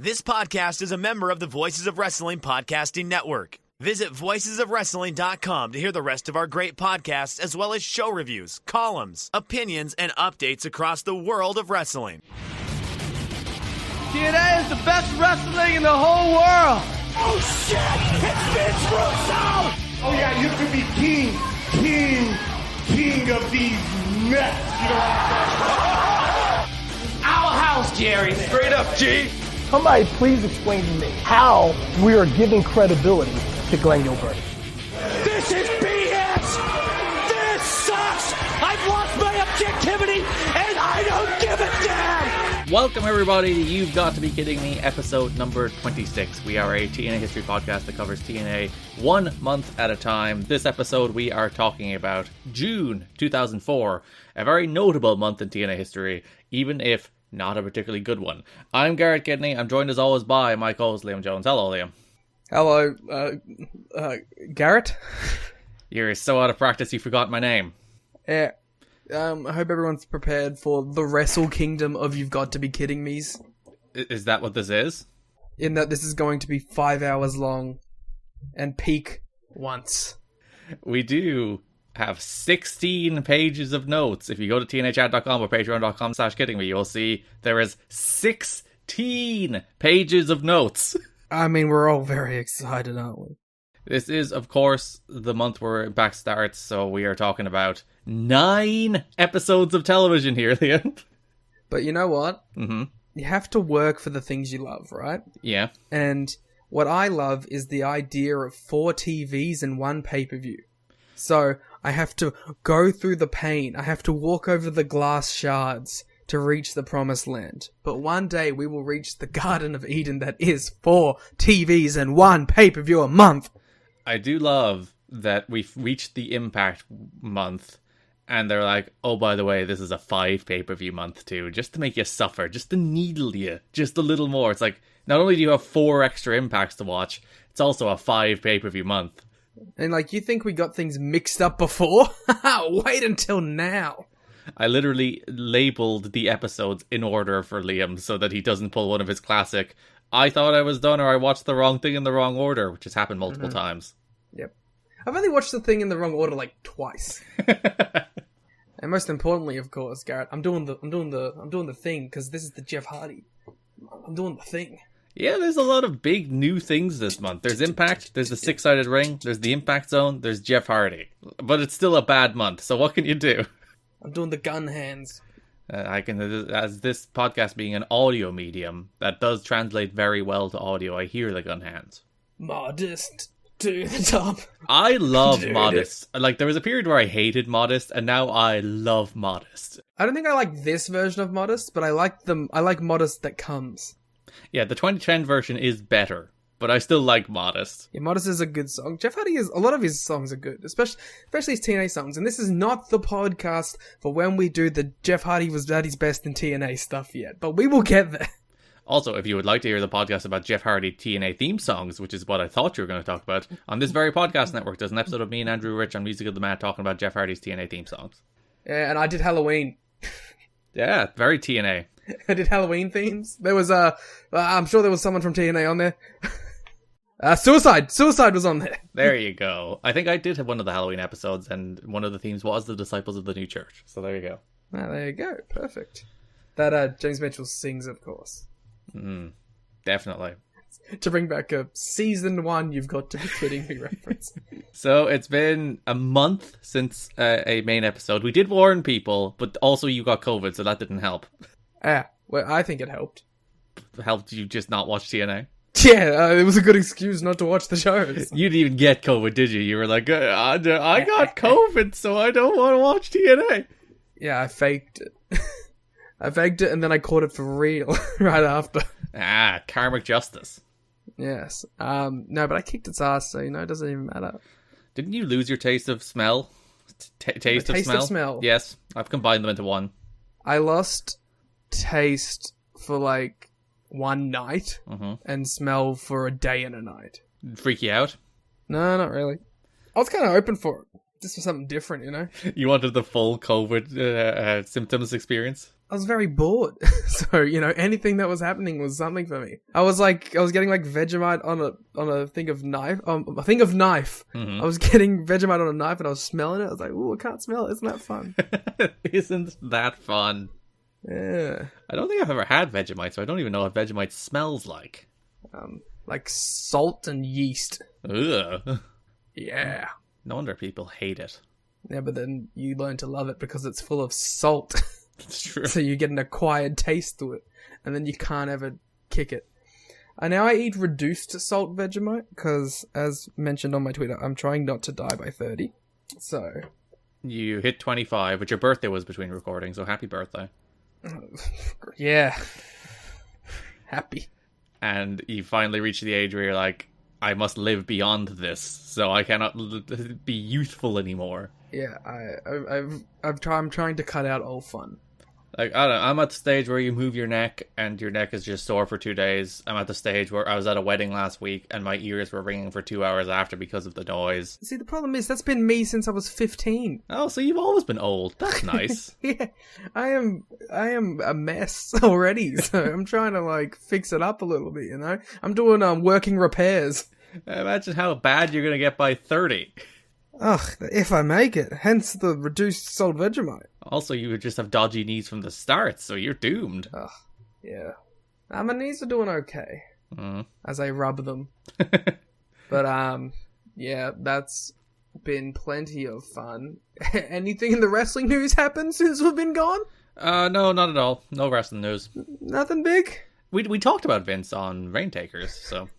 This podcast is a member of the Voices of Wrestling Podcasting Network. Visit voicesofwrestling.com to hear the rest of our great podcasts, as well as show reviews, columns, opinions, and updates across the world of wrestling. TNA is the best wrestling in the whole world. Oh shit! It's Vince Russo! Oh yeah, you could be king of these nuts. You know what I'm saying? Our house, Jerry. Straight up, G. Somebody please explain to me how we are giving credibility to Glenn Gilbert. This is BS! This sucks! I've lost my objectivity and I don't give a damn! Welcome everybody to You've Got to Be Kidding Me, episode number 26. We are a TNA history podcast that covers TNA 1 month at a time. This episode we are talking about June 2004, a very notable month in TNA history, even if not a particularly good one. I'm Garrett Kidney. I'm joined as always by my co-host Liam Jones. Hello, Liam. Hello, Garrett. You're so out of practice you forgot my name. Yeah. I hope everyone's prepared for the Wrestle Kingdom of You've Got to Be Kidding Me's. Is that what this is? In that this is going to be 5 hours long and peak once. We do have 16 pages of notes. If you go to tnachat.com or patreon.com/kiddingme, you'll see there is 16 pages of notes. I mean, we're all very excited, aren't we? This is, of course, the month where iMPACT starts, so we are talking about 9 episodes of television here, Liam. But you know what? Mm-hmm. You have to work for the things you love, right? Yeah. And what I love is the idea of 4 TVs and 1 pay-per-view. So I have to go through the pain. I have to walk over the glass shards to reach the promised land. But one day we will reach the Garden of Eden that is 4 TVs and 1 pay-per-view a month. I do love that we've reached the iMPACT month, and they're like, oh, by the way, this is a 5 pay-per-view month too, just to make you suffer, just to needle you, just a little more. It's like, not only do you have 4 extra iMPACTs to watch, it's also a 5 pay-per-view month. And like, you think we got things mixed up before? Wait until now. I literally labeled the episodes in order for Liam so that he doesn't pull one of his classic, I thought I was done or I watched the wrong thing in the wrong order, which has happened multiple times. Yep. I've only watched the thing in the wrong order like twice. And most importantly, of course, Garrett, I'm doing the thing because this is the Jeff Hardy. I'm doing the thing. Yeah, there's a lot of big new things this month. There's iMPACT, there's the 6-sided ring, there's the iMPACT Zone, there's Jeff Hardy. But it's still a bad month, so what can you do? I'm doing the gun hands. As this podcast being an audio medium, that does translate very well to audio. I hear the gun hands. Modest to the top. I love Modest. Like, there was a period where I hated Modest, and now I love Modest. I don't think I like this version of Modest, but I like Modest that comes. Yeah, the 2010 version is better, but I still like Modest. Yeah, Modest is a good song. Jeff Hardy a lot of his songs are good, especially his TNA songs. And this is not the podcast for when we do the Jeff Hardy was at his best in TNA stuff yet, but we will get there. Also, if you would like to hear the podcast about Jeff Hardy TNA theme songs, which is what I thought you were going to talk about, on this very podcast network, there's an episode of me and Andrew Rich on Music of the Man talking about Jeff Hardy's TNA theme songs. Yeah, and I did Halloween. Yeah, very TNA. I did Halloween themes. There was I'm sure there was someone from TNA on there. Suicide was on there. There you go. I think I did have one of the Halloween episodes, and one of the themes was the Disciples of the New Church. So there you go. There you go. Perfect. That James Mitchell sings, of course. Definitely. To bring back a season 1, You've Got to Be Kidding Me reference. So it's been a month since a main episode. We did warn people, but also you got COVID, so that didn't help. Well, I think it helped. Helped you just not watch TNA? Yeah, it was a good excuse not to watch the shows. You didn't even get COVID, did you? You were like, I got COVID, so I don't want to watch TNA. Yeah, I faked it. I faked it, and then I caught it for real right after. Karmic justice. Yes. No, but I kicked its ass, so, it doesn't even matter. Didn't you lose your taste of smell? Taste of smell? Yes, I've combined them into one. I lost taste for, like, 1 night, and smell for a day and a night. Freak you out? No, not really. I was kind of open for it. Just for something different, You wanted the full COVID symptoms experience? I was very bored. So, anything that was happening was something for me. I was getting like Vegemite on a thing of knife. A thing of knife. Mm-hmm. I was getting Vegemite on a knife and I was smelling it. I was like, ooh, I can't smell it. Isn't that fun? Isn't that fun? Yeah. I don't think I've ever had Vegemite, so I don't even know what Vegemite smells like. Like salt and yeast. Ugh. Yeah. No wonder people hate it. Yeah, but then you learn to love it because it's full of salt. It's true. So you get an acquired taste to it, and then you can't ever kick it. Now I eat reduced salt Vegemite because, as mentioned on my Twitter, I'm trying not to die by 30. So You hit 25, but your birthday was between recordings, so happy birthday. yeah, happy. And you finally reached the age where you're like, I must live beyond this, so I cannot be youthful anymore. Yeah, I'm trying to cut out all fun. Like, I don't know, I'm at the stage where you move your neck and your neck is just sore for 2 days. I'm at the stage where I was at a wedding last week and my ears were ringing for 2 hours after because of the noise. See, the problem is that's been me since I was 15. Oh, so you've always been old. That's nice. Yeah, I am a mess already, so I'm trying to fix it up a little bit. I'm doing working repairs. Imagine how bad you're gonna get by 30. Ugh, if I make it. Hence the reduced salt Vegemite. Also, you would just have dodgy knees from the start, so you're doomed. Ugh, yeah. My knees are doing okay. As I rub them. But, yeah, that's been plenty of fun. Anything in the wrestling news happened since we've been gone? No, not at all. No wrestling news. Nothing big? We talked about Vince on Raintakers, so...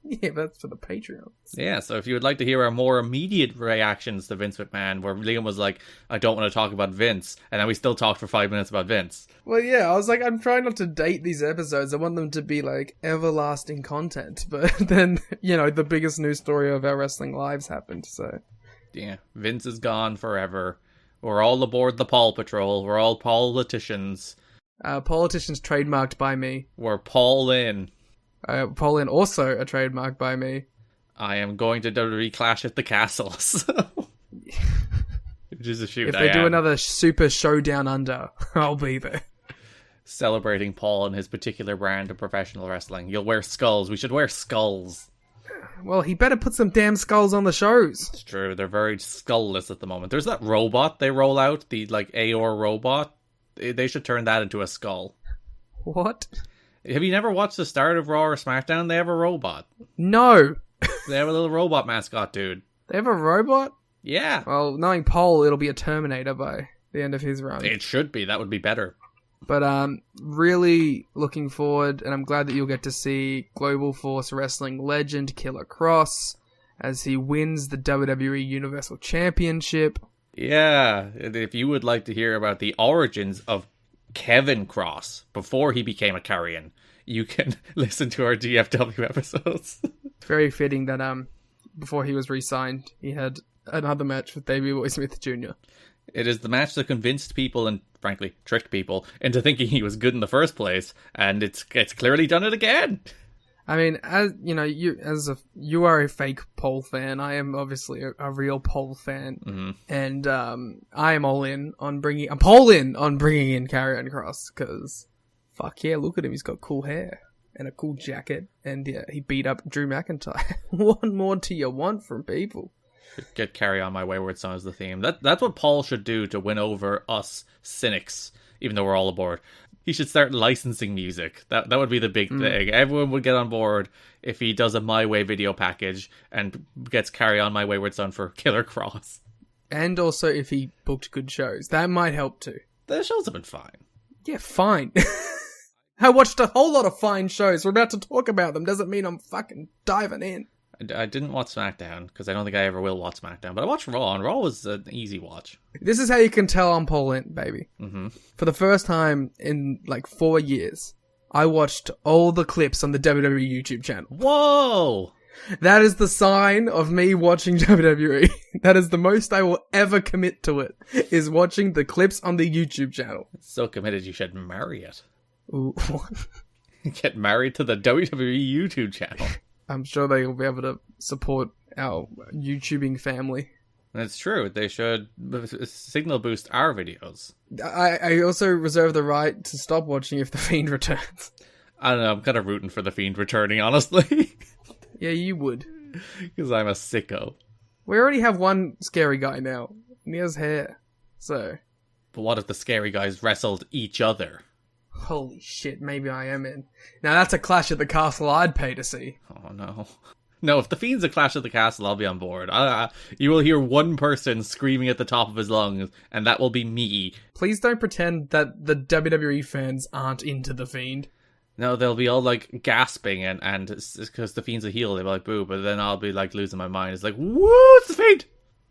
Yeah, that's for the Patreon. Yeah, so if you would like to hear our more immediate reactions to Vince McMahon, where Liam was like, I don't want to talk about Vince, and then we still talked for 5 minutes about Vince. Well, yeah, I was like, I'm trying not to date these episodes. I want them to be, everlasting content. But then, the biggest news story of our wrestling lives happened, so... Yeah, Vince is gone forever. We're all aboard the Paul Patrol. We're all politicians. Politicians trademarked by me. We're Paul in. Pauline also a trademark by me. I am going to WWE Clash at the Castle. Which is a shoot. If they do another Super Showdown Under, I'll be there. Celebrating Paul and his particular brand of professional wrestling. You'll wear skulls. We should wear skulls. Well, he better put some damn skulls on the shows. It's true. They're very skull-less at the moment. There's that robot they roll out, the Aor robot. They should turn that into a skull. What? Have you never watched the start of Raw or SmackDown? They have a robot. No. They have a little robot mascot, dude. They have a robot? Yeah. Well, knowing Paul, it'll be a Terminator by the end of his run. It should be. That would be better. But really looking forward, and I'm glad that you'll get to see Global Force Wrestling legend Killer Cross as he wins the WWE Universal Championship. Yeah. If you would like to hear about the origins of Kevin Cross before he became a carrion, you can listen to our DFW episodes. Very fitting that before he was re-signed, he had another match with Davey Boy Smith Jr. It is the match that convinced people and, frankly, tricked people into thinking he was good in the first place, and it's clearly done it again. I mean, as you are a fake Pole fan. I am obviously a real Pole fan, and I am I'm Pole in on bringing in Karrion Kross because, fuck yeah, look at him. He's got cool hair and a cool jacket, and yeah, he beat up Drew McIntyre. What more do you want from people? Get Carry On My Wayward Son as the theme. That's what Paul should do to win over us cynics, even though we're all aboard. He should start licensing music. That would be the big thing. Everyone would get on board if he does a My Way video package and gets Carry On My Wayward Son for Killer Cross. And also if he booked good shows. That might help too. The shows have been fine. Yeah, fine. I watched a whole lot of fine shows. We're about to talk about them. Doesn't mean I'm fucking diving in. I didn't watch SmackDown, because I don't think I ever will watch SmackDown, but I watched Raw, and Raw was an easy watch. This is how you can tell I'm Poland, baby. Mm-hmm. For the first time in 4 years, I watched all the clips on the WWE YouTube channel. Whoa! That is the sign of me watching WWE. That is the most I will ever commit to it, is watching the clips on the YouTube channel. So committed you should marry it. Ooh, what? Get married to the WWE YouTube channel. I'm sure they will be able to support our YouTubing family. It's true. They should signal boost our videos. I also reserve the right to stop watching if The Fiend returns. I don't know. I'm kind of rooting for The Fiend returning, honestly. Yeah, you would. Because I'm a sicko. We already have one scary guy now. And he has hair. So. But what if the scary guys wrestled each other? Holy shit, maybe I am in. Now that's a Clash at the Castle I'd pay to see. Oh no. No, if The Fiend's a Clash at the Castle, I'll be on board. You will hear one person screaming at the top of his lungs, and that will be me. Please don't pretend that the WWE fans aren't into The Fiend. No, they'll be all like gasping, and because The Fiend's a heel, they'll be like, boo, but then I'll be like losing my mind. It's like, woo, it's The Fiend!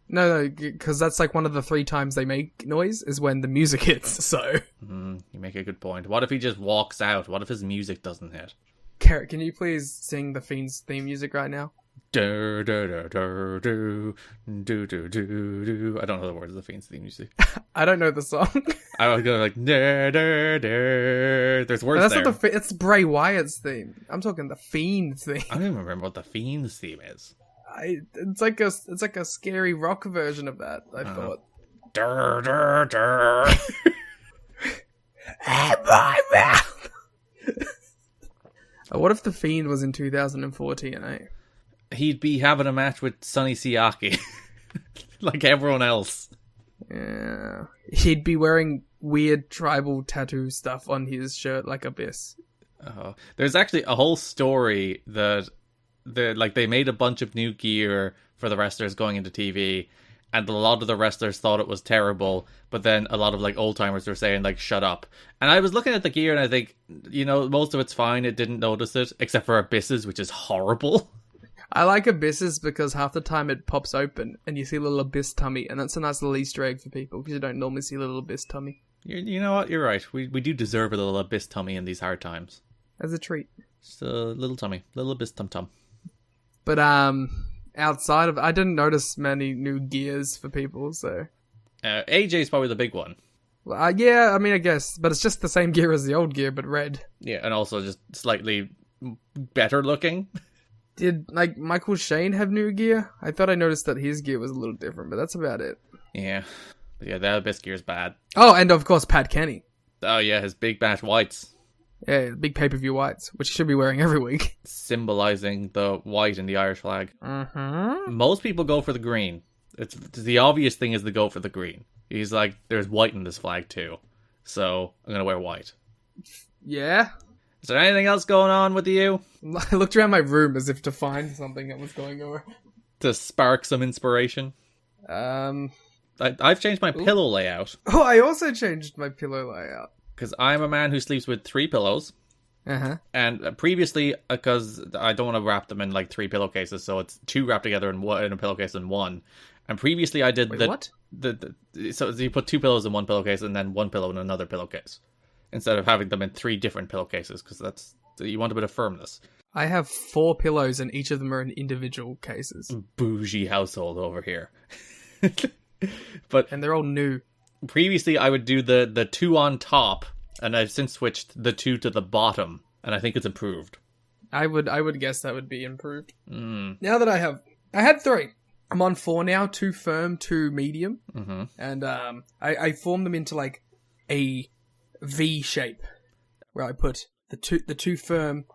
No, because that's like one of the 3 times they make noise is when the music hits, so. You make a good point. What if he just walks out? What if his music doesn't hit? Garrett, can you please sing The Fiend's theme music right now? Do, do, do, do, do, do, do, do, do. I don't know the words of The Fiend's theme music. I don't know the song. I was going like, da, da, da. There's words That's there. not it's Bray Wyatt's theme. I'm talking The Fiend's theme. I don't even remember what The Fiend's theme is. It's like a scary rock version of that, I thought. Dur, dur, dur. My mouth. What if The Fiend was in 2014, eh? He'd be having a match with Sonny Siaki. Like everyone else. Yeah. He'd be wearing weird tribal tattoo stuff on his shirt like Abyss. There's actually a whole story that they made a bunch of new gear for the wrestlers going into TV, and a lot of the wrestlers thought it was terrible, but then a lot of like old timers were saying like, shut up. And I was looking at the gear and I think, most of it's fine. It didn't notice it, except for Abyss's, which is horrible. I like Abyss's because half the time it pops open and you see a little Abyss tummy, and that's a nice little Easter egg for people because you don't normally see a little Abyss tummy. You know what? You're right. We do deserve a little Abyss tummy in these hard times. As a treat. Just a little tummy. Little Abyss tum-tum. But outside of... I didn't notice many new gears for people, so... AJ's probably the big one. Well, yeah, I mean, I guess. But it's just the same gear as the old gear, but red. Yeah, and also just slightly better looking. Did, Michael Shane have new gear? I thought I noticed that his gear was a little different, but that's about it. Yeah. But yeah, the Abyss gear's bad. Oh, and of course, Pat Kenny. Oh yeah, his big bash whites. Yeah, big pay-per-view whites, which he should be wearing every week. Symbolizing the white in the Irish flag. Mm-hmm. Most people go for the green. It's the obvious thing is to go for the green. He's like, there's white in this flag too, so I'm gonna wear white. Yeah. Is there anything else going on with you? I looked around my room as if to find something that was going on. To spark some inspiration? I've changed my pillow layout. Oh, I also changed my pillow layout. Because I'm a man who sleeps with 3 pillows. Uh-huh. And previously, because I don't want to wrap them in like 3 pillowcases, so it's 2 wrapped together in a pillowcase and 1. And previously I did what? So you put 2 pillows in 1 pillowcase and then 1 pillow in another pillowcase. Instead of having them in 3 different pillowcases, because you want a bit of firmness. I have 4 pillows and each of them are in individual cases. Bougie household over here. And they're all new. Previously, I would do the 2 on top, and I've since switched the 2 to the bottom, and I think it's improved. I would guess that would be improved. Now that I had 3. I'm on 4 now, 2 firm, 2 medium, and I formed them into like a V shape, where I put the two firm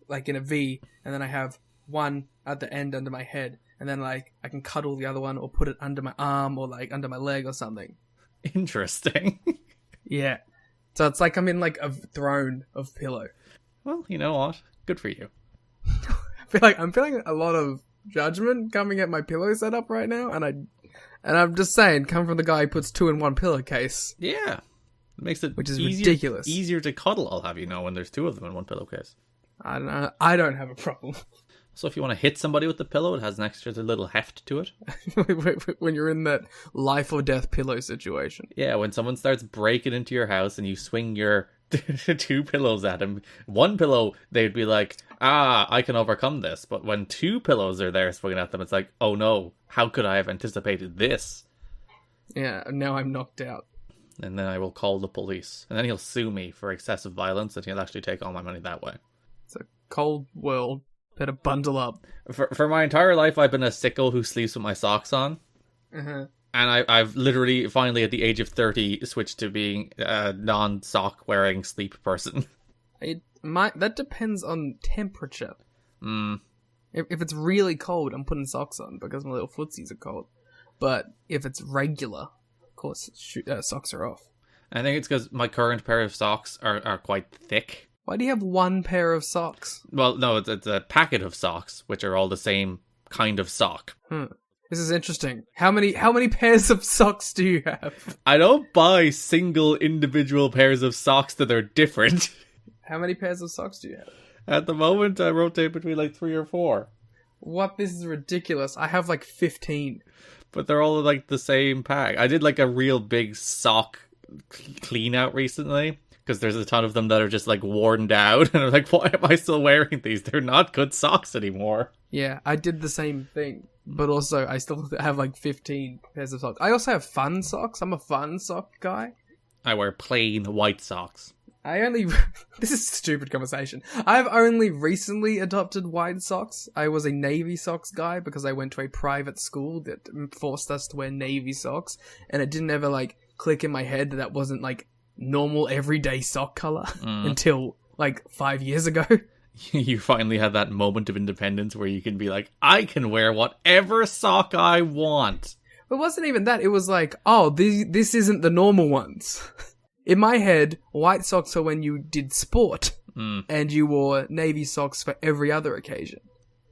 like in a V, and then I have 1 at the end under my head, and then like I can cuddle the other one or put it under my arm or like under my leg or something. Interesting. Yeah. So it's like I'm in like a throne of pillow. Well, you know what? Good for you. I'm feeling a lot of judgment coming at my pillow setup right now, and I'm just saying, come from the guy who puts 2 in 1 pillowcase. Yeah. It makes it which is ridiculous. Easier to cuddle, I'll have you know, when there's 2 of them in 1 pillowcase. I don't know. I don't have a problem. So if you want to hit somebody with the pillow, it has an extra little heft to it. When you're in that life or death pillow situation. Yeah, when someone starts breaking into your house and you swing your 2 pillows at them, 1 pillow, they'd be like, I can overcome this. But when 2 pillows are there swinging at them, it's like, oh no, how could I have anticipated this? Yeah, now I'm knocked out. And then I will call the police. And then he'll sue me for excessive violence, and he'll actually take all my money that way. It's a cold world. Better bundle up. For my entire life, I've been a sicko who sleeps with my socks on. Uh-huh. And I've literally, finally, at the age of 30, switched to being a non-sock wearing sleep person. That depends on temperature. If it's really cold, I'm putting socks on because my little footsies are cold. But if it's regular, of course, socks are off. I think it's because my current pair of socks are quite thick. Why do you have one pair of socks? Well, no, it's a packet of socks, which are all the same kind of sock. This is interesting. How many pairs of socks do you have? I don't buy single individual pairs of socks that are different. How many pairs of socks do you have? At the moment, I rotate between like 3 or 4. What? This is ridiculous. I have like 15. But they're all like the same pack. I did like a real big sock clean out recently, because there's a ton of them that are just like worn down, and I'm like, why am I still wearing these? They're not good socks anymore. Yeah, I did the same thing, but also I still have like 15 pairs of socks. I also have fun socks. I'm a fun sock guy. I wear plain white socks. This is a stupid conversation. I've only recently adopted white socks. I was a navy socks guy because I went to a private school that forced us to wear navy socks, and it didn't ever like click in my head that wasn't like normal everyday sock color until like 5 years ago. You finally had that moment of independence where you can be like, I can wear whatever sock I want. But it wasn't even that. It was like, oh, this isn't the normal ones. In my head, white socks are when you did sport, and you wore navy socks for every other occasion.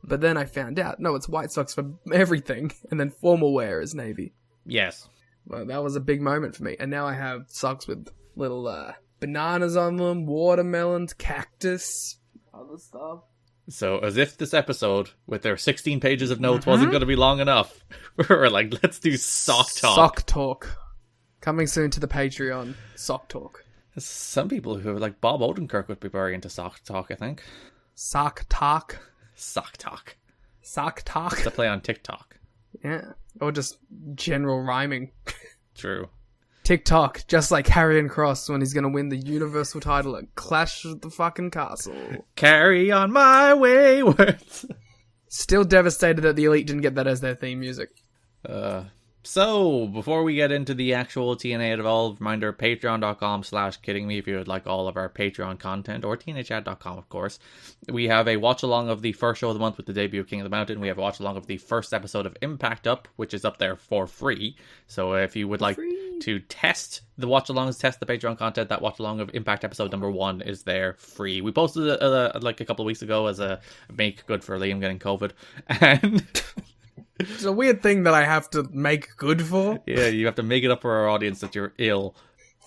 But then I found out, no, it's white socks for everything, and then formal wear is navy. Yes. Well, that was a big moment for me. And now I have socks with little bananas on them, watermelons, cactus, other stuff. So, as if this episode, with their 16 pages of notes, wasn't going to be long enough, we're like, let's do sock talk. Sock talk. Coming soon to the Patreon, sock talk. Some people who are like Bob Odenkirk would be very into sock talk, I think. Sock talk. Sock talk. Sock talk. It's a play on TikTok. Yeah. Or just general rhyming. True. TikTok, just like Karrion Kross when he's going to win the Universal title at Clash of the fucking Castle. Carry on my wayward. Still devastated that the Elite didn't get that as their theme music. So, before we get into the actual TNA Evolved, reminder, patreon.com/kiddingme if you would like all of our Patreon content, or tnachat.com, of course. We have a watch-along of the first show of the month with the debut of King of the Mountain. We have a watch-along of the first episode of iMPACT up, which is up there for free. So if you would like to test the watch-alongs, test the Patreon content, that watch-along of iMPACT episode number 1 is there free. We posted it like a couple of weeks ago as a make good for Liam getting COVID. And... It's a weird thing that I have to make good for. Yeah, you have to make it up for our audience that you're ill.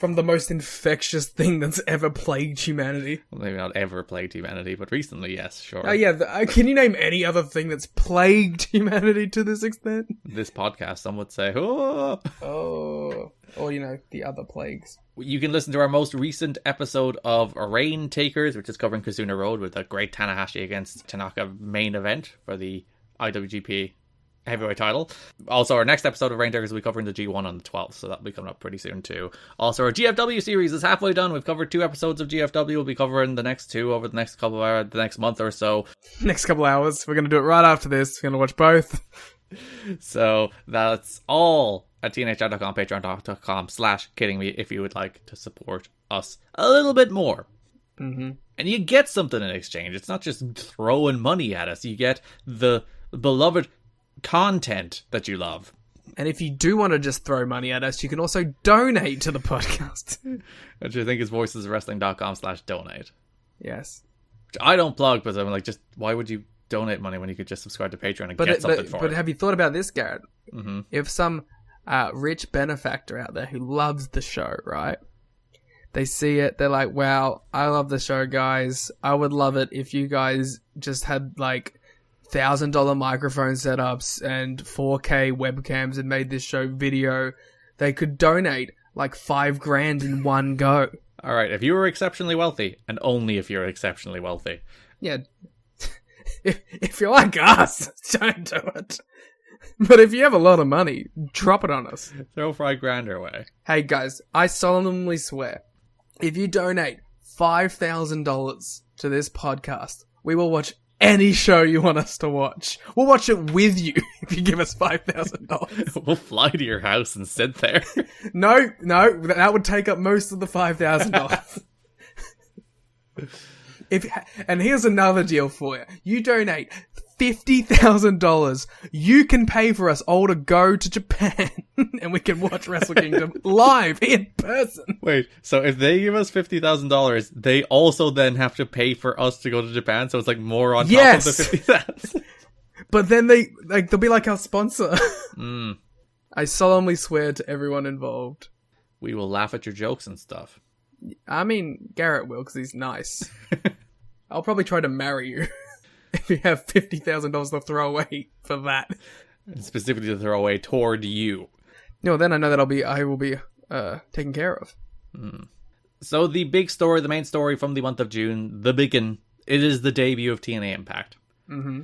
From the most infectious thing that's ever plagued humanity. Well, maybe not ever plagued humanity, but recently, yes, sure. Oh yeah, can you name any other thing that's plagued humanity to this extent? This podcast, some would say, oh. Oh. Or, the other plagues. You can listen to our most recent episode of Rain Takers, which is covering Kazuna Road with a great Tanahashi against Tanaka main event for the IWGP heavyweight title. Also, our next episode of Rain Takers will be covering the G1 on the 12th, so that'll be coming up pretty soon too. Also, our GFW series is halfway done. We've covered 2 episodes of GFW. We'll be covering the next 2 over the next couple of hours, the next month or so. Next couple hours. We're going to do it right after this. We're going to watch both. So that's all at tnachat.com, patreon.com/kiddingme if you would like to support us a little bit more. Mm-hmm. And you get something in exchange. It's not just throwing money at us. You get the beloved content that you love. And if you do want to just throw money at us, you can also donate to the podcast. Which I think is voiceswrestling.com/donate. Yes. Which I don't plug, but I'm like, just why would you donate money when you could just subscribe to Patreon and get something for it? But have you thought about this, Garrett? Mm-hmm. If some rich benefactor out there who loves the show, right? They see it, they're like, wow, I love the show, guys. I would love it if you guys just had like $1,000 microphone setups and 4K webcams and made this show video. They could donate like $5,000 in one go. All right, if you were exceptionally wealthy, and only if you're exceptionally wealthy. Yeah. If you're like us, don't do it. But if you have a lot of money, drop it on us. Throw $5,000 our way. Hey guys, I solemnly swear, if you donate $5,000 to this podcast, we will watch any show you want us to watch. We'll watch it with you if you give us $5,000. We'll fly to your house and sit there. No, that would take up most of the $5,000. And here's another deal for you. You donate $50,000. You can pay for us all to go to Japan and we can watch Wrestle Kingdom live in person. Wait, so if they give us $50,000, they also then have to pay for us to go to Japan, so it's like more on top of the $50,000. But then they'll be like our sponsor. I solemnly swear to everyone involved. We will laugh at your jokes and stuff. I mean, Garrett will, because he's nice. I'll probably try to marry you if you have $50,000 to throw away for that. Specifically to throw away toward you. No, then I know that I will be taken care of. So the big story, the main story from the month of June, the biggin, it is the debut of TNA Impact.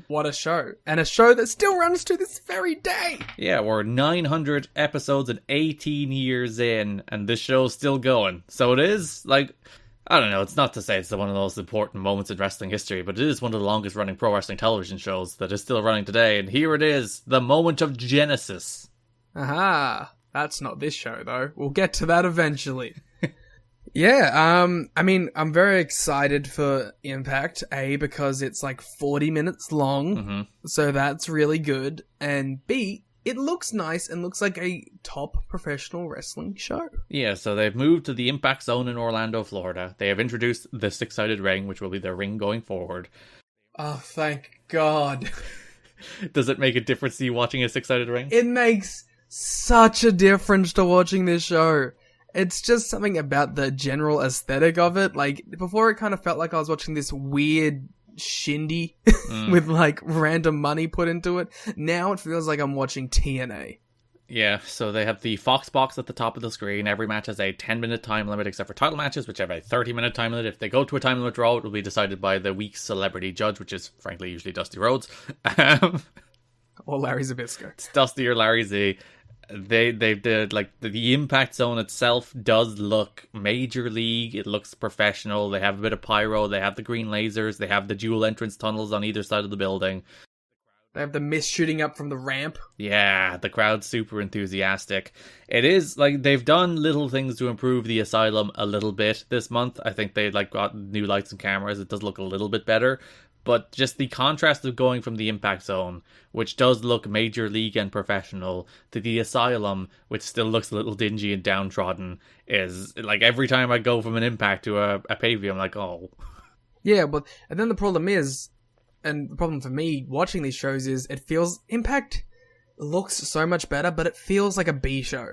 What a show. And a show that still runs to this very day. Yeah, we're 900 episodes and 18 years in, and this show's still going. So it is, like, I don't know, it's not to say it's one of the most important moments in wrestling history, but it is one of the longest running pro wrestling television shows that is still running today. And here it is, the moment of Genesis. Aha. That's not this show, though. We'll get to that eventually. Yeah, I mean, I'm very excited for Impact, A, because it's like 40 minutes long, so that's really good, and B, it looks nice and looks like a top professional wrestling show. Yeah, so they've moved to the Impact Zone in Orlando, Florida. They have introduced the six-sided ring, which will be their ring going forward. Oh, thank God. Does it make a difference to you watching a six-sided ring? It makes such a difference to watching this show. It's just something about the general aesthetic of it. Like, before it kind of felt like I was watching this weird shindy with, like, random money put into it. Now it feels like I'm watching TNA. Yeah, so they have the Fox box at the top of the screen. Every match has a 10-minute time limit, except for title matches, which have a 30-minute time limit. If they go to a time limit draw, it will be decided by the week's celebrity judge, which is, frankly, usually Dusty Rhodes. Or Larry Zbyszko. It's Dusty or Larry Z. They did, like, the Impact Zone itself does look major league. It looks professional. They have a bit of pyro. They have the green lasers. They have the dual entrance tunnels on either side of the building. They have the mist shooting up from the ramp. Yeah, the crowd's super enthusiastic. It is, like, they've done little things to improve the Asylum a little bit this month. I think they, like, got new lights and cameras. It does look a little bit better. But just the contrast of going from the Impact Zone, which does look major league and professional, to the Asylum, which still looks a little dingy and downtrodden, is, like, every time I go from an Impact to a pay-per-view, I'm like, oh. Yeah, but, and then the problem is, and the problem for me watching these shows is, it feels, Impact looks so much better, but it feels like a B show.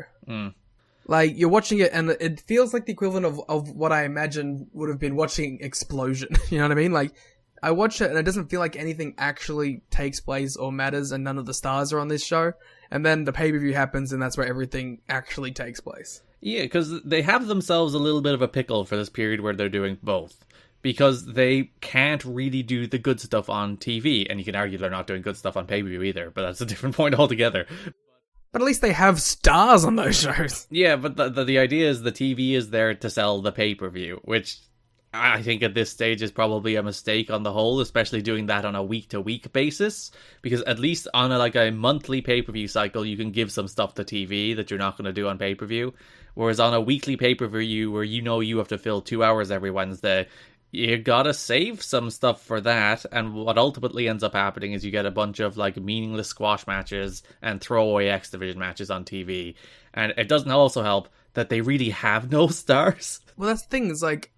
Like, you're watching it, and it feels like the equivalent of what I imagine would have been watching Explosion. You know what I mean? Like, I watch it and it doesn't feel like anything actually takes place or matters, and none of the stars are on this show. And then the pay-per-view happens and that's where everything actually takes place. Yeah, because they have themselves a little bit of a pickle for this period where they're doing both. Because they can't really do the good stuff on TV. And you can argue they're not doing good stuff on pay-per-view either, but that's a different point altogether. But at least they have stars on those shows. Yeah, but the idea is the TV is there to sell the pay-per-view, which I think at this stage is probably a mistake on the whole, especially doing that on a week-to-week basis, because at least on a monthly pay-per-view cycle, you can give some stuff to TV that you're not going to do on pay-per-view, whereas on a weekly pay-per-view where you know you have to fill 2 hours every Wednesday, you gotta save some stuff for that, and what ultimately ends up happening is you get a bunch of, like, meaningless squash matches and throwaway X Division matches on TV, and it doesn't also help that they really have no stars. Well, that's the thing, is, like,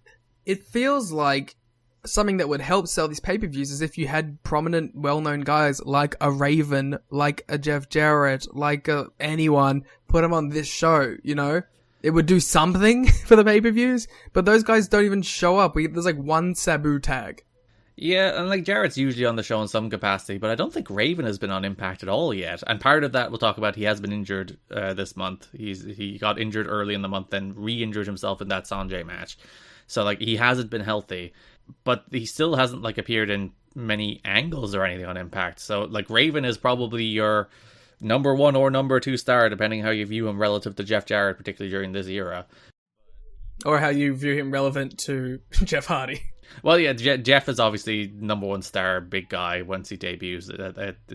it feels like something that would help sell these pay-per-views is if you had prominent, well-known guys like a Raven, like a Jeff Jarrett, like anyone, put them on this show, you know? It would do something for the pay-per-views, but those guys don't even show up. There's like one Sabu tag. Yeah, and like Jarrett's usually on the show in some capacity, but I don't think Raven has been on Impact at all yet. And part of that we'll talk about, he has been injured this month. He got injured early in the month, then re-injured himself in that Sanjay match. So, like, he hasn't been healthy, but he still hasn't, like, appeared in many angles or anything on Impact. So, like, Raven is probably your number 1 or number 2 star, depending how you view him relative to Jeff Jarrett, particularly during this era. Or how you view him relevant to Jeff Hardy. Well, yeah, Jeff is obviously number one star, big guy, once he debuts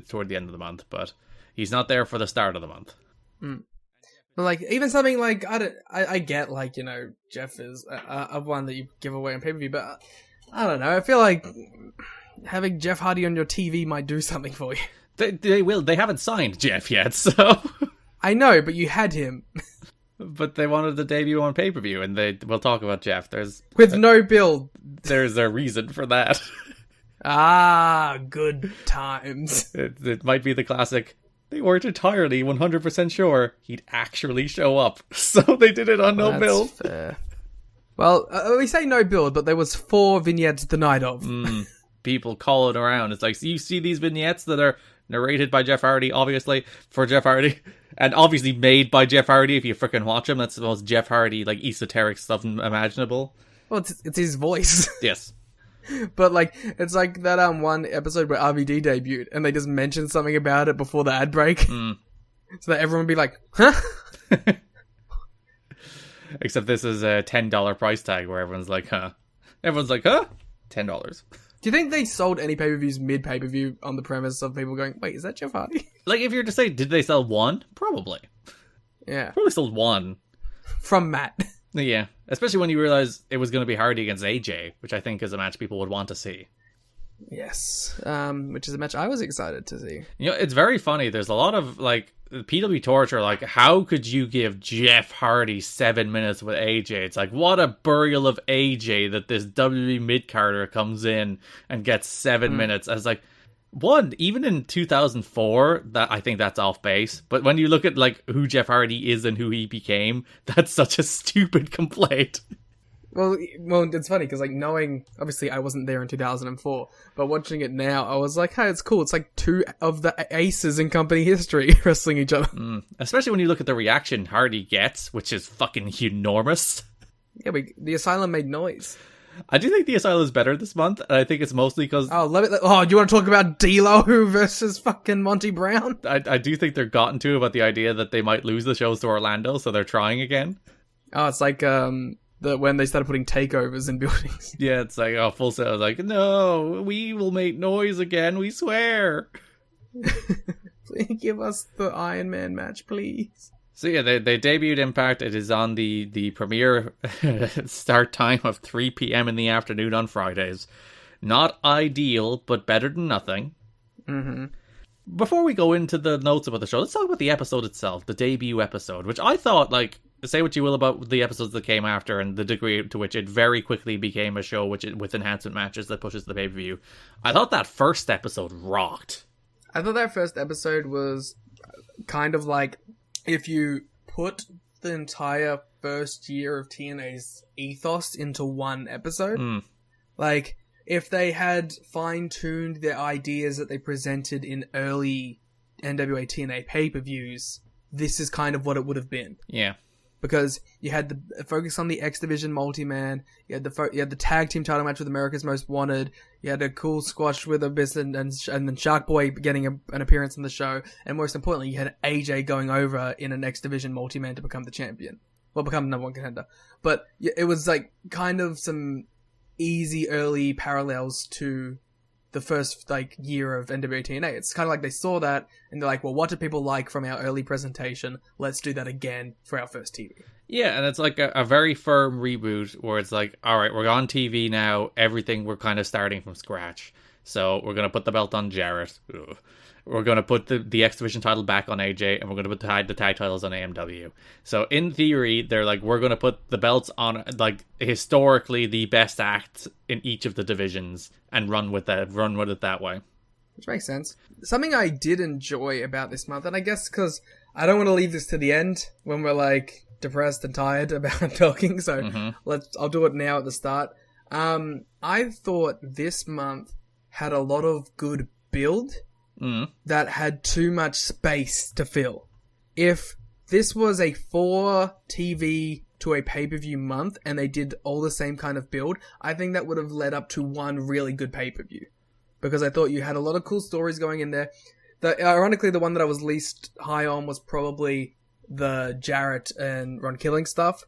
toward the end of the month, but he's not there for the start of the month. But like, even something like, I get, like, you know, Jeff is a one that you give away on pay-per-view, but I don't know, I feel like having Jeff Hardy on your TV might do something for you. They will. They haven't signed Jeff yet, so... I know, but you had him. But they wanted the debut on pay-per-view, and we'll talk about Jeff. With no build. There's a reason for that. Ah, good times. It might be the classic, they weren't entirely 100% sure he'd actually show up, so they did it on no build. That's fair. Well, we say no build, but there was 4 vignettes the night of. People calling around. It's like, you see these vignettes that are narrated by Jeff Hardy, obviously, for Jeff Hardy, and obviously made by Jeff Hardy if you freaking watch him. That's the most Jeff Hardy, like, esoteric stuff imaginable. Well, it's his voice. Yes. But, like, it's like that one episode where RVD debuted, and they just mentioned something about it before the ad break. So that everyone would be like, huh? Except this is a $10 price tag where everyone's like, huh? Everyone's like, huh? $10. Do you think they sold any pay-per-views mid-pay-per-view on the premise of people going, wait, is that Jeff Hardy? Like, if you're to say, did they sell one? Probably. Yeah. Probably sold one. From Matt. Yeah. Especially when you realize it was going to be Hardy against AJ, which I think is a match people would want to see. Yes. Which is a match I was excited to see. You know, it's very funny. There's a lot of, like, PW Torture, like, how could you give Jeff Hardy 7 minutes with AJ? It's like, what a burial of AJ that this WWE mid-carder comes in and gets 7 minutes. I was like, one, even in 2004, that I think that's off base. But when you look at, like, who Jeff Hardy is and who he became, that's such a stupid complaint. Well, it's funny because, like, knowing, obviously I wasn't there in 2004, but watching it now, I was like, hey, it's cool. It's like 2 of the aces in company history wrestling each other. Especially when you look at the reaction Hardy gets, which is fucking enormous. Yeah, the Asylum made noise. I do think the Asylum is better this month, and I think it's mostly because... Oh, do you want to talk about D-Lo versus fucking Monty Brown? I do think they're gotten to about the idea that they might lose the shows to Orlando, so they're trying again. Oh, it's like, when they started putting takeovers in buildings. Yeah, it's like, Full Sail is like, no, we will make noise again, we swear. Please give us the Iron Man match, please. So yeah, they debuted Impact. It is on the premiere start time of 3 p.m. in the afternoon on Fridays. Not ideal, but better than nothing. Before we go into the notes about the show, let's talk about the episode itself, the debut episode, which I thought, like, say what you will about the episodes that came after and the degree to which it very quickly became a show with enhancement matches that pushes the pay-per-view. I thought that first episode rocked. I thought that first episode was kind of like if you put the entire first year of TNA's ethos into one episode. Like, if they had fine-tuned their ideas that they presented in early NWA TNA pay-per-views, this is kind of what it would have been. Yeah. Because you had the focus on the X Division multi-man, you had the tag team title match with America's Most Wanted, you had a cool squash with Abyss and then Shark Boy getting an appearance on the show, and most importantly, you had AJ going over in an X Division multi-man to become the champion. Well, become the number one contender. But it was like kind of some easy early parallels to the first like year of NWA TNA. It's kind of like they saw that and they're like, well, what did people like from our early presentation? Let's do that again for our first TV. Yeah, and it's like a very firm reboot where it's like, all right, we're on TV now. Everything, we're kind of starting from scratch. So we're going to put the belt on Jarrett. Ugh. We're going to put the X Division title back on AJ, and we're going to put the tag titles on AMW. So in theory, they're like, we're going to put the belts on, like, historically the best act in each of the divisions and run with it that way. Which makes sense. Something I did enjoy about this month, and I guess because I don't want to leave this to the end when we're like depressed and tired about talking, so I'll do it now at the start. I thought this month had a lot of good build that had too much space to fill. If this was a 4 TV to a pay-per-view month and they did all the same kind of build, I think that would have led up to one really good pay-per-view. Because I thought you had a lot of cool stories going in there. Ironically, the one that I was least high on was probably the Jarrett and Ron Killing stuff.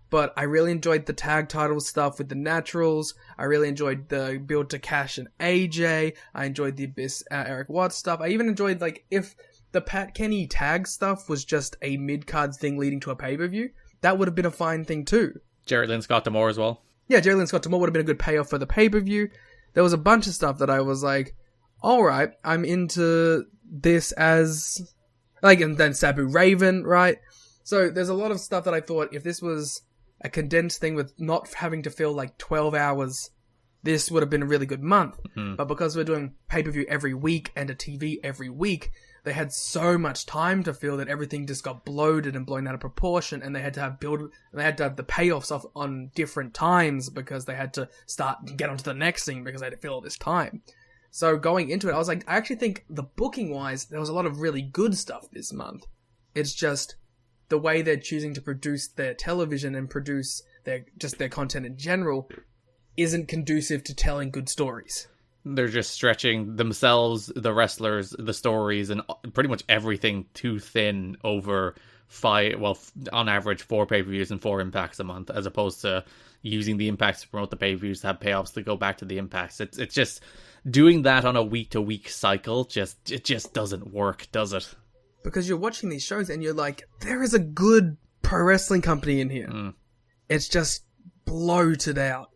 but I really enjoyed the tag title stuff with the Naturals. I really enjoyed the build to Cash and AJ. I enjoyed the Abyss Eric Watts stuff. I even enjoyed, like, if the Pat Kenny tag stuff was just a mid-card thing leading to a pay-per-view, that would have been a fine thing too. Jarrett Lynn Scott D'Amore as well. Yeah, Jarrett Lynn Scott D'Amore would have been a good payoff for the pay-per-view. There was a bunch of stuff that I was like, alright, I'm into this as... Like, and then Sabu Raven, right? So there's a lot of stuff that I thought, if this was a condensed thing with not having to fill like 12 hours, this would have been a really good month. Mm-hmm. But because we're doing pay-per-view every week and a TV every week, they had so much time to fill that everything just got bloated and blown out of proportion, and they had to have the payoffs off on different times because they had to start and get onto the next thing because they had to fill all this time. So going into it, I was like, I actually think the booking-wise, there was a lot of really good stuff this month. It's just the way they're choosing to produce their television and produce their content in general isn't conducive to telling good stories. They're just stretching themselves, the wrestlers, the stories, and pretty much everything too thin over on average 4 pay-per-views and 4 impacts a month, as opposed to using the impacts to promote the pay-per-views to have payoffs to go back to the impacts. It's just doing that on a week-to-week cycle. It just doesn't work, does it? Because you're watching these shows and you're like, there is a good pro wrestling company in here. It's just bloated out.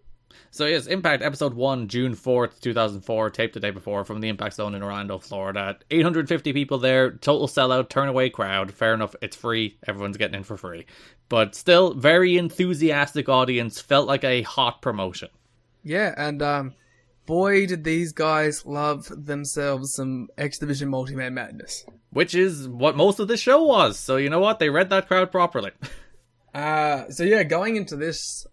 So yes, Impact Episode 1, June 4th, 2004, taped the day before from the Impact Zone in Orlando, Florida. 850 people there, total sellout, turn-away crowd. Fair enough, it's free, everyone's getting in for free. But still, very enthusiastic audience, felt like a hot promotion. Yeah, and boy did these guys love themselves some X-Division Multi-Man Madness. Which is what most of the show was, so you know what, they read that crowd properly. So yeah, going into this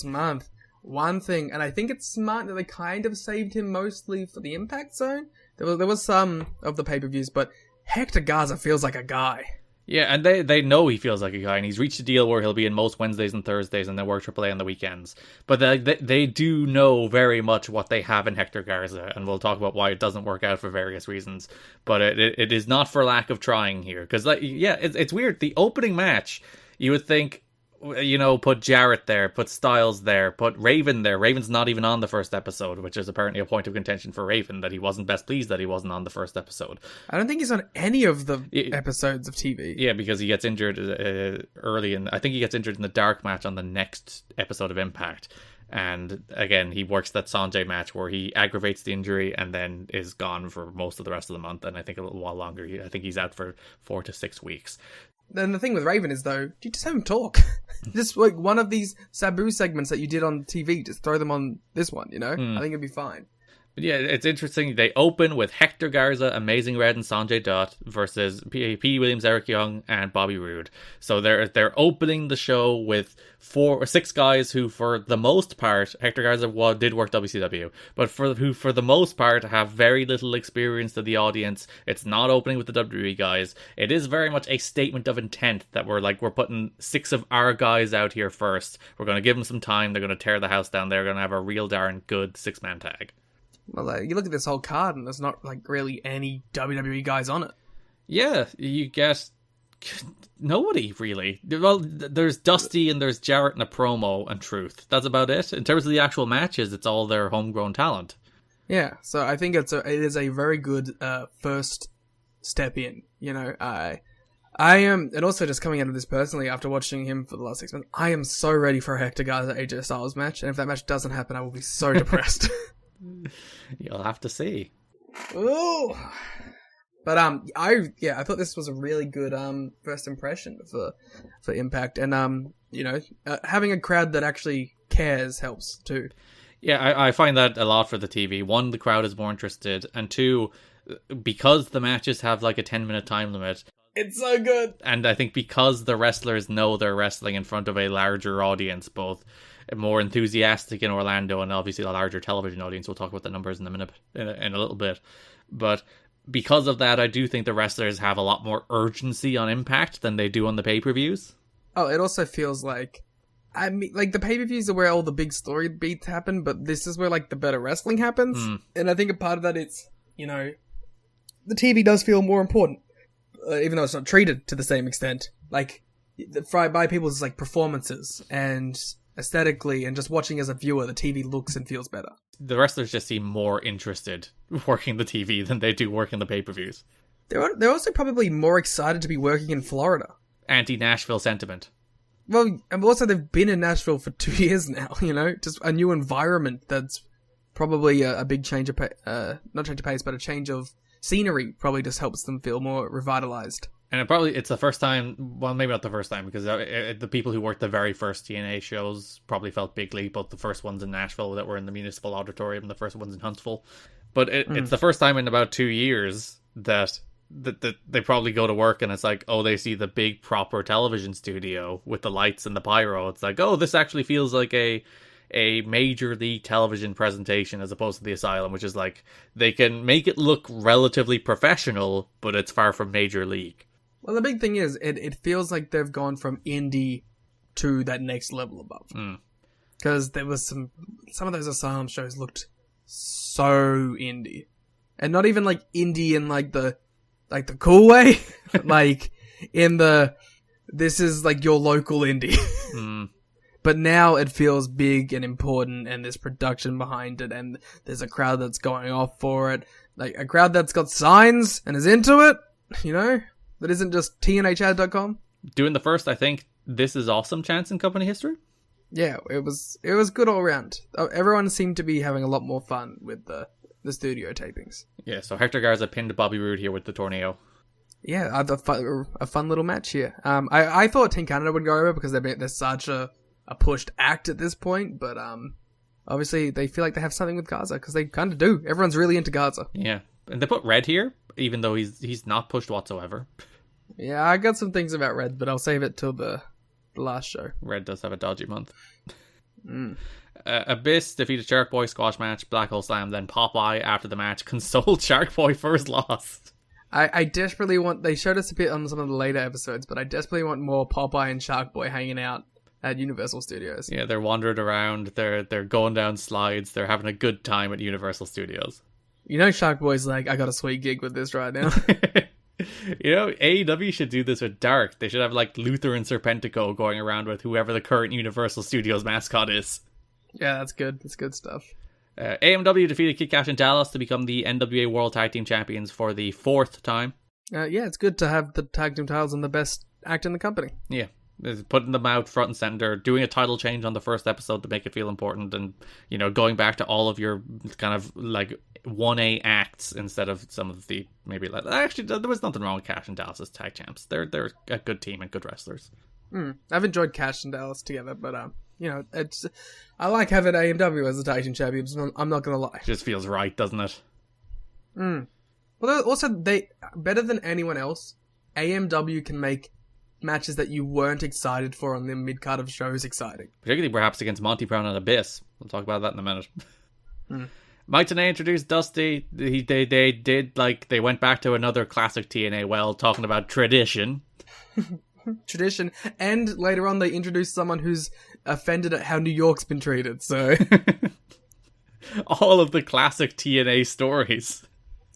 month, one thing, and I think it's smart that they kind of saved him mostly for the Impact Zone. There was some of the pay-per-views, but Hector Garza feels like a guy. Yeah, and they know he feels like a guy, and he's reached a deal where he'll be in most Wednesdays and Thursdays, and then work AAA on the weekends. But they do know very much what they have in Hector Garza, and we'll talk about why it doesn't work out for various reasons. But it is not for lack of trying here, because it's weird. The opening match, you would think, put Jarrett there, put Styles there, put Raven there. Raven's not even on the first episode, which is apparently a point of contention for Raven, that he wasn't best pleased that he wasn't on the first episode. I don't think he's on any of the episodes of TV. Yeah, because he gets injured early, I think he gets injured in the dark match on the next episode of Impact. And again, he works that Sanjay match where he aggravates the injury and then is gone for most of the rest of the month. And I think a little while longer. I think he's out for 4 to 6 weeks. Then the thing with Raven is, though, you just have him talk. Just like one of these Sabu segments that you did on TV, just throw them on this one, I think it'd be fine. But yeah, it's interesting. They open with Hector Garza, Amazing Red, and Sanjay Dutt versus P. Williams, Eric Young, and Bobby Roode. So they're opening the show with 6 guys who, for the most part, Hector Garza did work WCW, but who for the most part have very little experience to the audience. It's not opening with the WWE guys. It is very much a statement of intent that we're putting 6 of our guys out here first. We're going to give them some time. They're going to tear the house down. They're going to have a real darn good 6-man tag. Well, you look at this whole card and there's not really any WWE guys on it. Yeah, you get nobody really. Well, there's Dusty and there's Jarrett in a promo and Truth. That's about it. In terms of the actual matches, it's all their homegrown talent. Yeah, so I think it is a very good first step in. I am, and also just coming out of this personally after watching him for the last 6 months, I am so ready for a Hector Garza AJ Styles match, and if that match doesn't happen, I will be so depressed. You'll have to see. Ooh. But I thought this was a really good first impression for Impact, and having a crowd that actually cares helps too. Yeah, I find that a lot for the TV. 1, the crowd is more interested, and 2, because the matches have like a 10-minute time limit. It's so good. And I think because the wrestlers know they're wrestling in front of a larger audience, both more enthusiastic in Orlando and obviously a larger television audience. We'll talk about the numbers in a little bit. But because of that, I do think the wrestlers have a lot more urgency on Impact than they do on the pay-per-views. Oh, it also feels like, the pay-per-views are where all the big story beats happen, but this is where the better wrestling happens. And I think a part of that it's, the TV does feel more important, even though it's not treated to the same extent. by people's like performances and aesthetically, and just watching as a viewer, the TV looks and feels better. The wrestlers just seem more interested working the TV than they do working the pay-per-views. They're also probably more excited to be working in Florida. Anti-Nashville sentiment. Well, and also they've been in Nashville for 2 years now, just a new environment that's probably a big change of not change of pace, but a change of scenery probably just helps them feel more revitalized. And it's the first time, well, maybe not the first time, because the people who worked the very first TNA shows probably felt bigly, both the first ones in Nashville that were in the Municipal Auditorium and the first ones in Huntsville. But it's the first time in about 2 years that they probably go to work and it's like, oh, they see the big proper television studio with the lights and the pyro. It's like, oh, this actually feels like a major league television presentation as opposed to the Asylum, which is like, they can make it look relatively professional, but it's far from major league. Well, the big thing is, it feels like they've gone from indie to that next level above. Because there was some of those Asylum shows looked so indie. And not even like indie in like the cool way. Like in this is like your local indie. But now it feels big and important, and there's production behind it, and there's a crowd that's going off for it. Like a crowd that's got signs and is into it, that isn't just tnhad.com. Doing the first, I think, This Is Awesome chance in company history. Yeah, it was good all around. Everyone seemed to be having a lot more fun with the studio tapings. Yeah, so Hector Garza pinned Bobby Roode here with the tornado. Yeah, a fun little match here. I thought Team Canada would go over because they're such a pushed act at this point, but obviously they feel like they have something with Garza because they kind of do. Everyone's really into Garza. Yeah, and they put Red here, even though he's not pushed whatsoever. Yeah, I got some things about Red, but I'll save it till the last show. Red does have a dodgy month. Abyss defeated Shark Boy squash match, Black Hole Slam, then Popeye after the match consoled Shark Boy for his loss. I desperately want, they showed us a bit on some of the later episodes, but I desperately want more Popeye and Shark Boy hanging out at Universal Studios. Yeah, they're wandering around, they're going down slides, they're having a good time at Universal Studios. Shark Boy's like, I got a sweet gig with this right now. AEW should do this with Dark. They should have like Luther and Serpentico going around with whoever the current Universal Studios mascot is. Yeah, that's good. That's good stuff. AMW defeated Kid Cash and Dallas to become the NWA World Tag Team Champions for the 4th time. Yeah, it's good to have the tag team titles and the best act in the company. Yeah, putting them out front and center, doing a title change on the first episode to make it feel important, and going back to all of your kind of like 1A acts instead of some of the maybe like, actually there was nothing wrong with Cash and Dallas as tag champs. They're a good team and good wrestlers. I've enjoyed Cash and Dallas together, but it's, I like having AMW as the tag team champions. I'm not gonna lie. It just feels right, doesn't it? Well, also they better than anyone else. AMW can make matches that you weren't excited for on the mid card of shows exciting. Particularly perhaps against Monty Brown and Abyss. We'll talk about that in a minute. Mike Tenay introduced Dusty. They did, like, they went back to another classic TNA well, talking about tradition. Tradition. And later on they introduced someone who's offended at how New York's been treated, so... All of the classic TNA stories.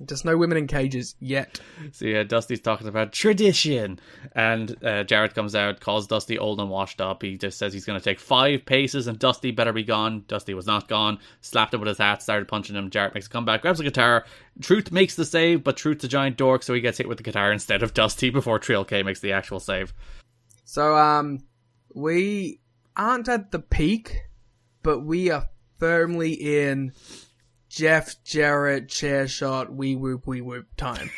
Just no women in cages yet. So yeah, Dusty's talking about tradition. And Jarrett comes out, calls Dusty old and washed up. He just says he's going to take 5 paces and Dusty better be gone. Dusty was not gone. Slapped him with his hat, started punching him. Jarrett makes a comeback, grabs a guitar. Truth makes the save, but Truth's a giant dork, so he gets hit with the guitar instead of Dusty before Trill K makes the actual save. So, we aren't at the peak, but we are firmly in Jeff Jarrett chair shot wee whoop time.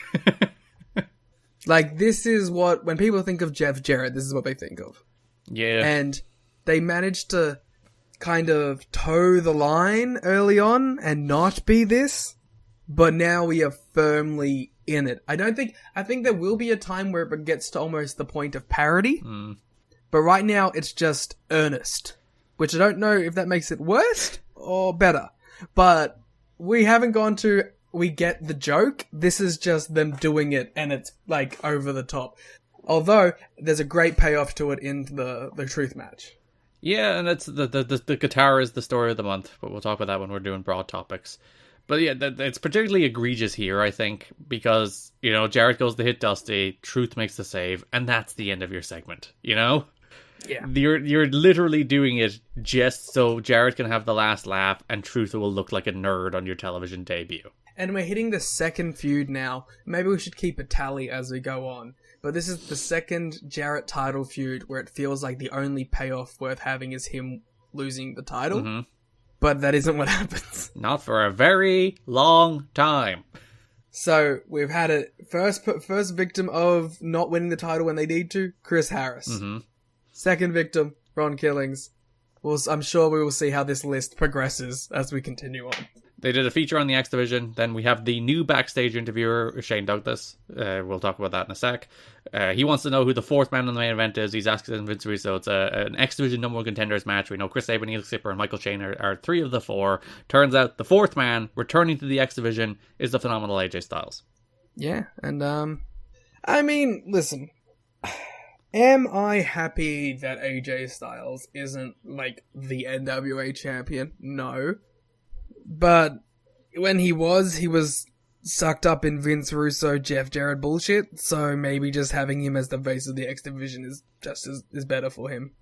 Like, this is what, when people think of Jeff Jarrett, this is what they think of. Yeah. And they managed to kind of toe the line early on and not be this, but now we are firmly in it. I think there will be a time where it gets to almost the point of parody, but right now it's just earnest, which I don't know if that makes it worse or better, but we haven't gone to, we get the joke. This is just them doing it, and it's, like, over the top. Although, there's a great payoff to it in the Truth match. Yeah, and it's the guitar is the story of the month, but we'll talk about that when we're doing broad topics. But yeah, it's particularly egregious here, I think, because, you know, Jarrett goes to hit Dusty, Truth makes the save, and that's the end of your segment, you know? Yeah. You're literally doing it just so Jarrett can have the last laugh and Truth will look like a nerd on your television debut. And we're hitting the second feud now. Maybe we should keep a tally as we go on. But this is the second Jarrett title feud where it feels like the only payoff worth having is him losing the title. Mm-hmm. But that isn't what happens. Not for a very long time. So we've had a first victim of not winning the title when they need to, Chris Harris. Mm-hmm. Second victim, Ron Killings. I'm sure we will see how this list progresses as we continue on. They did a feature on the X Division. Then we have the new backstage interviewer, Shane Douglas. We'll talk about that in a sec. He wants to know who the fourth man in the main event is. He's asking Vince Russo. It's an X Division number one contenders match. We know Chris Sabin, Neil Skipper, and Michael Shane are three of the four. Turns out the fourth man returning to the X Division is the phenomenal AJ Styles. Yeah, and I mean, listen. Am I happy that AJ Styles isn't, like, the NWA champion? No. But when he was sucked up in Vince Russo, Jeff Jarrett bullshit, so maybe just having him as the face of the X Division is better for him.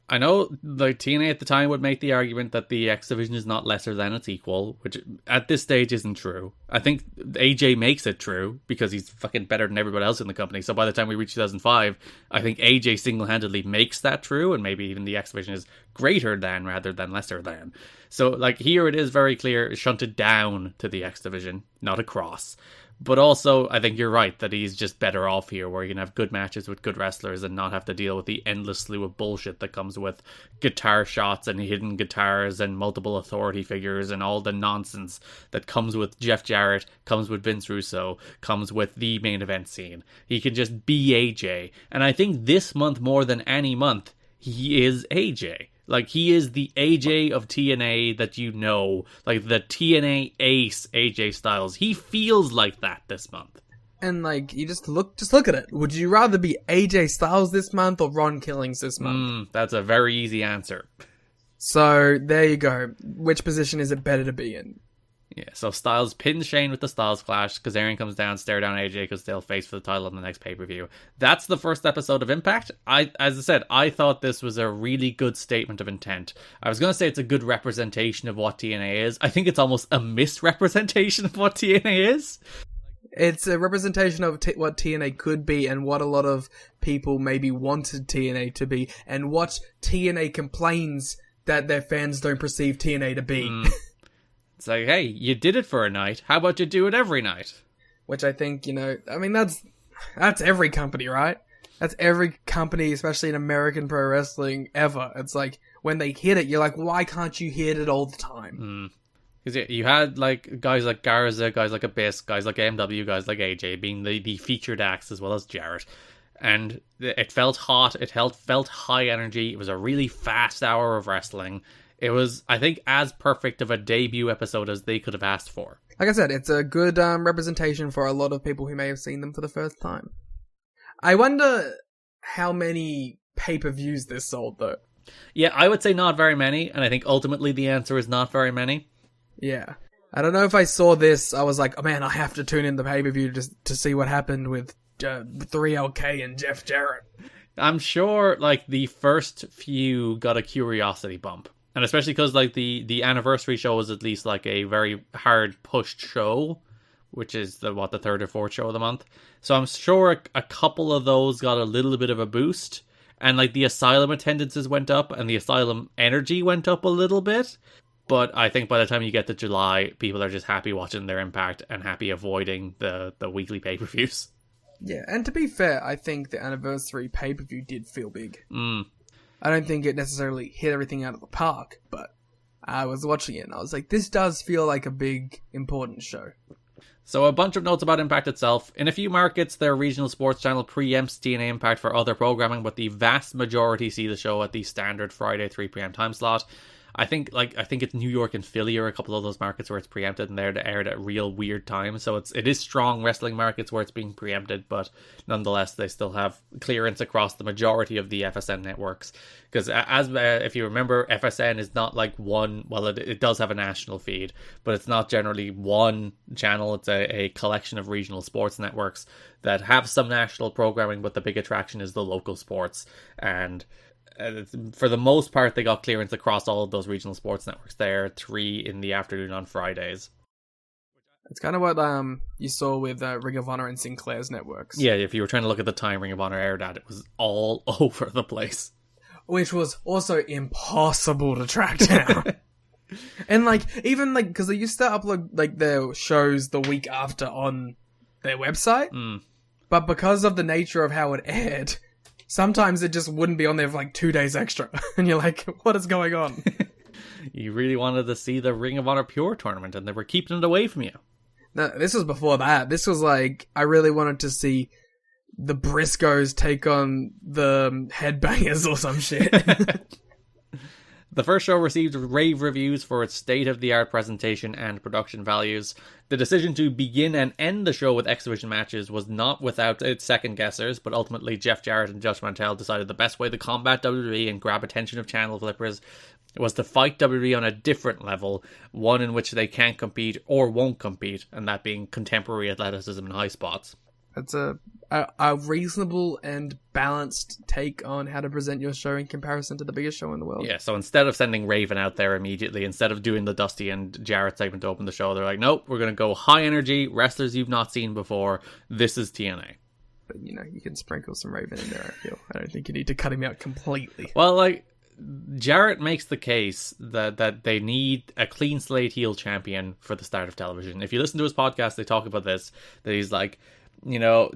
I know like TNA at the time would make the argument that the X Division is not lesser than its equal, which at this stage isn't true. I think AJ makes it true because he's fucking better than everybody else in the company. So by the time we reach 2005, I think AJ single-handedly makes that true, and maybe even the X Division is greater than rather than lesser than. So like here it is very clear, shunted down to the X Division, not across. But also, I think you're right that he's just better off here, where he can have good matches with good wrestlers and not have to deal with the endless slew of bullshit that comes with guitar shots and hidden guitars and multiple authority figures and all the nonsense that comes with Jeff Jarrett, comes with Vince Russo, comes with the main event scene. He can just be AJ. And I think this month more than any month, he is AJ. Like, he is the AJ of TNA that you know. Like, the TNA ace AJ Styles. He feels like that this month. And, like, you just look at it. Would you rather be AJ Styles this month or Ron Killings this month? That's a very easy answer. So, there you go. Which position is it better to be in? Yeah, so Styles pins Shane with the Styles Clash. Kazarian comes down, stare down AJ because they'll face for the title on the next pay-per-view. That's the first episode of Impact. As I said, I thought this was a really good statement of intent. I was going to say it's a good representation of what TNA is. I think it's almost a misrepresentation of what TNA is. It's a representation of what TNA could be and what a lot of people maybe wanted TNA to be and what TNA complains that their fans don't perceive TNA to be. It's like, hey, you did it for a night. How about you do it every night? Which I think, you know, I mean, that's every company, right? That's every company, especially in American pro wrestling, ever. It's like, when they hit it, you're like, why can't you hit it all the time? Because you had like guys like Garza, guys like Abyss, guys like MW, guys like AJ being the featured acts as well as Jarrett. And it felt hot, it felt high energy, it was a really fast hour of wrestling. It was, I think, as perfect of a debut episode as they could have asked for. Like I said, it's a good representation for a lot of people who may have seen them for the first time. I wonder how many pay-per-views this sold, though. Yeah, I would say not very many, and I think ultimately the answer is not very many. Yeah. I don't know if I saw this, I was like, oh man, I have to tune in the pay-per-view just to see what happened with 3LK and Jeff Jarrett. I'm sure, like, the first few got a curiosity bump. And especially because, like, the anniversary show was at least, like, a very hard-pushed show, which is the third or fourth show of the month. So I'm sure a couple of those got a little bit of a boost. And, like, the Asylum attendances went up, and the Asylum energy went up a little bit. But I think by the time you get to July, people are just happy watching their Impact and happy avoiding the weekly pay-per-views. Yeah, and to be fair, I think the anniversary pay-per-view did feel big. I don't think it necessarily hit everything out of the park, but I was watching it and I was like, this does feel like a big, important show. So a bunch of notes about Impact itself. In a few markets, their regional sports channel preempts TNA Impact for other programming, but the vast majority see the show at the standard Friday 3 p.m. time slot. I think it's New York and Philly are a couple of those markets where it's preempted, and they're aired at real weird times. So it is strong wrestling markets where it's being preempted, but nonetheless they still have clearance across the majority of the FSN networks. Because if you remember, FSN is not like one. Well, it does have a national feed, but it's not generally one channel. It's a collection of regional sports networks that have some national programming, but the big attraction is the local sports. And for the most part, they got clearance across all of those regional sports networks. There, 3 in the afternoon on Fridays. It's kind of what you saw with Ring of Honor and Sinclair's networks. Yeah, if you were trying to look at the time Ring of Honor aired at, it was all over the place. Which was also impossible to track down. And even because they used to upload their shows the week after on their website, but because of the nature of how it aired, sometimes it just wouldn't be on there for 2 days extra. And you're like, what is going on? You really wanted to see the Ring of Honor Pure tournament, and they were keeping it away from you. No, this was before that. This was I really wanted to see the Briscoes take on the Headbangers or some shit. The first show received rave reviews for its state-of-the-art presentation and production values. The decision to begin and end the show with exhibition matches was not without its second-guessers, but ultimately Jeff Jarrett and Josh Mantell decided the best way to combat WWE and grab attention of channel flippers was to fight WWE on a different level, one in which they can't compete or won't compete, and that being contemporary athleticism and high spots. That's a reasonable and balanced take on how to present your show in comparison to the biggest show in the world. Yeah, so instead of sending Raven out there immediately, instead of doing the Dusty and Jarrett segment to open the show, they're like, nope, we're going to go high energy, wrestlers you've not seen before, this is TNA. But, you can sprinkle some Raven in there, I feel. I don't think you need to cut him out completely. Well, Jarrett makes the case that they need a clean slate heel champion for the start of television. If you listen to his podcast, they talk about this, that he's like,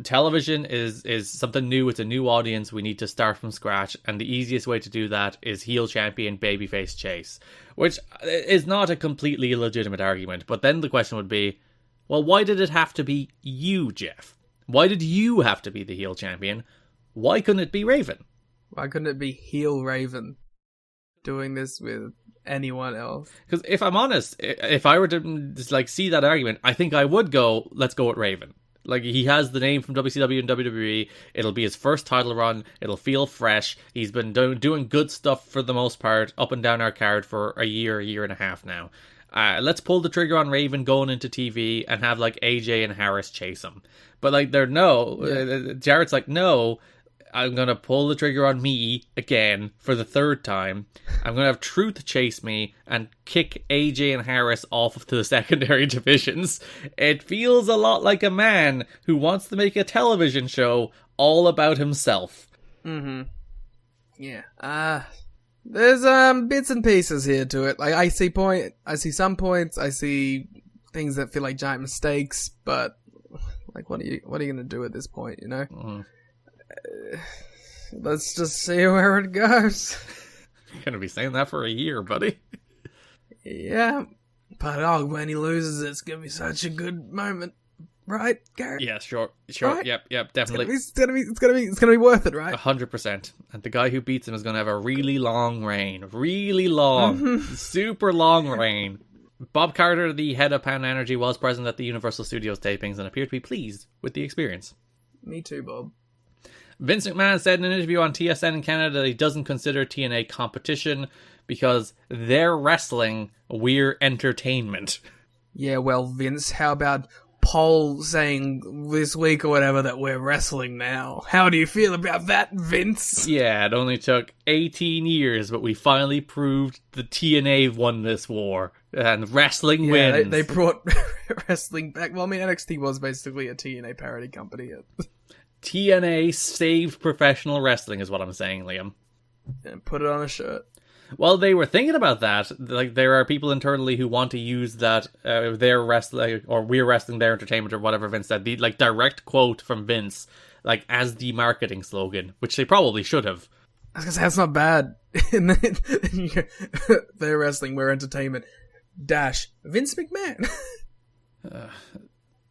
television is something new. It's a new audience. We need to start from scratch. And the easiest way to do that is heel champion, babyface chase. Which is not a completely illegitimate argument. But then the question would be, well, why did it have to be you, Jeff? Why did you have to be the heel champion? Why couldn't it be Raven? Why couldn't it be heel Raven doing this with anyone else? Because if I'm honest, if I were to see that argument, I think I would go, let's go with Raven. He has the name from WCW and WWE. It'll be his first title run. It'll feel fresh. He's been doing good stuff for the most part up and down our card for a year and a half now. Let's pull the trigger on Raven going into TV and have AJ and Harris chase him. But Jarrett's like, no, I'm going to pull the trigger on me again for the third time. I'm going to have Truth chase me and kick AJ and Harris off to the secondary divisions. It feels a lot like a man who wants to make a television show all about himself. Mm-hmm. Yeah. There's bits and pieces here to it. I see some points, I see things that feel like giant mistakes, but what are you going to do at this point, Mm. Let's just see where it goes. You're going to be saying that for a year, buddy. Yeah. But when he loses, it's going to be such a good moment. Right, Garrett? Yeah, sure. Right? Yep, definitely. It's gonna be worth it, right? 100%. And the guy who beats him is going to have a really long reign. Really long. Super long reign. Bob Carter, the head of Pound Energy, was present at the Universal Studios tapings and appeared to be pleased with the experience. Me too, Bob. Vince McMahon said in an interview on TSN in Canada that he doesn't consider TNA competition because they're wrestling, we're entertainment. Yeah, well, Vince, how about Paul saying this week or whatever that we're wrestling now? How do you feel about that, Vince? Yeah, it only took 18 years, but we finally proved the TNA won this war. And wrestling wins. They brought wrestling back. Well, NXT was basically a TNA parody company. TNA saved professional wrestling is what I'm saying, Liam. And put it on a shirt. Well, they were thinking about that. There are people internally who want to use that they're wrestling or we're wrestling their entertainment or whatever Vince said. The direct quote from Vince, as the marketing slogan, which they probably should have. I was gonna say that's not bad. They're wrestling, we're entertainment. Dash Vince McMahon.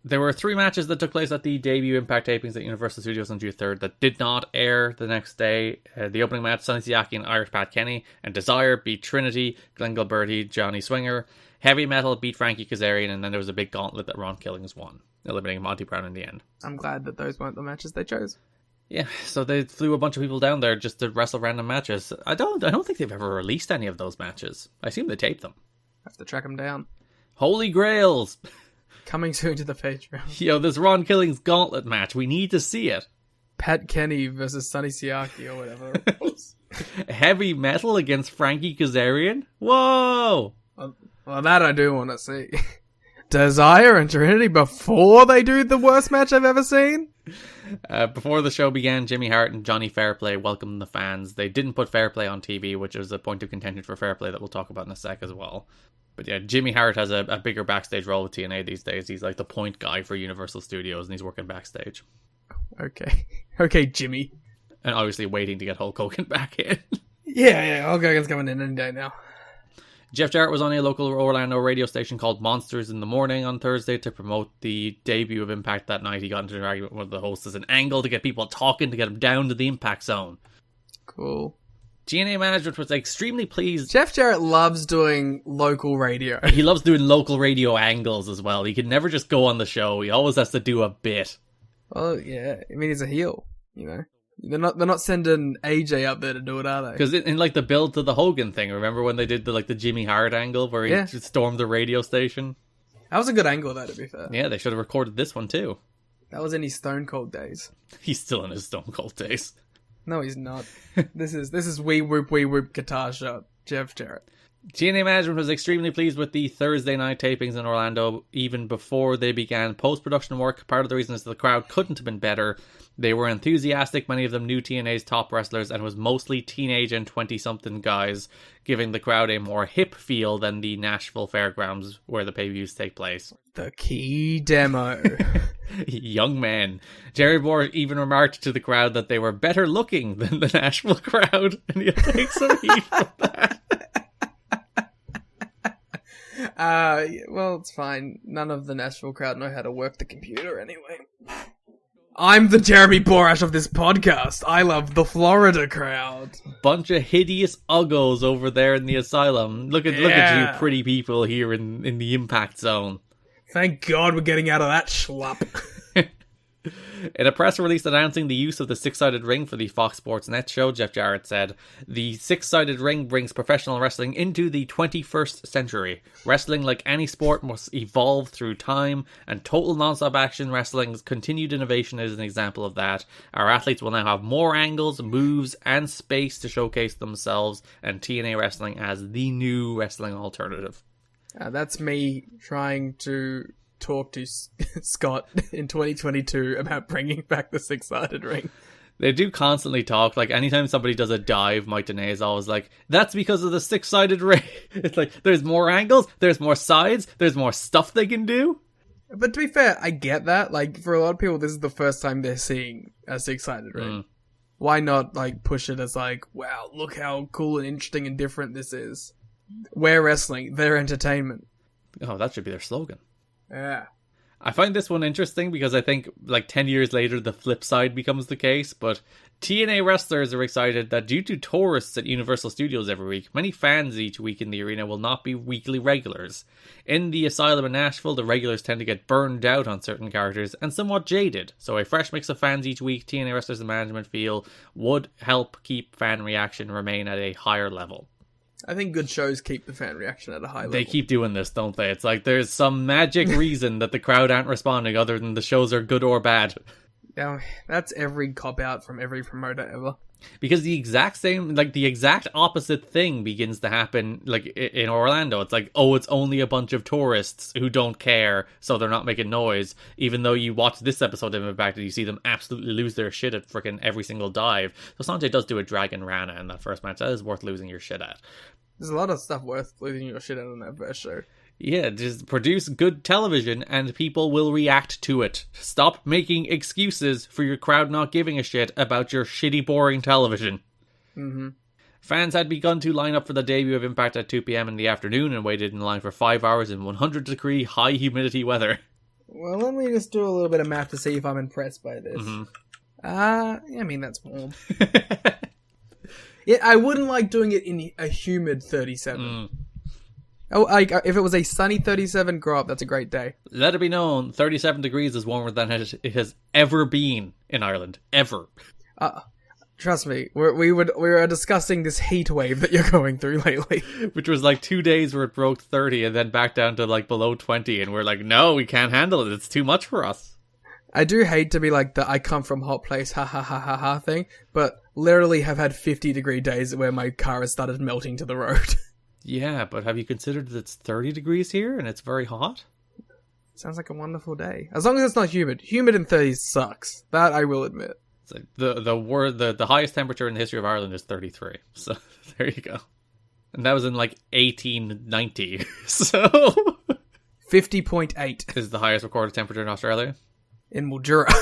There were 3 matches that took place at the debut Impact tapings at Universal Studios on June 3rd that did not air the next day. The opening match, Sonny Siaki and Irish Pat Kenny, and Desire beat Trinity, Glenn Gilberti, Johnny Swinger. Heavy Metal beat Frankie Kazarian, and then there was a big gauntlet that Ron Killings won, eliminating Monty Brown in the end. I'm glad that those weren't the matches they chose. Yeah, so they flew a bunch of people down there just to wrestle random matches. I don't think they've ever released any of those matches. I assume they taped them. Have to track them down. Holy Grails! Coming soon to the Patreon. Yo, this Ron Killings gauntlet match, we need to see it. Pat Kenny versus Sonny Siaki or whatever it was. Heavy Metal against Frankie Kazarian? Whoa! Well, that I do want to see. Desire and Trinity before they do the worst match I've ever seen? Before the show began, Jimmy Hart and Johnny Fairplay welcomed the fans. They didn't put Fairplay on TV, which is a point of contention for Fairplay that we'll talk about in a sec as well. But yeah, Jimmy Hart has a bigger backstage role with TNA these days. He's like the point guy for Universal Studios, and he's working backstage. Okay. Okay, Jimmy. And obviously waiting to get Hulk Hogan back in. Yeah, Hulk Hogan's coming in any day now. Jeff Jarrett was on a local Orlando radio station called Monsters in the Morning on Thursday to promote the debut of Impact that night. He got into an argument with one of the hosts as an angle to get people talking, to get them down to the Impact Zone. Cool. TNA management was extremely pleased. Jeff Jarrett loves doing local radio. He loves doing local radio angles as well. He can never just go on the show. He always has to do a bit. Well, yeah. I mean, he's a heel, you know. They're not sending AJ up there to do it, are they? Because in like the build to the Hogan thing, remember when they did the Jimmy Hart angle where he stormed the radio station? That was a good angle, though, to be fair. Yeah, they should have recorded this one too. That was in his Stone Cold days. He's still in his Stone Cold days. No, he's not. This is wee whoop guitar shot, Jeff Jarrett. TNA management was extremely pleased with the Thursday night tapings in Orlando even before they began post-production work. Part of the reason is that the crowd couldn't have been better. They were enthusiastic, many of them knew TNA's top wrestlers, and it was mostly teenage and 20-something guys, giving the crowd a more hip feel than the Nashville Fairgrounds where the pay-per-views take place. The key demo. Young men. Jerry Moore even remarked to the crowd that they were better looking than the Nashville crowd, and he'll take some heat for that. Well, it's fine. None of the Nashville crowd know how to work the computer anyway. I'm the Jeremy Borash of this podcast. I love the Florida crowd. Bunch of hideous uggos over there in the Asylum. Look at you pretty people here in the Impact Zone. Thank God we're getting out of that schlop. In a press release announcing the use of the six-sided ring for the Fox Sports Net show, Jeff Jarrett said, "The six-sided ring brings professional wrestling into the 21st century. Wrestling, like any sport, must evolve through time, and total non-stop action wrestling's continued innovation is an example of that. Our athletes will now have more angles, moves, and space to showcase themselves, and TNA wrestling as the new wrestling alternative." That's me trying to talk to Scott in 2022 about bringing back the six-sided ring. They do constantly talk. Like, anytime somebody does a dive, Mike Tenay is always like, that's because of the six-sided ring. It's like, there's more angles, there's more sides, there's more stuff they can do. But to be fair, I get that. Like, for a lot of people, this is the first time they're seeing a six-sided ring. Why not, like, push it as like, wow, look how cool and interesting and different this is. We're wrestling, they're entertainment. Oh, that should be their slogan. Yeah. I find this one interesting because I think like 10 years later the flip side becomes the case, but TNA wrestlers are excited that due to tourists at Universal Studios every week, many fans each week in the arena will not be weekly regulars. In the Asylum in Nashville, the regulars tend to get burned out on certain characters and somewhat jaded, so a fresh mix of fans each week, TNA wrestlers and management feel, would help keep fan reaction remain at a higher level. I think good shows keep the fan reaction at a high level. They keep doing this, don't they? It's like there's some magic reason that the crowd aren't responding other than the shows are good or bad. Yeah, that's every cop-out from every promoter ever. Because the exact same, like the exact opposite thing begins to happen like in Orlando. It's like, oh, it's only a bunch of tourists who don't care, so they're not making noise. Even though you watch this episode of Impact and you see them absolutely lose their shit at freaking every single dive. So Sanjay does do a Dragon Rana in that first match. That is worth losing your shit at. There's a lot of stuff worth losing your shit at on that first show. Yeah, just produce good television and people will react to it. Stop making excuses for your crowd not giving a shit about your shitty, boring television. Mm-hmm. Fans had begun to line up for the debut of Impact at 2 p.m. in the afternoon and waited in line for 5 hours in 100-degree high humidity weather. Well, let me just do a little bit of math to see if I'm impressed by this. I mean, that's warm. Yeah, I wouldn't like doing it in a humid 37. Oh, if it was a sunny 37, grow up, that's a great day. Let it be known, 37 degrees is warmer than it has ever been in Ireland. Ever. Trust me, we were discussing this heat wave that you're going through lately. Which was like 2 days where it broke 30 and then back down to like below 20, and we're like, no, we can't handle it. It's too much for us. I do hate to be like the I come from hot place, ha ha ha ha ha thing, but literally have had 50-degree days where my car has started melting to the road. Yeah, but have you considered that it's 30 degrees here and it's very hot? Sounds like a wonderful day. As long as it's not humid. Humid in 30s sucks. That I will admit. It's like the highest temperature in the history of Ireland is 33. So there you go. And that was in like 1890. So 50.8 is the highest recorded temperature in Australia. In Mildura.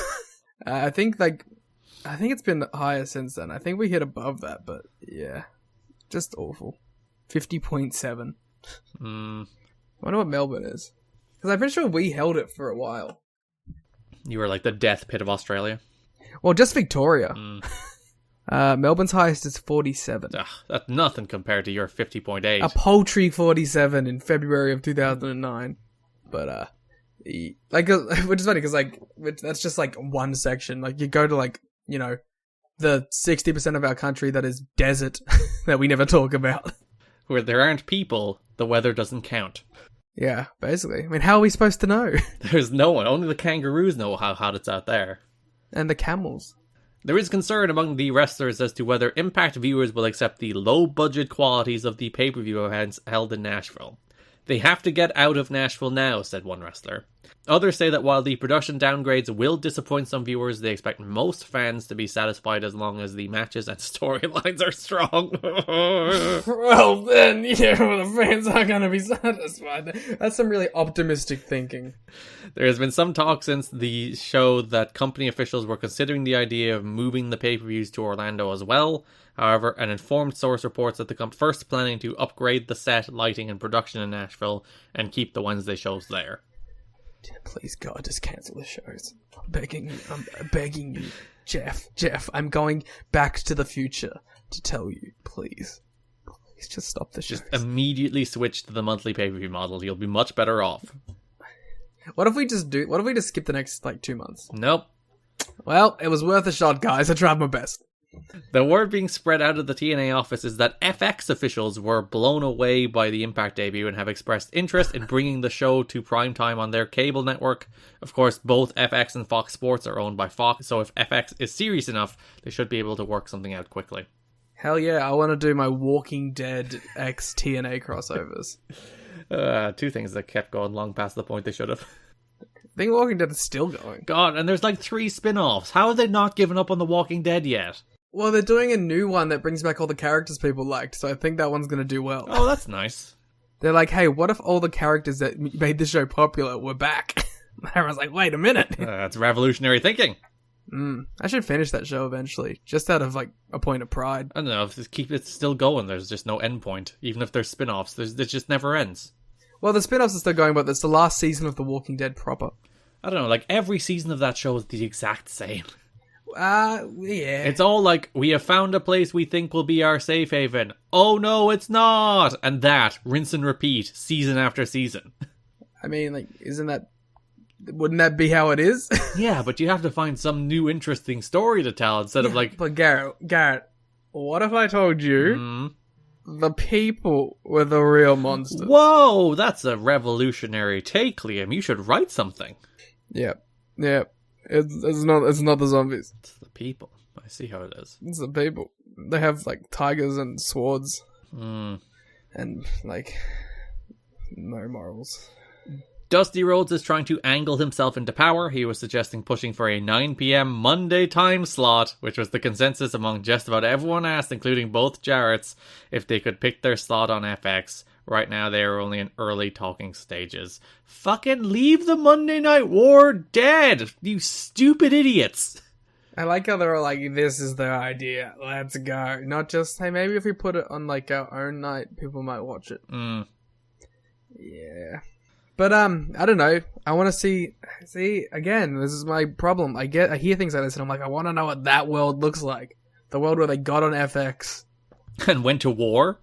I think it's been higher since then. I think we hit above that, but yeah. Just awful. 50.7. I wonder what Melbourne is. Because I'm pretty sure we held it for a while. You were like the death pit of Australia. Well, just Victoria. Melbourne's highest is 47. That's nothing compared to your 50.8. A paltry 47 in February of 2009. But, like, which is funny because, like, that's just, like, one section. Like, you go to, like, you know, the 60% of our country that is desert that we never talk about. Where there aren't people, the weather doesn't count. Yeah, basically. I mean, how are we supposed to know? There's no one. Only the kangaroos know how hot it's out there. And the camels. There is concern among the wrestlers as to whether Impact viewers will accept the low-budget qualities of the pay-per-view events held in Nashville. They have to get out of Nashville now, said one wrestler. Others say that while the production downgrades will disappoint some viewers, they expect most fans to be satisfied as long as the matches and storylines are strong. Well, then, yeah, the fans are going to be satisfied. That's some really optimistic thinking. There has been some talk since the show that company officials were considering the idea of moving the pay-per-views to Orlando as well. However, an informed source reports that the company first planning to upgrade the set, lighting, and production in Nashville and keep the Wednesday shows there. Please, God, just cancel the shows. I'm begging you. Jeff, I'm going back to the future to tell you, please just stop the shows. Just immediately switch to the monthly pay-per-view model. You'll be much better off. What if we just skip the next, 2 months? Nope. Well, it was worth a shot, guys. I tried my best. The word being spread out of the TNA office is that FX officials were blown away by the Impact debut and have expressed interest in bringing the show to primetime on their cable network. Of course, both FX and Fox Sports are owned by Fox, so if FX is serious enough, they should be able to work something out quickly. Hell yeah, I want to do my Walking Dead x TNA crossovers. Two things that kept going long past the point they should have. I think Walking Dead is still going. God, and there's 3 spin-offs. How have they not given up on The Walking Dead yet? Well, they're doing a new one that brings back all the characters people liked, so I think that one's going to do well. Oh, that's nice. They're like, hey, what if all the characters that made this show popular were back? Everyone's like, wait a minute. That's revolutionary thinking. I should finish that show eventually, just out of, a point of pride. I don't know, if keep it still going, there's just no end point. Even if there's spin-offs, it just never ends. Well, the spin-offs are still going, but it's the last season of The Walking Dead proper. I don't know, every season of that show is the exact same. Yeah. It's all we have found a place we think will be our safe haven. Oh no, it's not! And that, rinse and repeat, season after season. I mean, wouldn't that be how it is? Yeah, but you have to find some new interesting story to tell instead of But Garrett, what if I told you the people were the real monsters? Whoa, that's a revolutionary take, Liam. You should write something. Yep. It's not the zombies. It's the people. I see how it is. It's the people. They have tigers and swords. And no morals. Dusty Rhodes is trying to angle himself into power. He was suggesting pushing for a 9 p.m. Monday time slot, which was the consensus among just about everyone asked, including both Jarretts, if they could pick their slot on FX. Right now, they are only in early talking stages. Fucking leave the Monday Night War dead, you stupid idiots. I like how they're like, this is their idea, let's go. Not just, hey, maybe if we put it on our own night, people might watch it. Yeah. But I don't know. I want to see again. This is my problem. I hear things like this, and I'm like, I want to know what that world looks like. The world where they got on FX and went to war.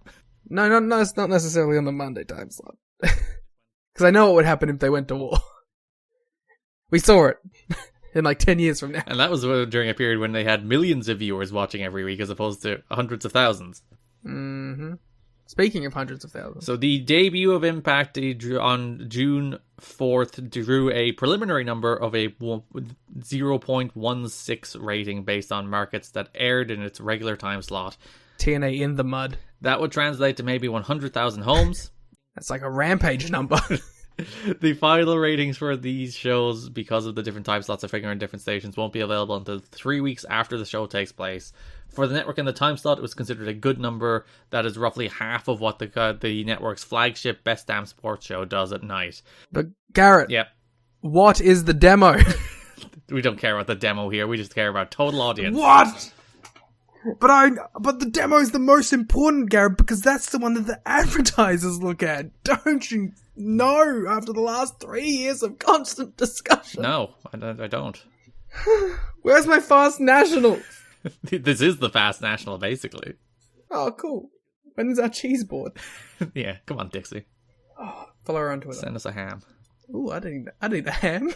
No, it's not necessarily on the Monday time slot. Because I know what would happen if they went to war. We saw it in like 10 years from now. And that was during a period when they had millions of viewers watching every week as opposed to hundreds of thousands. Mm-hmm. Speaking of hundreds of thousands. So the debut of iMPACT on June 4th drew a preliminary number of a 0.16 rating based on markets that aired in its regular time slot. TNA in the mud. That would translate to maybe 100,000 homes. That's like a Rampage number. The final ratings for these shows, because of the different time slots of figuring in different stations, won't be available until 3 weeks after the show takes place. For the network in the time slot, it was considered a good number. That is roughly half of what the network's flagship Best Damn Sports show does at night. But Garrett, Yep. What is the demo? We don't care about the demo here. We just care about total audience. What? But the demo is the most important, Garrett, because that's the one that the advertisers look at. Don't you know? After the last 3 years of constant discussion. No, I don't. Where's my Fast National? This is the Fast National, basically. Oh, cool. When's our cheese board? Yeah, come on, Dixie. Oh, follow her on Twitter. Send us a ham. Ooh, I need a ham.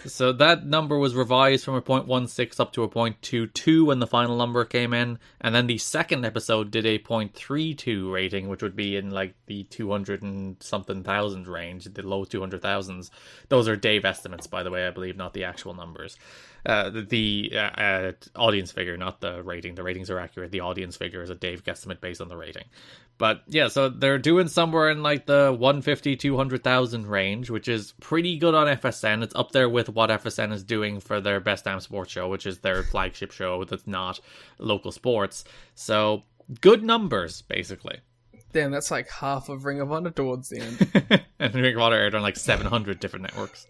So that number was revised from a 0.16 up to a 0.22 when the final number came in, and then the second episode did a 0.32 rating, which would be in like the 200 and something thousand range, the low 200,000s. Those are Dave estimates, by the way, I believe, not the actual numbers. The audience figure, not the rating. The ratings are accurate. The audience figure is a Dave guesstimate based on the rating. But yeah, so they're doing somewhere in like the 150, 200,000 range, which is pretty good on FSN. It's up there with what FSN is doing for their Best Damn Sports show, which is their flagship show that's not local sports. So good numbers, basically. Damn, that's like half of Ring of Honor towards the end. And Ring of Honor aired on like 700 different networks.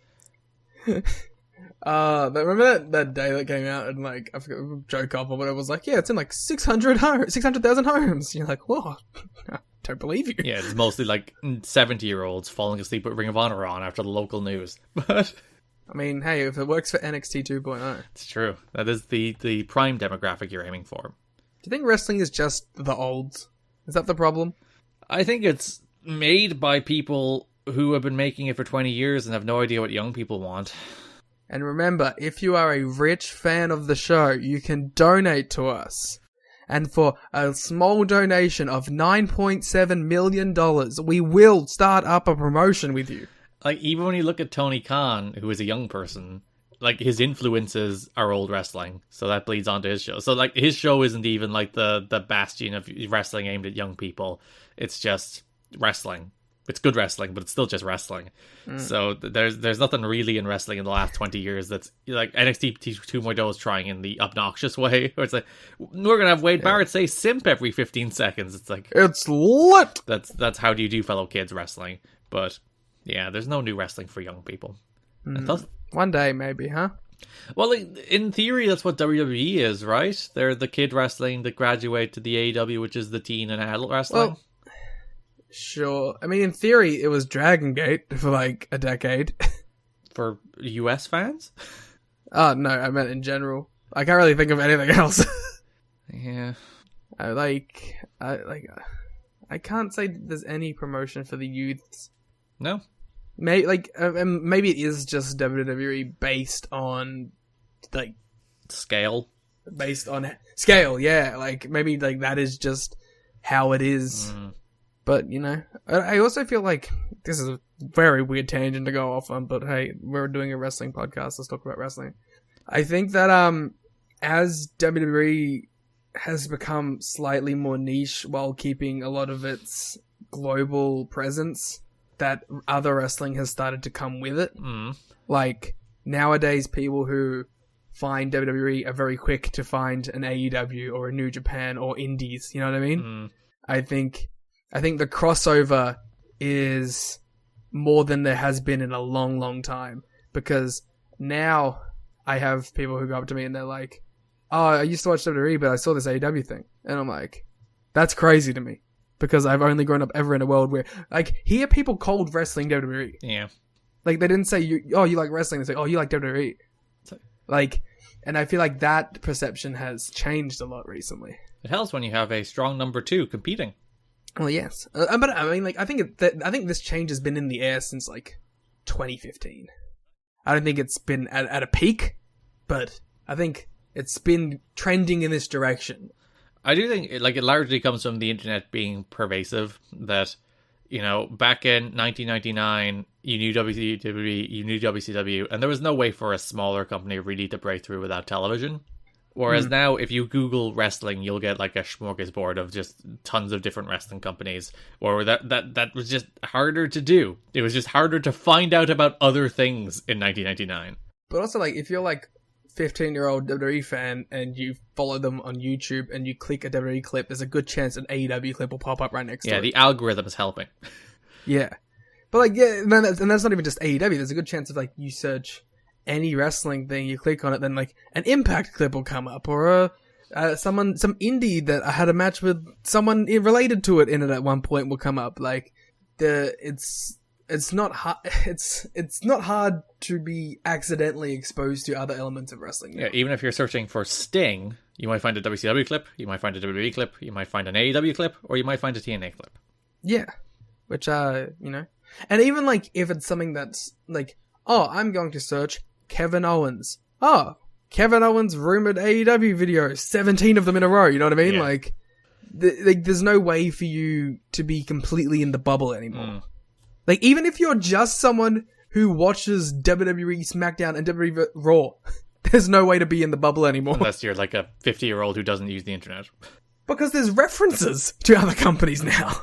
Remember that day that came out and like, I forgot, Joe Couple, but it was like, yeah, it's in like 600,000 homes. You're like, whoa, I don't believe you. Yeah, it's mostly like 70-year-olds falling asleep with Ring of Honor on after the local news. But I mean, hey, if it works for NXT 2.0. It's true. That is the prime demographic you're aiming for. Do you think wrestling is just the olds? Is that the problem? I think it's made by people who have been making it for 20 years and have no idea what young people want. And remember, if you are a rich fan of the show, you can donate to us. And for a small donation of $9.7 million, we will start up a promotion with you. Like, even when you look at Tony Khan, who is a young person, like, his influences are old wrestling. So that bleeds onto his show. So, like, his show isn't even, like, the bastion of wrestling aimed at young people. It's just wrestling. It's good wrestling, but it's still just wrestling. So there's nothing really in wrestling in the last 20 years that's like NXT 2.0 is trying in the obnoxious way, where it's like, we're gonna have Wade Barrett say simp every 15 seconds. It's like, it's lit. That's how do you do fellow kids wrestling. But yeah, there's no new wrestling for young people. One day maybe, huh? Well, in theory, that's what WWE is, right? They're the kid wrestling that graduate to the AEW, which is the teen and adult wrestling. Well, sure. I mean, in theory, it was Dragon Gate for like a decade. For US fans? Oh, no, I meant in general. I can't really think of anything else. Yeah. I can't say there's any promotion for the youths. No. Maybe it is just WWE based on, like... Scale. Based on scale, yeah. Like, maybe, like, that is just how it is. But, you know, I also feel like this is a very weird tangent to go off on, but hey, we're doing a wrestling podcast. Let's talk about wrestling. I think that as WWE has become slightly more niche while keeping a lot of its global presence, that other wrestling has started to come with it. Like, nowadays, people who find WWE are very quick to find an AEW or a New Japan or Indies. You know what I mean? I think the crossover is more than there has been in a long, long time. Because now I have people who go up to me and they're like, oh, I used to watch WWE, but I saw this AEW thing. And I'm like, that's crazy to me. because I've only grown up ever in a world where, like, here people called wrestling WWE. Yeah. Like, they didn't say, you like wrestling. They say, oh, you like WWE. Like, and I feel like that perception has changed a lot recently. It helps when you have a strong number 2 competing. Well, yes. But I mean, like, I think this change has been in the air since, like, 2015. I don't think it's been at a peak, but I think it's been trending in this direction. I do think it largely comes from the internet being pervasive. That, you know, back in 1999, you knew WWE, you knew WCW, and there was no way for a smaller company really to break through without television. Whereas now, if you Google wrestling, you'll get like a smorgasbord of just tons of different wrestling companies. Or that was just harder to do. It was just harder to find out about other things in 1999. But also, like, if you're like 15-year-old WWE fan and you follow them on YouTube and you click a WWE clip, there's a good chance an AEW clip will pop up right next to it. Yeah, the algorithm is helping. Yeah. But, like, yeah, and that's not even just AEW. There's a good chance of, like, you search any wrestling thing, you click on it, then, like, an Impact clip will come up, or some indie that had a match with someone related to it in it at one point will come up. Like, it's not hard. It's not hard to be accidentally exposed to other elements of wrestling now. Yeah, even if you're searching for Sting, you might find a WCW clip, you might find a WWE clip, you might find an AEW clip, or you might find a TNA clip. Yeah, which you know, and even like if it's something that's like, oh, I'm going to search Kevin Owens. Oh, Kevin Owens rumored AEW videos, 17 of them in a row. You know what I mean? Yeah. Like, there's no way for you to be completely in the bubble anymore. Like, even if you're just someone who watches WWE SmackDown and WWE Raw, there's no way to be in the bubble anymore. Unless you're like a 50-year-old who doesn't use the internet. Because there's references to other companies now.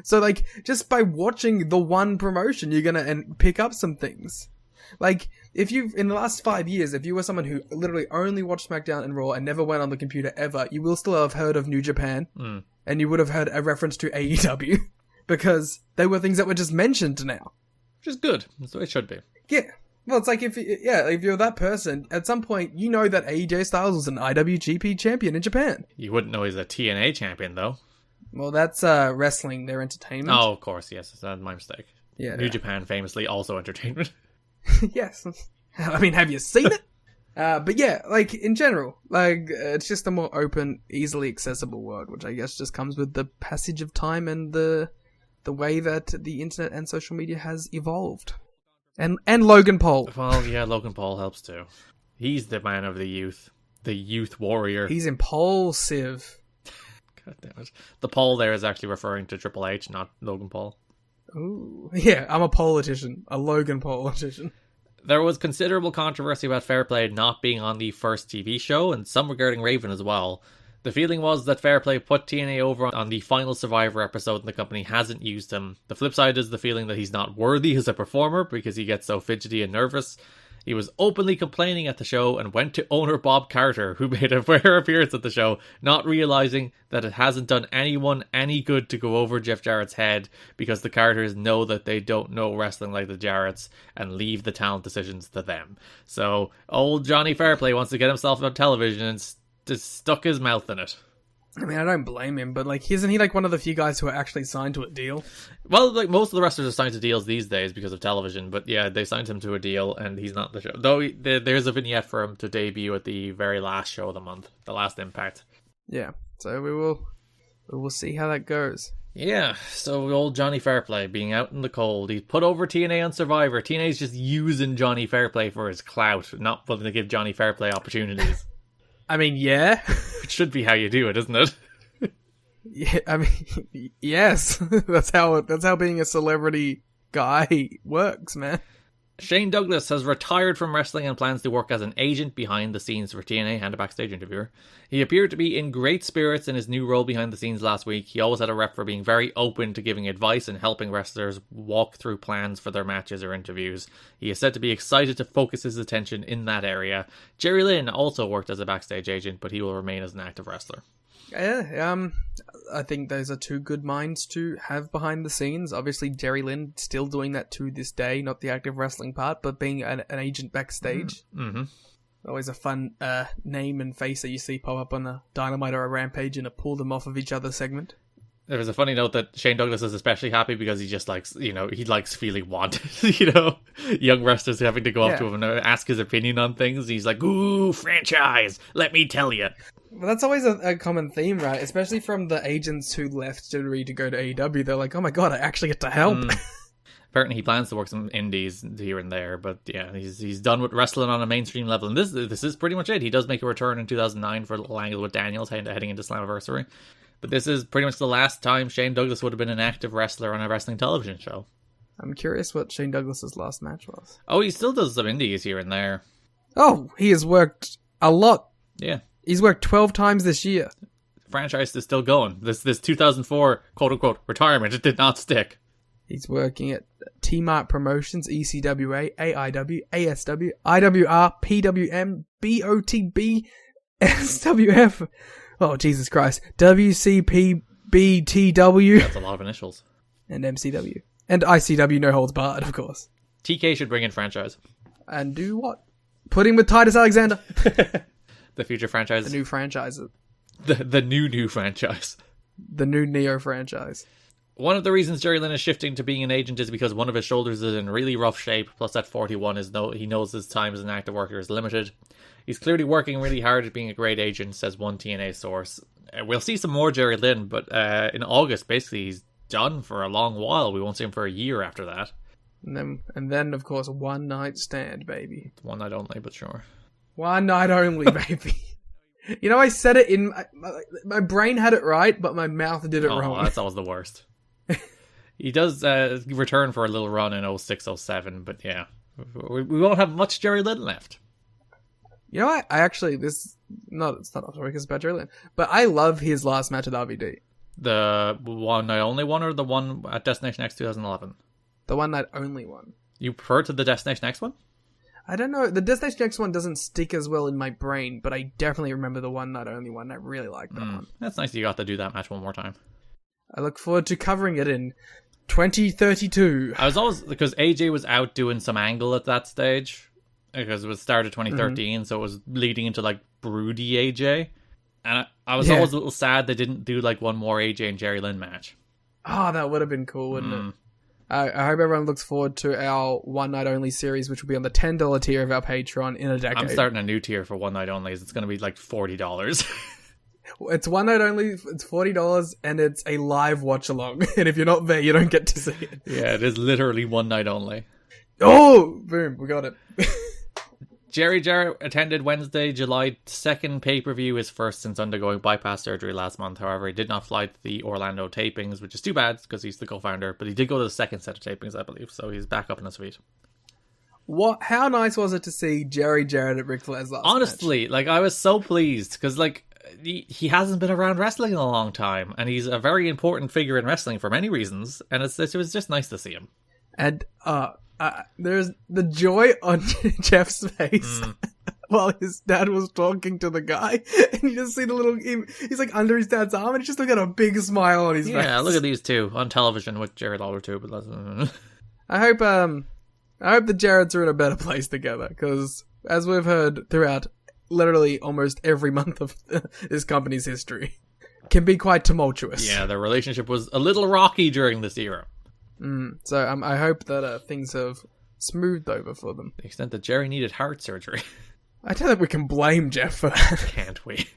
So, like, just by watching the one promotion, you're gonna pick up some things. Like, if you've, in the last 5 years, if you were someone who literally only watched SmackDown and Raw and never went on the computer ever, you will still have heard of New Japan, and you would have heard a reference to AEW, because they were things that were just mentioned now. Which is good. That's the way it should be. Yeah. Well, it's like if you're that person, at some point, you know that AJ Styles was an IWGP champion in Japan. You wouldn't know he's a TNA champion, though. Well, that's wrestling, their entertainment. Oh, of course, yes. That's my mistake. Yeah. New Japan, famously, also entertainment. Yes. I mean, have you seen it? But yeah, like, in general, like, it's just a more open, easily accessible world, which I guess just comes with the passage of time and the way that the internet and social media has evolved. And Logan Paul. Well, yeah, Logan Paul helps too. He's the man of the youth warrior. He's impulsive. God damn it. The Paul there is actually referring to Triple H, not Logan Paul. Ooh. Yeah, I'm a politician. A Logan politician. There was considerable controversy about Fair Play not being on the first TV show, and some regarding Raven as well. The feeling was that Fair Play put TNA over on the final Survivor episode and the company hasn't used him. The flip side is the feeling that he's not worthy as a performer because he gets so fidgety and nervous. He was openly complaining at the show and went to owner Bob Carter, who made a rare appearance at the show, not realizing that it hasn't done anyone any good to go over Jeff Jarrett's head because the Carters know that they don't know wrestling like the Jarretts and leave the talent decisions to them. So old Johnny Fairplay wants to get himself on television and just stuck his mouth in it. I mean, I don't blame him, but, like, isn't he, like, one of the few guys who are actually signed to a deal? Well, like, most of the wrestlers are signed to deals these days because of television, but yeah, they signed him to a deal, and he's not the show. Though, there's a vignette for him to debut at the very last show of the month, the last Impact. Yeah, so we will see how that goes. Yeah, so old Johnny Fairplay being out in the cold. He's put over TNA on Survivor. TNA's just using Johnny Fairplay for his clout, not willing to give Johnny Fairplay opportunities. I mean, yeah. Which should be how you do it, isn't it? Yeah, I mean, yes. That's how being a celebrity guy works, man. Shane Douglas has retired from wrestling and plans to work as an agent behind the scenes for TNA and a backstage interviewer. He appeared to be in great spirits in his new role behind the scenes last week. He always had a rep for being very open to giving advice and helping wrestlers walk through plans for their matches or interviews. He is said to be excited to focus his attention in that area. Jerry Lynn also worked as a backstage agent, but he will remain as an active wrestler. Yeah, I think those are two good minds to have behind the scenes. Obviously, Jerry Lynn still doing that to this day, not the active wrestling part, but being an agent backstage. Mm-hmm. Always a fun name and face that you see pop up on a Dynamite or a Rampage in a pull them off of each other segment. There was a funny note that Shane Douglas is especially happy because he just likes, he likes feeling wanted. Young wrestlers having to go up to him and ask his opinion on things. He's like, ooh, franchise, let me tell you. Well, that's always a common theme, right? Especially from the agents who left WWE to go to AEW. They're like, oh my god, I actually get to help. Apparently he plans to work some indies here and there, but yeah, he's done with wrestling on a mainstream level. And this is pretty much it. He does make a return in 2009 for a little angle with Daniels heading into Slammiversary. But this is pretty much the last time Shane Douglas would have been an active wrestler on a wrestling television show. I'm curious what Shane Douglas's last match was. Oh, he still does some indies here and there. Oh, he has worked a lot. Yeah. He's worked 12 times this year. The franchise is still going. This 2004 quote-unquote retirement, it did not stick. He's working at T-Mart Promotions, ECWA, AIW, ASW, IWR, PWM, BOTB, SWF... Oh, Jesus Christ. WCPBTW. That's a lot of initials. And MCW. And ICW No Holds Barred, of course. TK should bring in franchise. And do what? Put him with Titus Alexander. The future franchise. The new franchise. The new franchise. The new Neo franchise. One of the reasons Jerry Lynn is shifting to being an agent is because one of his shoulders is in really rough shape, plus at 41 he knows his time as an active worker is limited. He's clearly working really hard at being a great agent, says one TNA source. We'll see some more Jerry Lynn, but in August, basically, he's done for a long while. We won't see him for a year after that. And then of course, one night stand, baby. One night only, but sure. One night only, baby. I said it in... My brain had it right, but my mouth did it wrong. That's always the worst. He does return for a little run in 06-07, but yeah. We won't have much Jerry Lynn left. You know what? it's not off topic, it's about Jerry Lynn. But I love his last match at RVD. The one night only one or the one at Destination X 2011? The one night only one. You prefer to the Destination X one? I don't know. The Destination X one doesn't stick as well in my brain, but I definitely remember the one night only one. I really like that one. That's nice you got to do that match one more time. I look forward to covering it in 2032. I was always... Because AJ was out doing some angle at that stage. Because it was started 2013, so it was leading into like broody AJ, and I was always a little sad they didn't do like one more AJ and Jerry Lynn match. Oh, that would have been cool, wouldn't it? I hope everyone looks forward to our one night only series, which will be on the $10 tier of our Patreon in a decade. I'm starting a new tier for one night only. It's going to be like $40. It's one night only. It's $40, and it's a live watch along. And if you're not there, you don't get to see it. Yeah, it is literally one night only. Oh, boom! We got it. Jerry Jarrett attended Wednesday, July 2nd pay-per-view, his first since undergoing bypass surgery last month. However, he did not fly to the Orlando tapings, which is too bad because he's the co-founder. But he did go to the second set of tapings, I believe, so he's back up in his feet. How nice was it to see Jerry Jarrett at Ric Flair's last Honestly, match? I was so pleased because he hasn't been around wrestling in a long time, and he's a very important figure in wrestling for many reasons, and it was just nice to see him. And there's the joy on Jeff's face while his dad was talking to the guy, and you just see he's like under his dad's arm, and he's just got a big smile on his face. Yeah, look at these two on television with Jared Lawler too. But I hope the Jarretts are in a better place together, because as we've heard throughout literally almost every month of this company's history, can be quite tumultuous. Yeah, their relationship was a little rocky during this era. So I hope that things have smoothed over for them. To the extent that Jerry needed heart surgery. I don't think we can blame Jeff for that. Can't we?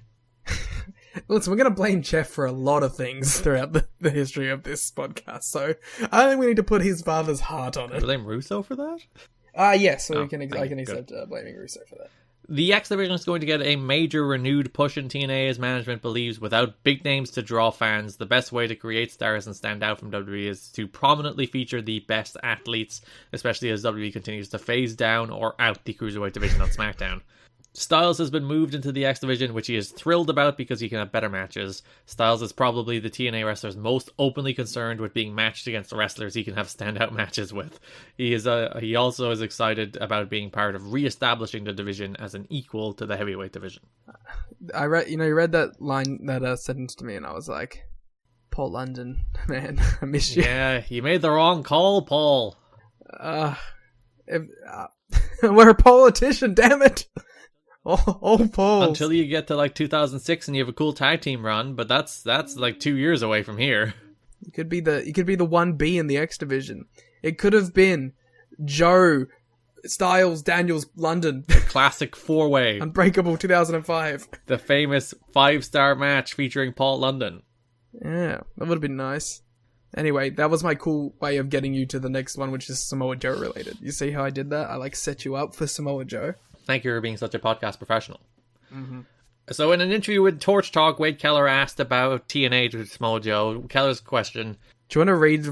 Listen, we're going to blame Jeff for a lot of things throughout the history of this podcast, so I don't think we need to put his father's heart on it. Blame Russo for that? Yes, so I can accept blaming Russo for that. The X Division is going to get a major renewed push in TNA, as management believes without big names to draw fans, the best way to create stars and stand out from WWE is to prominently feature the best athletes, especially as WWE continues to phase down or out the Cruiserweight division on SmackDown. Styles has been moved into the X Division, which he is thrilled about because he can have better matches. Styles is probably the TNA wrestler's most openly concerned with being matched against the wrestlers he can have standout matches with. He also is excited about being part of re-establishing the division as an equal to the heavyweight division. You read that line, that sentence to me, and I was like, Paul London, man, I miss you. Yeah, you made the wrong call, Paul. We're a politician, damn it. All pulls. Until you get to like 2006 and you have a cool tag team run, but that's like 2 years away from here. You could be the 1B in the X division. It could have been Joe, Styles, Daniels, London. Classic 4-way. Unbreakable 2005. The famous 5-star match featuring Paul London. Yeah, that would have been nice. Anyway, that was my cool way of getting you to the next one, which is Samoa Joe related. You see how I did that? I set you up for Samoa Joe. Thank you for being such a podcast professional. Mm-hmm. So in an interview with Torch Talk, Wade Keller asked about TNA to Samoa Joe. Keller's question... Do you want to read...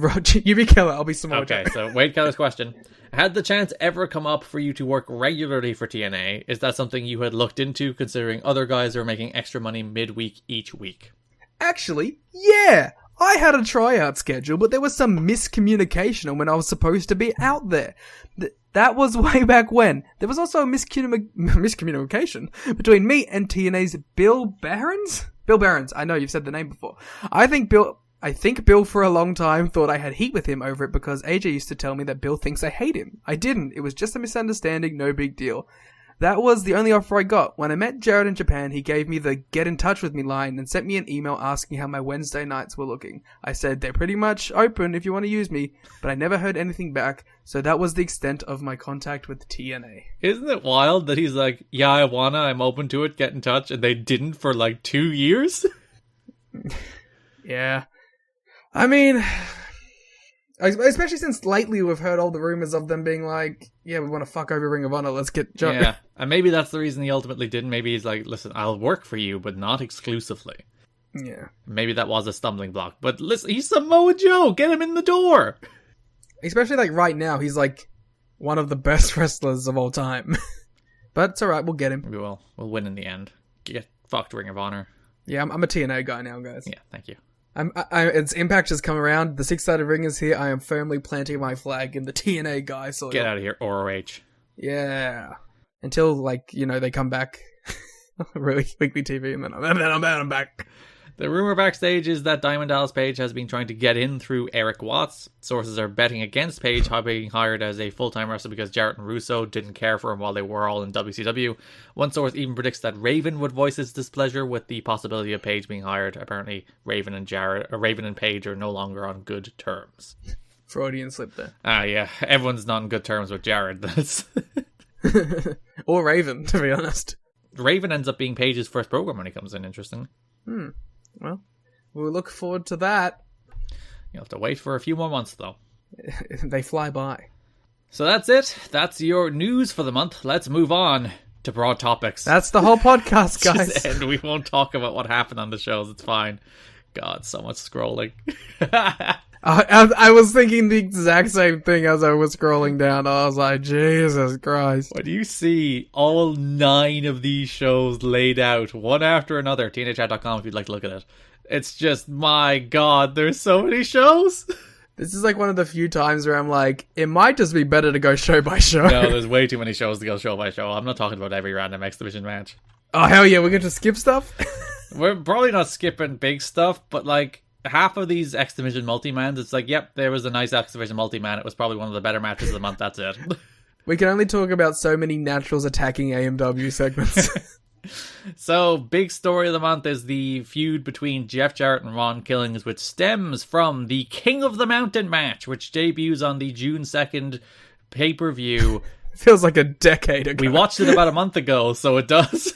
You be Keller, I'll be Samoa Joe. Okay, so Wade Keller's question. Had the chance ever come up for you to work regularly for TNA? Is that something you had looked into, considering other guys are making extra money midweek each week? Actually, yeah! I had a tryout schedule, but there was some miscommunication on when I was supposed to be out there. That was way back when. There was also a miscommunication between me and TNA's Bill Behrens? Bill Behrens, I know you've said the name before. I think Bill for a long time thought I had heat with him over it because AJ used to tell me that Bill thinks I hate him. I didn't. It was just a misunderstanding, no big deal. That was the only offer I got. When I met Jarrett in Japan, he gave me the get in touch with me line and sent me an email asking how my Wednesday nights were looking. I said, they're pretty much open if you want to use me, but I never heard anything back, so that was the extent of my contact with TNA. Isn't it wild that he's like, yeah, I'm open to it, get in touch, and they didn't for like 2 years? Yeah. I mean... Especially since lately we've heard all the rumors of them being like, yeah, we want to fuck over Ring of Honor, let's get Joe. Yeah, and maybe that's the reason he ultimately didn't. Maybe he's like, listen, I'll work for you, but not exclusively. Yeah. Maybe that was a stumbling block. But listen, he's Samoa Joe, get him in the door! Especially like right now, he's like one of the best wrestlers of all time. But it's alright, we'll get him. Maybe we'll win in the end. Get fucked Ring of Honor. Yeah, I'm a TNA guy now, guys. Yeah, thank you. It's Impact has come around. The 6-sided ring is here. I am firmly planting my flag in the TNA guy soil. Get out of here, ROH. Yeah. Until, they come back. Really weekly TV, and then I'm back. The rumor backstage is that Diamond Dallas Page has been trying to get in through Eric Watts. Sources are betting against Page being hired as a full-time wrestler because Jarrett and Russo didn't care for him while they were all in WCW. One source even predicts that Raven would voice his displeasure with the possibility of Page being hired. Apparently, Raven and Page are no longer on good terms. Freudian slip there. Yeah. Everyone's not on good terms with Jarrett. Or Raven, to be honest. Raven ends up being Page's first program when he comes in, interestingly. Well, we'll look forward to that. You'll have to wait for a few more months, though. They fly by. So that's it. That's your news for the month. Let's move on to broad topics. That's the whole podcast, guys. And we won't talk about what happened on the shows. It's fine. God, so much scrolling. I was thinking the exact same thing as I was scrolling down. I was like, Jesus Christ. When you see all 9 of these shows laid out, one after another, TNAchat.com if you'd like to look at it. It's just, my God, there's so many shows. This is like one of the few times where I'm like, it might just be better to go show by show. No, there's way too many shows to go show by show. I'm not talking about every random X Division match. Oh, hell yeah, we're going to skip stuff? We're probably not skipping big stuff, but like, half of these X Division multi-mans, it's like, yep, there was a nice X Division multi-man. It was probably one of the better matches of the month. That's it. We can only talk about so many naturals attacking AMW segments. So, big story of the month is the feud between Jeff Jarrett and Ron Killings, which stems from the King of the Mountain match, which debuts on the June 2nd pay-per-view. Feels like a decade ago. We watched it about a month ago, so it does.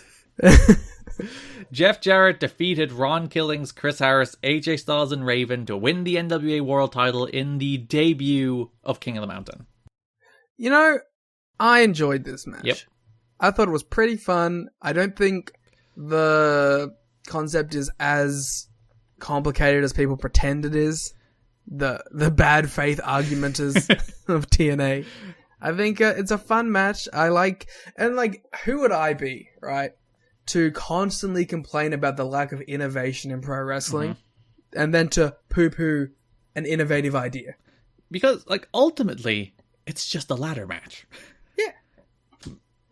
Jeff Jarrett defeated Ron Killings, Chris Harris, AJ Styles, and Raven to win the NWA World title in the debut of King of the Mountain. You know, I enjoyed this match. Yep. I thought it was pretty fun. I don't think the concept is as complicated as people pretend it is. The bad faith argumenters of TNA. I think it's a fun match. Who would I be, right? To constantly complain about the lack of innovation in pro wrestling, and then to poo-poo an innovative idea. Because, ultimately, it's just a ladder match. Yeah.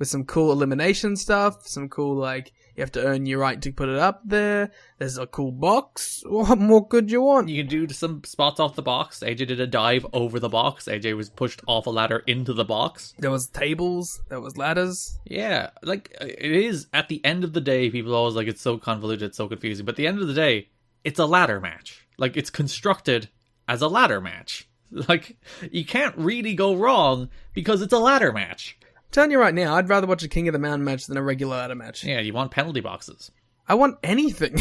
with some cool elimination stuff, some cool, like, you have to earn your right to put it up there. There's a cool box. What more could you want? You can do some spots off the box. AJ did a dive over the box. AJ was pushed off a ladder into the box. There was tables. There was ladders. Yeah, like, it is, at the end of the day, people always like, it's so convoluted, it's so confusing. But at the end of the day, it's a ladder match. Like, it's constructed as a ladder match. Like, you can't really go wrong because it's a ladder match. Telling you right now, I'd rather watch a King of the Mountain match than a regular ladder match. Yeah, you want penalty boxes. I want anything.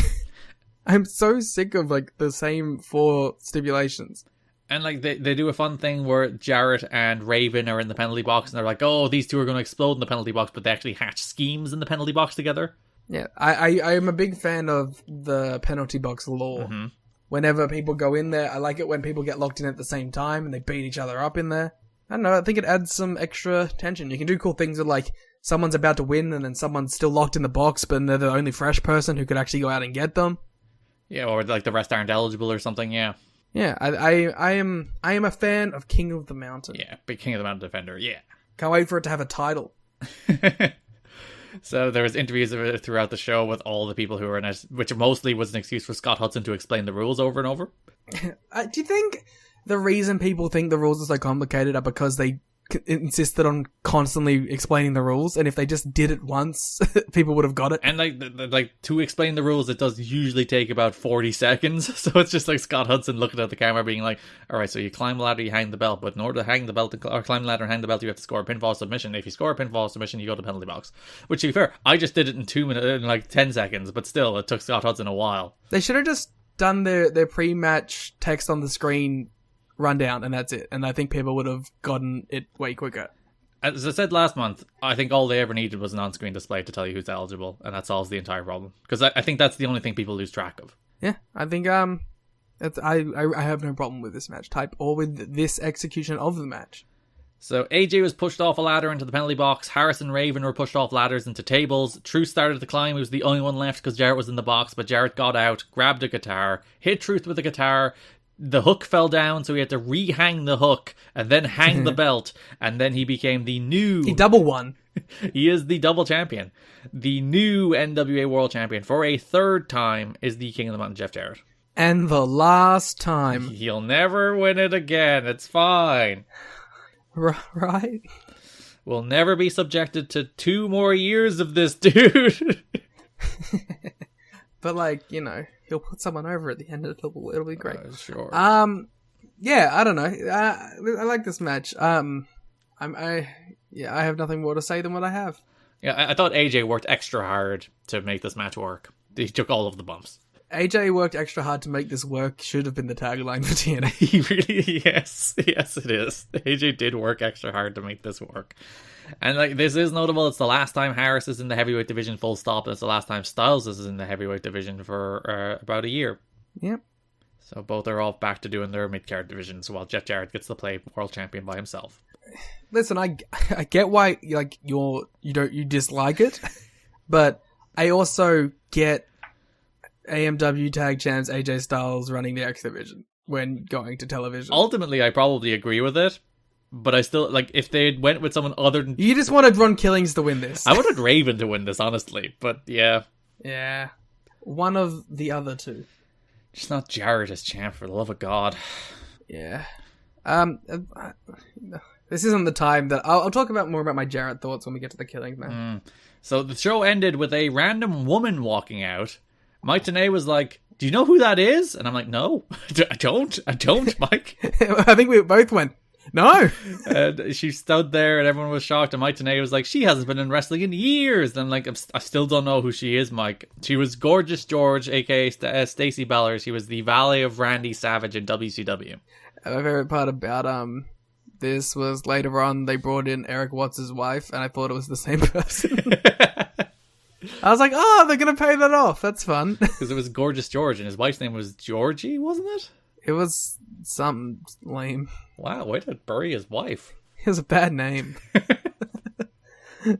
I'm so sick of, like, the same 4 stipulations. And, like, they do a fun thing where Jarrett and Raven are in the penalty box, and they're like, oh, these two are going to explode in the penalty box, but they actually hatch schemes in the penalty box together. Yeah, I am a big fan of the penalty box lore. Mm-hmm. Whenever people go in there, I like it when people get locked in at the same time and they beat each other up in there. I don't know, I think it adds some extra tension. You can do cool things with, like, someone's about to win and then someone's still locked in the box, but they're the only fresh person who could actually go out and get them. Yeah, or, like, the rest aren't eligible or something, yeah. Yeah, I am a fan of King of the Mountain. Yeah, big King of the Mountain defender, yeah. Can't wait for it to have a title. So there was interviews throughout the show with all the people who were in it, which mostly was an excuse for Scott Hudson to explain the rules over and over. Do you think the reason people think the rules are so complicated are because they insisted on constantly explaining the rules, and if they just did it once, people would have got it? And like to explain the rules, it does usually take about 40 seconds. So it's just like Scott Hudson looking at the camera being like, all right, so you climb the ladder, you hang the belt, but in order to hang the belt or climb the ladder and hang the belt, you have to score a pinfall submission. If you score a pinfall submission, you go to the penalty box. Which, to be fair, I just did it in 2 minutes, in like 10 seconds, but still, it took Scott Hudson a while. They should have just done their pre-match text on the screen rundown, and that's it. And I think people would have gotten it way quicker. As I said last month, I think all they ever needed was an on-screen display to tell you who's eligible, and that solves the entire problem. Because I think that's the only thing people lose track of. Yeah, I think I have no problem with this match type or with this execution of the match. So AJ was pushed off a ladder into the penalty box. Harris and Raven were pushed off ladders into tables. Truth started to climb. He was the only one left because Jarrett was in the box, but Jarrett got out, grabbed a guitar, hit Truth with a guitar. The hook fell down, so he had to re-hang the hook and then hang the belt, and then he became the new... He double won. He is the double champion. The new NWA World Champion for a third time is the King of the Mountain, Jeff Jarrett. And the last time. He'll never win it again. It's fine. Right? We'll never be subjected to 2 more years of this, dude. But, like, you know, he'll put someone over at the end of it. It'll be great. Sure. Yeah, I don't know. I like this match. I have nothing more to say than what I have. Yeah, I thought AJ worked extra hard to make this match work. He took all of the bumps. AJ worked extra hard to make this work should have been the tagline for TNA. He really, yes, it is. AJ did work extra hard to make this work. And like this is notable, it's the last time Harris is in the heavyweight division full stop, and it's the last time Styles is in the heavyweight division for about a year. Yep. So both are all back to doing their mid-card divisions while Jeff Jarrett gets to play world champion by himself. Listen, I get why like you dislike it, but I also get AMW tag champs AJ Styles running the X division when going to television. Ultimately, I probably agree with it, but I still like if they went with someone other than you just wanted Ron Killings to win this. I wanted Raven to win this, honestly, but yeah, one of the other two. Just not Jarrett as champ, for the love of God. Yeah. This isn't the time that I'll talk more about my Jarrett thoughts when we get to the Killings match. So the show ended with a random woman walking out. Mike Tenay was like, "Do you know who that is?" And I'm like, "No, I don't, Mike." I think we both went, "No." And she stood there, and everyone was shocked. And Mike Tenay was like, "She hasn't been in wrestling in years." And I'm like, "I still don't know who she is, Mike." She was Gorgeous George, aka Stacy Beller. She was the valet of Randy Savage in WCW. My favorite part about this was later on they brought in Eric Watts' wife, and I thought it was the same person. I was like, oh, they're going to pay that off. That's fun. Because it was Gorgeous George, and his wife's name was Georgie, wasn't it? It was something lame. Wow, way to bury his wife. It was a bad name.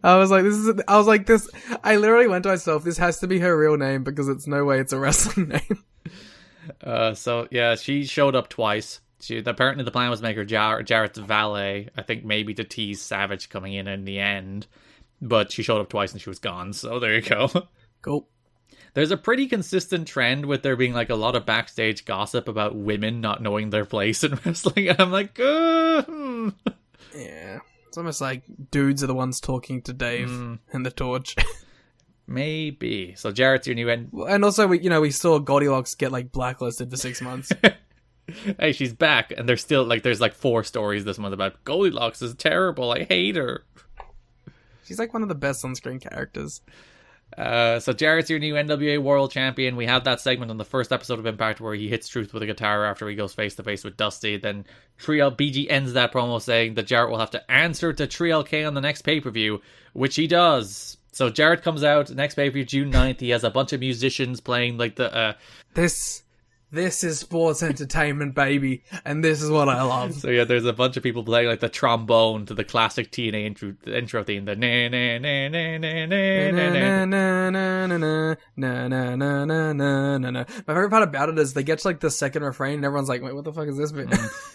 I was like, this. I literally went to myself, this has to be her real name because it's no way it's a wrestling name. So, yeah, she showed up twice. Apparently the plan was to make her Jarrett's valet. I think maybe to tease Savage coming in the end. but she showed up twice and she was gone, so there you go. Cool. There's a pretty consistent trend with there being like a lot of backstage gossip about women not knowing their place in wrestling, and I'm like, Yeah. It's almost like dudes are the ones talking to Dave and the Torch. Maybe. So Jarrett's your new end. And also, we saw Goldilocks get like blacklisted for 6 months. Hey, she's back, and there's still like 4 stories this month about Goldilocks is terrible. I hate her. She's like one of the best on-screen characters. So Jarrett's your new NWA World Champion. We had that segment on the first episode of Impact where he hits Truth with a guitar after he goes face to face with Dusty. Then BG ends that promo saying that Jarrett will have to answer to 3LK on the next pay-per-view, which he does. So Jarrett comes out next pay-per-view June 9th. He has a bunch of musicians playing like the This is sports entertainment, baby, and this is what I love. So yeah, there's a bunch of people playing like the trombone to the classic TNA intro theme, the na na na na na na na na na. My favorite part about it is they get to like the second refrain and everyone's like, wait, what the fuck is this bit?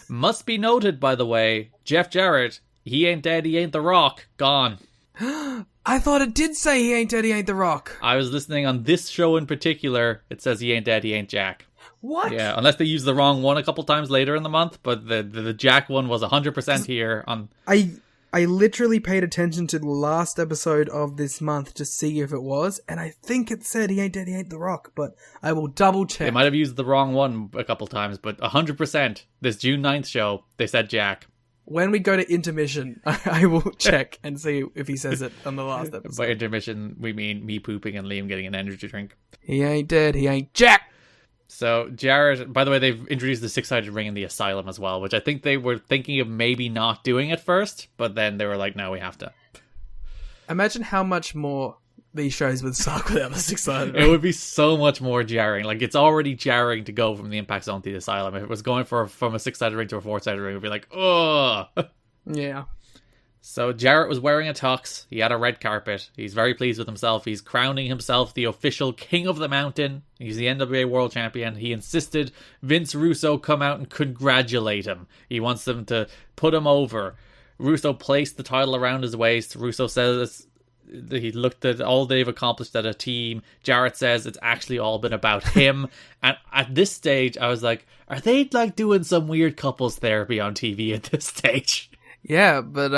Must be noted, by the way, Jeff Jarrett, he ain't dead, he ain't The Rock, gone. I thought it did say he ain't dead, he ain't The Rock. I was listening on this show in particular, it says he ain't dead, he ain't Jack. What? Yeah, unless they use the wrong one a couple times later in the month, but the Jack one was 100% here on... I literally paid attention to the last episode of this month to see if it was, and I think it said he ain't dead, he ain't The Rock, but I will double check. They might have used the wrong one a couple times, but 100%, this June 9th show, they said Jack. When we go to intermission, I will check and see if he says it on the last episode. By intermission, we mean me pooping and Liam getting an energy drink. He ain't dead, he ain't Jack! So, Jarrett, by the way, they've introduced the 6-sided ring in the Asylum as well, which I think they were thinking of maybe not doing at first, but then they were like, no, we have to. Imagine how much more these shows would suck without the 6-sided ring. It would be so much more jarring. Like, it's already jarring to go from the Impact Zone to the Asylum. If it was going from a 6-sided ring to a 4-sided ring, it would be like, ugh. Yeah. So Jarrett was wearing a tux. He had a red carpet. He's very pleased with himself. He's crowning himself the official King of the Mountain. He's the NWA World Champion. He insisted Vince Russo come out and congratulate him. He wants them to put him over. Russo placed the title around his waist. Russo says he looked at all they've accomplished as a team. Jarrett says it's actually all been about him. And at this stage, I was like, are they like doing some weird couples therapy on TV at this stage? Yeah, but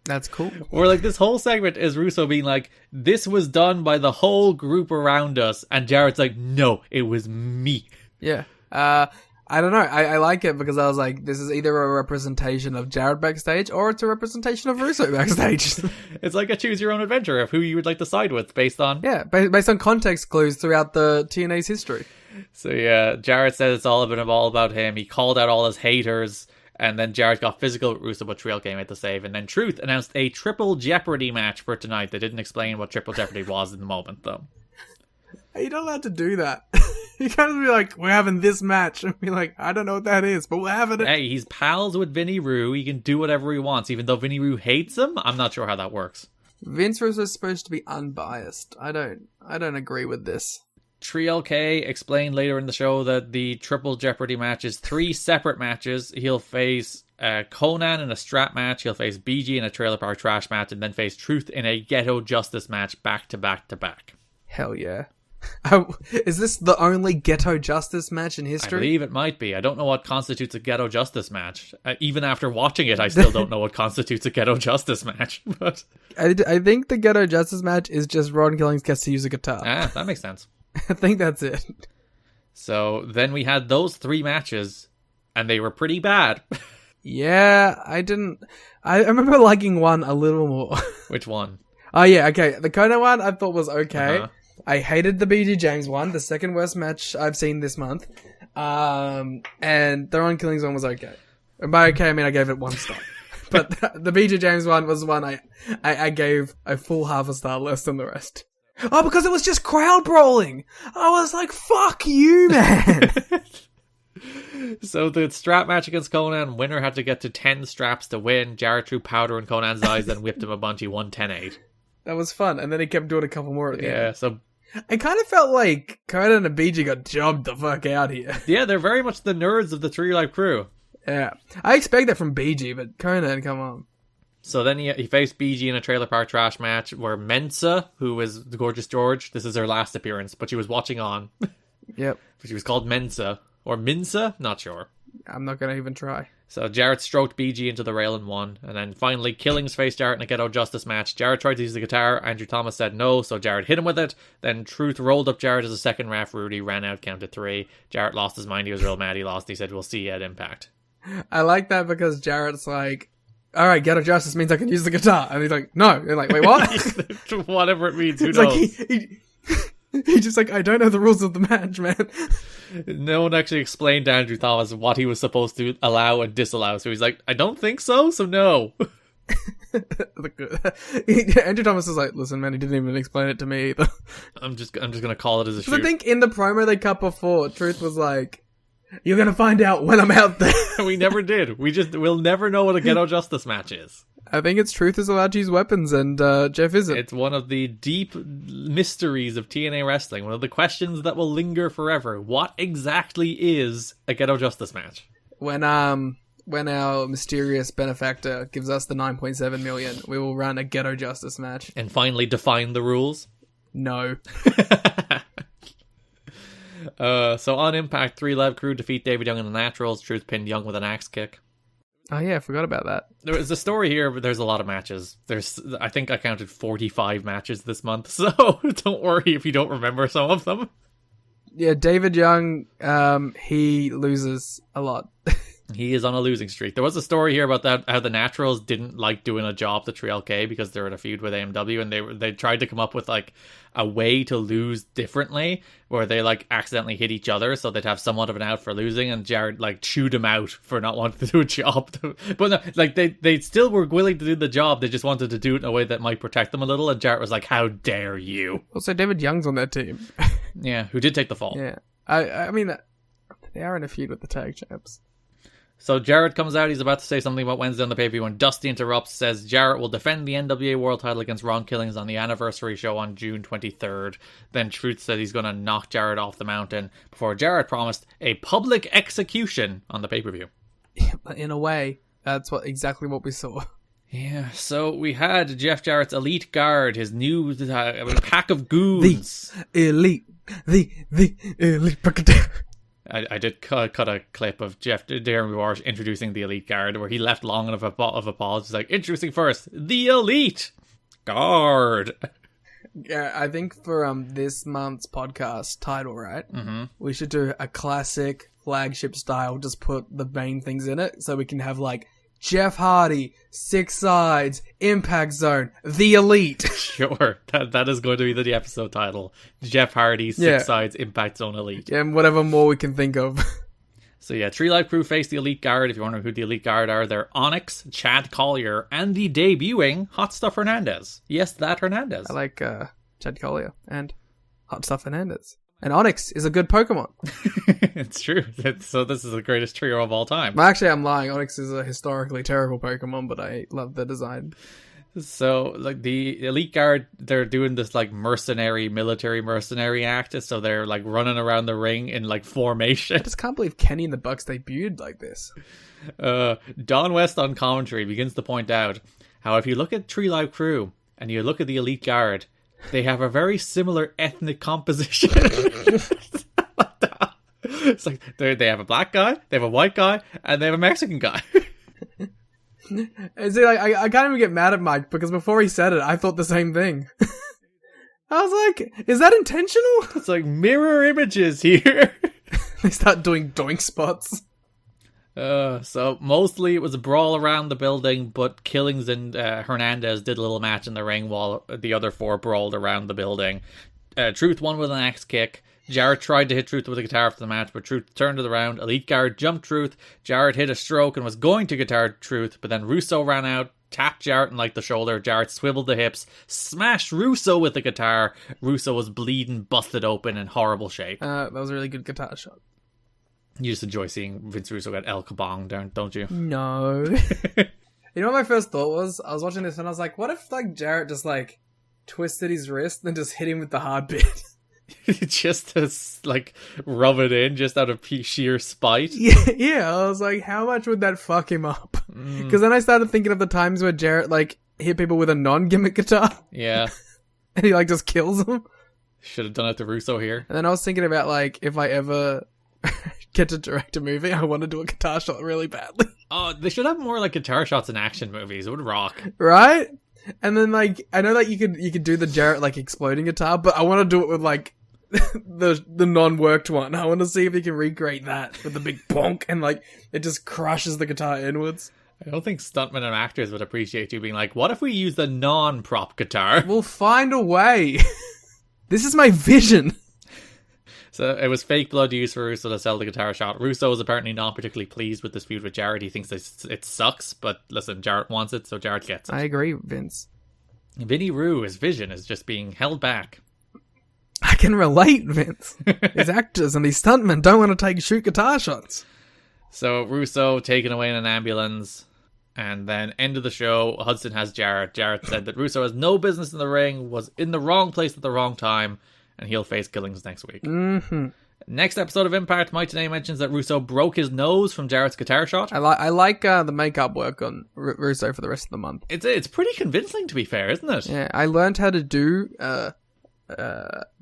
that's cool. Or like this whole segment is Russo being like, this was done by the whole group around us, and Jarrett's like, no, it was me. Yeah. I don't know. I like it because I was like, this is either a representation of Jarrett backstage or it's a representation of Russo backstage. It's like a choose your own adventure of who you would like to side with based on... Yeah, based on context clues throughout the TNA's history. So yeah, Jarrett said it's all about him. He called out all his haters. And then Jarrett got physical with Russo, but 3LK made the save. And then Truth announced a Triple Jeopardy match for tonight. They didn't explain what Triple Jeopardy was in the moment, though. You're not allowed to do that. You can't be like, we're having this match. And be like, I don't know what that is, but we're having it. Hey, he's pals with Vinny Roo. He can do whatever he wants, even though Vinny Roo hates him. I'm not sure how that works. Vince Russo is supposed to be unbiased. I don't agree with this. 3LK explained later in the show that the Triple Jeopardy match is 3 separate matches. He'll face Conan in a strap match, he'll face BG in a Trailer Park Trash match, and then face Truth in a Ghetto Justice match back to back to back. Hell yeah. Is this the only Ghetto Justice match in history? I believe it might be. I don't know what constitutes a Ghetto Justice match. Even after watching it, I still don't know what constitutes a Ghetto Justice match. But I think the Ghetto Justice match is just Ron Killings gets to use a guitar. That makes sense. I think that's it. So then we had those 3 matches, and they were pretty bad. Yeah, I remember liking one a little more. Which one? Oh yeah, okay. The Conan one I thought was okay. Uh-huh. I hated the BG James one, the second worst match I've seen this month. And the Ron Killings one was okay. And by okay, I mean I gave it 1 star. But the BG James one was one I gave a full half a star less than the rest. Oh, because it was just crowd brawling. I was like, fuck you, man. So the strap match against Conan, winner had to get to 10 straps to win. Jarrett threw powder in Conan's eyes, then whipped him a bunch. He won 10-8. That was fun. And then he kept doing a couple more at the end. Yeah, so... I kind of felt like Conan and BG got jobbed the fuck out here. Yeah, they're very much the nerds of the Tree Life crew. Yeah. I expect that from BG, but Conan, come on. So then he faced BG in a trailer park trash match where Mensa, who was the Gorgeous George, this is her last appearance, but she was watching on. Yep. She was called Mensa. Or Minsa? Not sure. I'm not going to even try. So Jarrett stroked BG into the rail and won. And then finally, Killings faced Jarrett in a Ghetto Justice match. Jarrett tried to use the guitar. Andrew Thomas said no, so Jarrett hit him with it. Then Truth rolled up Jarrett as a second ref. Rudy ran out, counted 3. Jarrett lost his mind. He was real mad. He lost. He said, we'll see you at Impact. I like that because Jarrett's like, all right, Ghetto Justice means I can use the guitar. And he's like, no. And like, wait, what? Whatever it means, who it's knows? Like he's just like, I don't know the rules of the match, man. No one actually explained to Andrew Thomas what he was supposed to allow and disallow. So he's like, I don't think so no. Andrew Thomas is like, listen, man, he didn't even explain it to me either. I'm just gonna call it as a shoot. I think in the promo they cut before, Truth was like, you're gonna find out when I'm out there. We never did. We'll never know what a Ghetto Justice match is. I think it's Truth is allowed to use weapons and Jeff isn't. It's one of the deep mysteries of TNA wrestling. One of the questions that will linger forever. What exactly is a Ghetto Justice match? When our mysterious benefactor gives us the 9.7 million, we will run a Ghetto Justice match. And finally define the rules? No. So on Impact, 3 Live Crew defeat David Young and the Naturals. Truth pinned Young with an axe kick. Oh yeah, I forgot about that. There was a story here, but there's a lot of matches. I think I counted 45 matches this month, so don't worry if you don't remember some of them. Yeah, David Young, he loses a lot. He is on a losing streak. There was a story here about that, how the Naturals didn't like doing a job to 3LK because they're in a feud with AMW, and they tried to come up with like a way to lose differently, where they like accidentally hit each other, so they'd have somewhat of an out for losing, and Jarrett like chewed him out for not wanting to do a job. But no, like they still were willing to do the job. They just wanted to do it in a way that might protect them a little, and Jarrett was like, "How dare you!" Also, David Young's on that team. Yeah, who did take the fall. Yeah, I mean, they are in a feud with the tag champs. So Jarrett comes out, he's about to say something about Wednesday on the pay-per-view, when Dusty interrupts, says Jarrett will defend the NWA World title against Ron Killings on the anniversary show on June 23rd. Then Truth said he's going to knock Jarrett off the mountain, before Jarrett promised a public execution on the pay-per-view. In a way, that's exactly what we saw. Yeah, so we had Jeff Jarrett's Elite Guard, his new pack of goons. The elite I did cut a clip of Jeremy Walsh introducing the Elite Guard, where he left long enough of a pause. He's like, introducing first, the Elite Guard. Yeah, I think for this month's podcast title, right? Mm-hmm. We should do a classic flagship style, just put the main things in it, so we can have like Jeff Hardy, Six Sides, Impact Zone, the Elite. Sure, that is going to be the episode title. Jeff Hardy, Six Sides, Impact Zone Elite. Yeah, and whatever more we can think of. So yeah, 3 Live Crew face the Elite Guard. If you wonder who the Elite Guard are, they're Onyx, Chad Collier, and the debuting Hot Stuff Hernandez. Yes, that Hernandez. I like Chad Collier and Hot Stuff Hernandez. And Onyx is a good Pokemon. It's true. So this is the greatest trio of all time. Well, actually, I'm lying. Onyx is a historically terrible Pokemon, but I love the design. So, like, the Elite Guard, they're doing this, like, military mercenary act. So they're, like, running around the ring in, like, formation. I just can't believe Kenny and the Bucks debuted like this. Don West on commentary begins to point out how if you look at 3 Live Crew and you look at the Elite Guard, they have a very similar ethnic composition. It's like they have a black guy, they have a white guy, and they have a Mexican guy. And see, like, I can't even get mad at Mike, because before he said it, I thought the same thing. I was like, is that intentional? It's like mirror images here. They start doing doink spots. So mostly it was a brawl around the building, but Killings and Hernandez did a little match in the ring while the other 4 brawled around the building. Truth won with an axe kick. Jarrett tried to hit Truth with a guitar after the match, but Truth turned it around. Elite Guard jumped Truth. Jarrett hit a stroke and was going to guitar Truth, but then Russo ran out, tapped Jarrett in like the shoulder. Jarrett swiveled the hips, smashed Russo with the guitar. Russo was bleeding, busted open, in horrible shape. That was a really good guitar shot. You just enjoy seeing Vince Russo get El Kabong down, don't you? No. You know what my first thought was? I was watching this and I was like, what if like Jarrett just like twisted his wrist and then just hit him with the hard bit? Just to like rub it in, just out of sheer spite. Yeah, I was like, how much would that fuck him up? Because then I started thinking of the times where Jarrett, like, hit people with a non-gimmick guitar. Yeah. And he, like, just kills them. Should have done it to Russo here. And then I was thinking about, like, if I ever get to direct a movie, I want to do a guitar shot really badly. Oh, they should have more, like, guitar shots in action movies. It would rock. Right? And then, like, I know that you could do the Jarrett, like, exploding guitar, but I want to do it with, like, the non-worked one. I want to see if you can recreate that with the big bonk and, like, it just crushes the guitar inwards. I don't think stuntmen and actors would appreciate you being like, what if we use the non-prop guitar? We'll find a way. This is my vision. So it was fake blood used for Russo to sell the guitar shot. Russo is apparently not particularly pleased with this feud with Jarrett. He thinks it sucks, but listen, Jarrett wants it, so Jarrett gets it. I agree, Vince. Vinny Roo, his vision is just being held back. I can relate, Vince. These actors and these stuntmen don't want to shoot guitar shots. So Russo taken away in an ambulance, and then end of the show, Hudson has Jarrett. Jarrett said that Russo has no business in the ring, was in the wrong place at the wrong time, and he'll face Killings next week. Mm-hmm. Next episode of Impact, Mike today mentions that Russo broke his nose from Jarrett's guitar shot. I like the makeup work on Russo for the rest of the month. It's pretty convincing, to be fair, isn't it? Yeah, I learned how to do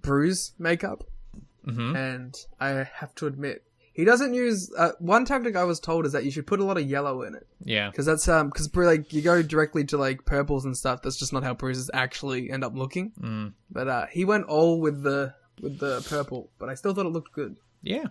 bruise makeup, and I have to admit, he doesn't use one tactic I was told is that you should put a lot of yellow in it. Yeah, because that's because like you go directly to like purples and stuff. That's just not how bruises actually end up looking. But he went all with the purple, but I still thought it looked good. Yeah.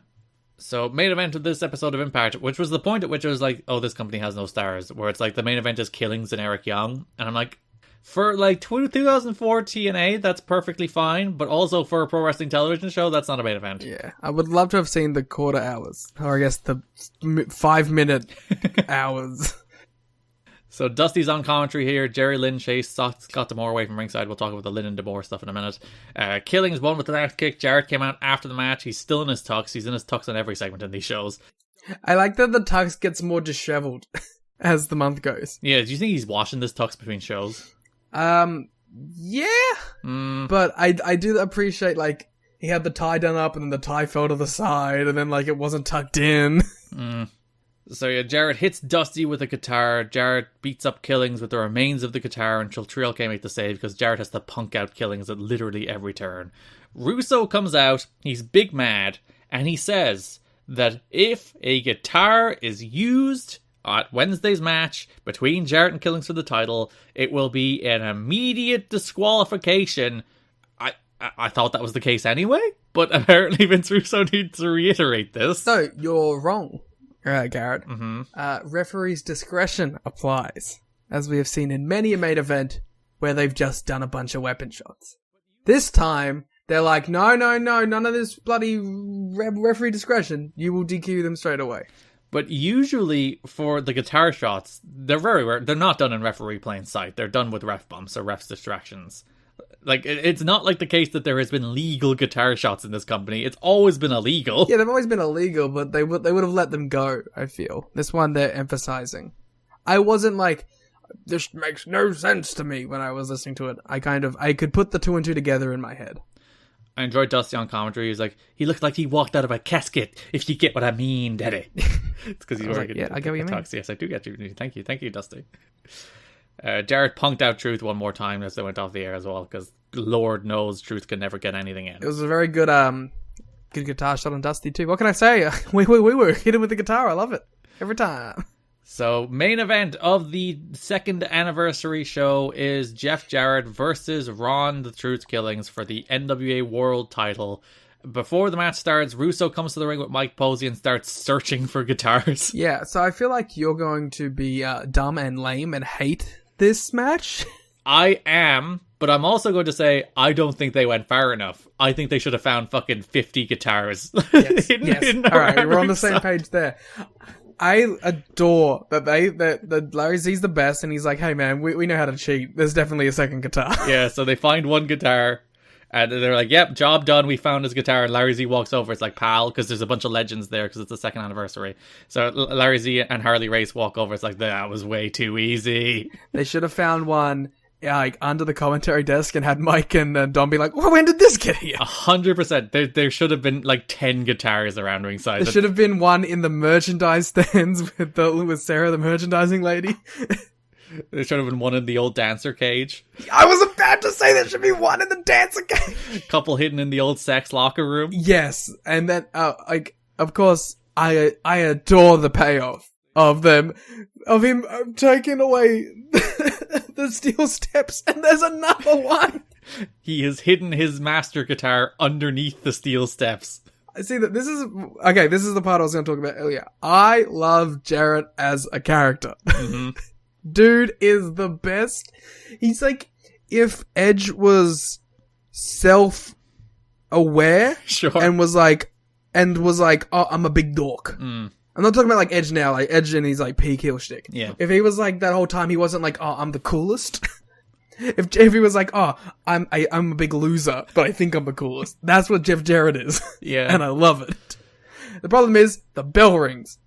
So main event of this episode of Impact, which was the point at which it was like, oh, this company has no stars, where it's like the main event is Killings and Eric Young, and I'm like, for like 2004 TNA, that's perfectly fine, but also for a pro wrestling television show, that's not a main event. Yeah, I would love to have seen the quarter hours, or I guess the 5-minute hours. So Dusty's on commentary here. Jerry Lynn chased Scott D'Amore away from ringside. We'll talk about the Lynn and D'Amore stuff in a minute. Killings won with the axe kick. Jarrett came out after the match. He's still in his tux. He's in his tux on every segment in these shows. I like that the tux gets more disheveled as the month goes. Yeah, do you think he's washing this tux between shows? Yeah. But I do appreciate, like, he had the tie done up and then the tie fell to the side and then, like, it wasn't tucked in. So yeah, Jarrett hits Dusty with a guitar. Jarrett beats up Killings with the remains of the guitar until Trill can't make the save because Jarrett has to punk out Killings at literally every turn. Russo comes out, he's big mad, and he says that if a guitar is used at Wednesday's match between Jarrett and Killings for the title, it will be an immediate disqualification. I thought that was the case anyway, but apparently Vince Russo needs to reiterate this. So, you're wrong, Garrett. Referee's discretion applies, as we have seen in many a main event where they've just done a bunch of weapon shots. This time, they're like, no, none of this bloody referee discretion. You will DQ them straight away. But usually for the guitar shots, they're very rare. They're not done in referee plain sight. They're done with ref bumps or ref's distractions. Like, it's not like the case that there has been legal guitar shots in this company. It's always been illegal. Yeah, they've always been illegal, but they would have let them go, I feel. This one they're emphasizing. I wasn't like, this makes no sense to me when I was listening to it. I could put the two and two together in my head. I enjoyed Dusty on commentary. He's like, he looked like he walked out of a casket, if you get what I mean, Daddy. It's because he's wearing I get what you mean. Yes, I do get you. Thank you, Dusty. Jarrett punked out Truth one more time as they went off the air as well, because Lord knows Truth can never get anything in. It was a very good guitar shot on Dusty too. What can I say? We hit him with the guitar. I love it every time. So, main event of the second anniversary show is Jeff Jarrett versus Ron the Truth Killings for the NWA World title. Before the match starts, Russo comes to the ring with Mike Posey and starts searching for guitars. Yeah, so I feel like you're going to be dumb and lame and hate this match. I am, but I'm also going to say I don't think they went far enough. I think they should have found fucking 50 guitars. Yes. All right, we're on the same page there. I adore that Larry Z's the best, and he's like, hey man, we know how to cheat. There's definitely a second guitar. Yeah, so they find one guitar, and they're like, yep, job done, we found his guitar, and Larry Z walks over, it's like, pal, because there's a bunch of legends there, because it's the second anniversary. So Larry Z and Harley Race walk over, it's like, that was way too easy. They should have found one like under the commentary desk and had Mike and Dom be like, well, when did this get here? 100%. There should have been like 10 guitars around ringside. There should have been one in the merchandise stands with Sarah, the merchandising lady. There should have been one in the old dancer cage. I was about to say there should be one in the dancer cage. Couple hidden in the old sex locker room. Yes, and then like of course I adore the payoff of him taking away the steel steps, and there's another one. He has hidden his master guitar underneath the steel steps. I see that this is the part I was going to talk about earlier. I love Jarrett as a character. Mm-hmm. Dude is the best. He's like, if Edge was self-aware sure. and was like, oh, I'm a big dork. I'm not talking about like Edge now, like Edge and he's like peak heel shtick. Yeah. If he was like that whole time, he wasn't like, oh, I'm the coolest. If he was like, oh, I'm a big loser, but I think I'm the coolest. That's what Jeff Jarrett is. Yeah. And I love it. The problem is, the bell rings.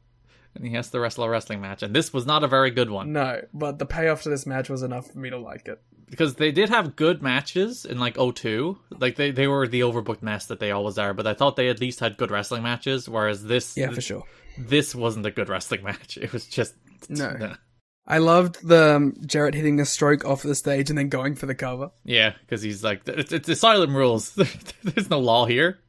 And he has to wrestle a wrestling match, and this was not a very good one. No, but the payoff to this match was enough for me to like it. Because they did have good matches in like 02. Like they were the overbooked mess that they always are, but I thought they at least had good wrestling matches, whereas this... Yeah, for sure. This wasn't a good wrestling match. It was just... No. I loved the Jarrett hitting a stroke off the stage and then going for the cover. Yeah, because he's like, it's Asylum rules. There's no law here.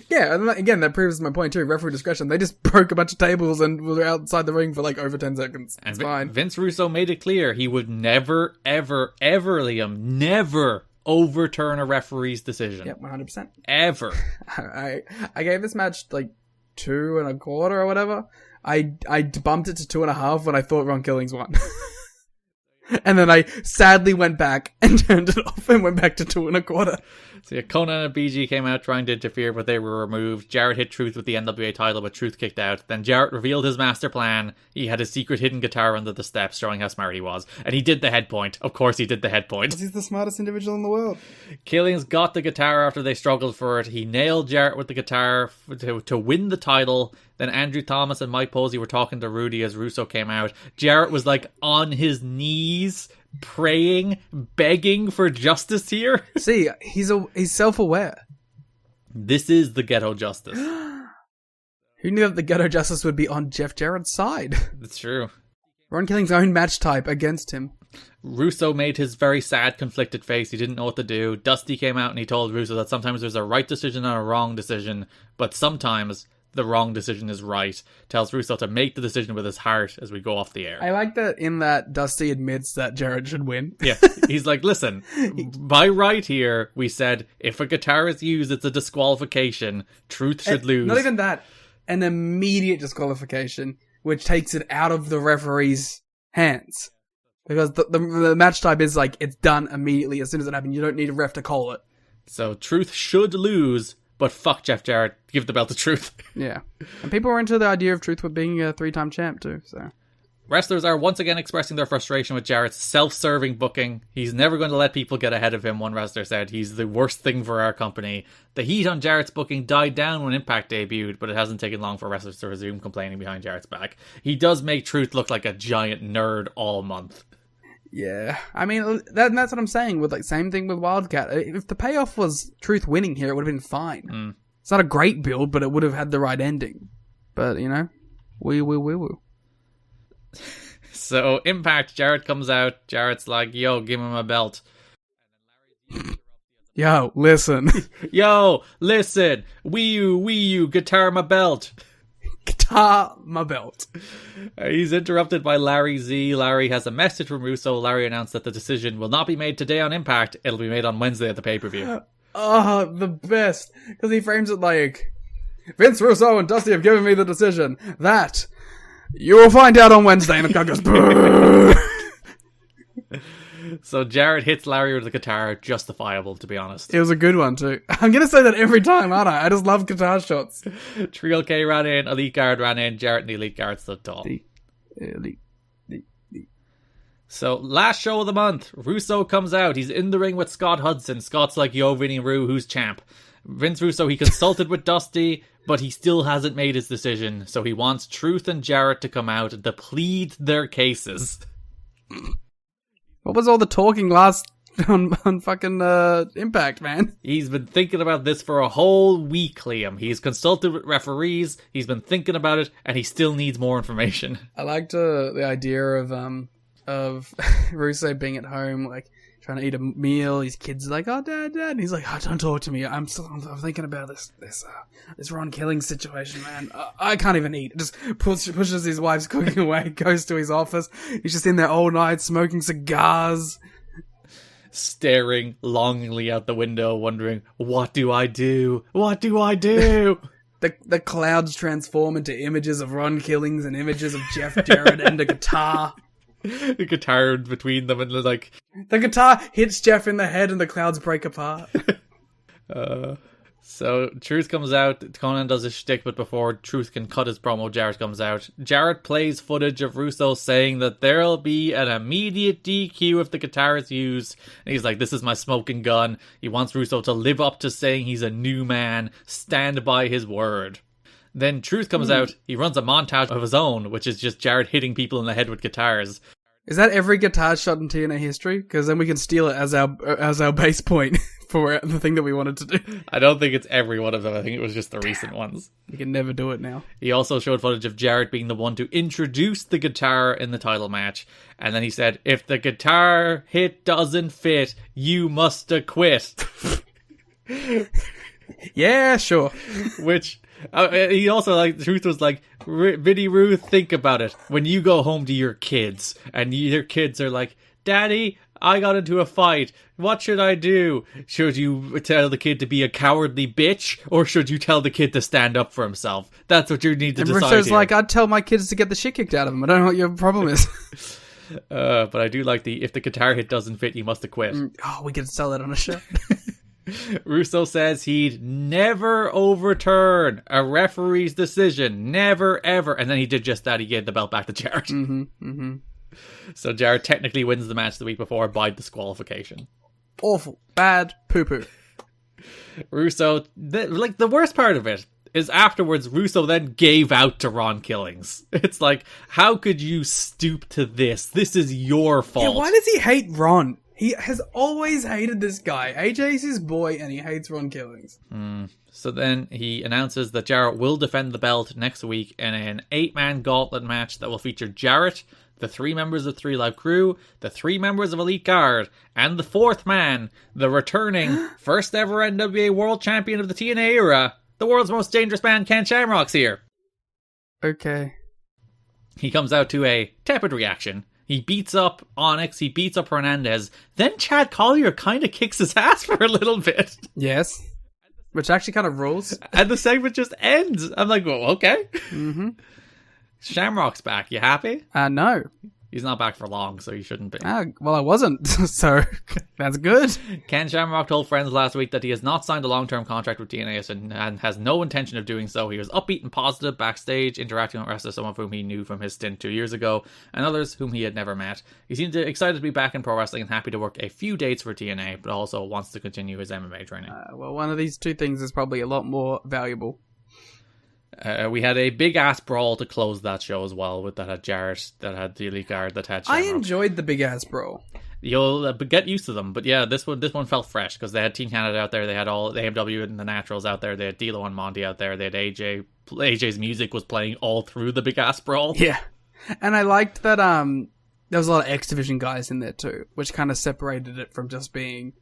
Yeah, and again, that proves my point too. Referee discretion. They just broke a bunch of tables and were outside the ring for like over 10 seconds. It's fine. Vince Russo made it clear he would never, ever, Liam, never overturn a referee's decision. Yep, 100%. Ever. I gave this match like 2.25 or whatever. I bumped it to 2.5 when I thought Ron Killings won. And then I sadly went back and turned it off and went back to 2.25. So yeah, Conan and BG came out trying to interfere, but they were removed. Jarrett hit Truth with the NWA title, but Truth kicked out. Then Jarrett revealed his master plan. He had a secret hidden guitar under the steps, showing how smart he was. And he did the head point. Of course he did the head point. He's the smartest individual in the world. Killings got the guitar after they struggled for it. He nailed Jarrett with the guitar to win the title. Then Andrew Thomas and Mike Posey were talking to Rudy as Russo came out. Jarrett was like on his knees, praying, begging for justice here. See, he's self-aware. This is the ghetto justice. Who knew that the ghetto justice would be on Jeff Jarrett's side? That's true. Ron Killings' own match type against him. Russo made his very sad, conflicted face. He didn't know what to do. Dusty came out and he told Russo that sometimes there's a right decision and a wrong decision, but sometimes the wrong decision is right. Tells Russo to make the decision with his heart as we go off the air. I like that in that Dusty admits that Jarrett should win. Yeah, he's like, listen, by right here, we said if a guitar is used, it's a disqualification. Truth should lose. Not even that. An immediate disqualification, which takes it out of the referee's hands. Because the match type is like, it's done immediately as soon as it happens. You don't need a ref to call it. So Truth should lose, but fuck Jeff Jarrett. Give the belt to Truth. Yeah. And people were into the idea of Truth with being a 3-time champ too, so. Wrestlers are once again expressing their frustration with Jarrett's self-serving booking. He's never going to let people get ahead of him, one wrestler said. He's the worst thing for our company. The heat on Jarrett's booking died down when Impact debuted, but it hasn't taken long for wrestlers to resume complaining behind Jarrett's back. He does make Truth look like a giant nerd all month. Yeah, I mean, that's what I'm saying with like same thing with Wildcat. If the payoff was Truth winning here, it would have been fine. It's not a great build, but it would have had the right ending. But, you know, we. So, Impact, Jarrett comes out. Jarrett's like, yo, give him a belt. Yo, listen. Yo, listen. Wii U, guitar my belt. Guitar my belt. He's interrupted by Larry Z. Larry has a message from Russo. Larry announced that the decision will not be made today on Impact. It'll be made on Wednesday at the pay-per-view. Oh, the best. Because he frames it like, Vince Russo and Dusty have given me the decision that you will find out on Wednesday. And the crowd goes, boo! So Jarrett hits Larry with the guitar. Justifiable, to be honest. It was a good one, too. I'm going to say that every time, aren't I? I just love guitar shots. Trio K ran in. Elite Guard ran in. Jarrett and the Elite Guard stood tall. Elite. So, last show of the month, Russo comes out. He's in the ring with Scott Hudson. Scott's like, yo, Vinny Roo, who's champ? Vince Russo, he consulted with Dusty, but he still hasn't made his decision. So he wants Truth and Jarrett to come out to plead their cases. What was all the talking last on fucking Impact, man? He's been thinking about this for a whole week, Liam. He's consulted with referees, he's been thinking about it, and he still needs more information. I liked the idea of Russo being at home, like, trying to eat a meal. His kids are like, "Oh, Dad," and he's like, "Oh, don't talk to me. I'm thinking about this Ron Killing situation, man. I can't even eat." Just pushes his wife's cooking away, goes to his office. He's just in there all night smoking cigars, staring longingly out the window, wondering, "What do I do? What do I do?" The clouds transform into images of Ron Killings and images of Jeff Jarrett and a guitar. The guitar between them, and like the guitar hits Jeff in the head and the clouds break apart. So Truth comes out, Conan does his shtick, but before Truth can cut his promo, Jarrett comes out. Jarrett plays footage of Russo saying that there'll be an immediate DQ if the guitar is used. And he's like, "This is my smoking gun." He wants Russo to live up to saying he's a new man, stand by his word. Then Truth comes out, he runs a montage of his own, which is just Jarrett hitting people in the head with guitars. Is that every guitar shot in TNA history? Because then we can steal it as our base point for the thing that we wanted to do. I don't think it's every one of them, I think it was just the recent ones. You can never do it now. He also showed footage of Jarrett being the one to introduce the guitar in the title match, and then he said, "If the guitar hit doesn't fit, you must quit." Yeah, sure. Which... he also, like, Truth was like, "Vinny Ruth, think about it. When you go home to your kids, and your kids are like, 'Daddy, I got into a fight. What should I do? Should you tell the kid to be a cowardly bitch, or should you tell the kid to stand up for himself?' That's what you need to decide Russo's here." like, "I'd tell my kids to get the shit kicked out of them. I don't know what your problem is." But I do like "if the guitar hit doesn't fit, you must quit." Oh, we could sell that on a shirt. Russo says he'd never overturn a referee's decision. Never, ever. And then he did just that. He gave the belt back to Jarrett. So Jarrett technically wins the match the week before by disqualification. Awful. Bad. Poo-poo. Russo, the worst part of it is afterwards, Russo then gave out to Ron Killings. It's like, how could you stoop to this? This is your fault. Yeah, why does he hate Ron? He has always hated this guy. AJ's his boy, and he hates Ron Killings. So then he announces that Jarrett will defend the belt next week in an 8-man gauntlet match that will feature Jarrett, the 3 members of 3 Live Crew, the 3 members of Elite Guard, and the 4th man, the returning first ever NWA World Champion of the TNA era, the world's most dangerous man, Ken Shamrock's here. Okay. He comes out to a tepid reaction. He beats up Onyx, he beats up Hernandez. Then Chad Collier kind of kicks his ass for a little bit. Yes. Which actually kind of rules. And the segment just ends. I'm like, well, okay. Shamrock's back. You happy? No. He's not back for long, so he shouldn't be. Well, I wasn't, so that's good. Ken Shamrock told friends last week that he has not signed a long-term contract with TNA and has no intention of doing so. He was upbeat and positive backstage, interacting with wrestlers, some of whom he knew from his stint 2 years ago, and others whom he had never met. He seemed excited to be back in pro wrestling and happy to work a few dates for TNA, but also wants to continue his MMA training. Well, one of these two things is probably a lot more valuable. We had a big ass brawl to close that show as well, that had Jarrett, that had the Elite Guard, that had Shamrock. I enjoyed the big ass brawl. You'll get used to them, but yeah, this one felt fresh because they had Team Canada out there, they had all the AMW and the Naturals out there, they had D'Lo and Monty out there, they had AJ. AJ's music was playing all through the big ass brawl. Yeah, and I liked that. There was a lot of X Division guys in there too, which kind of separated it from just being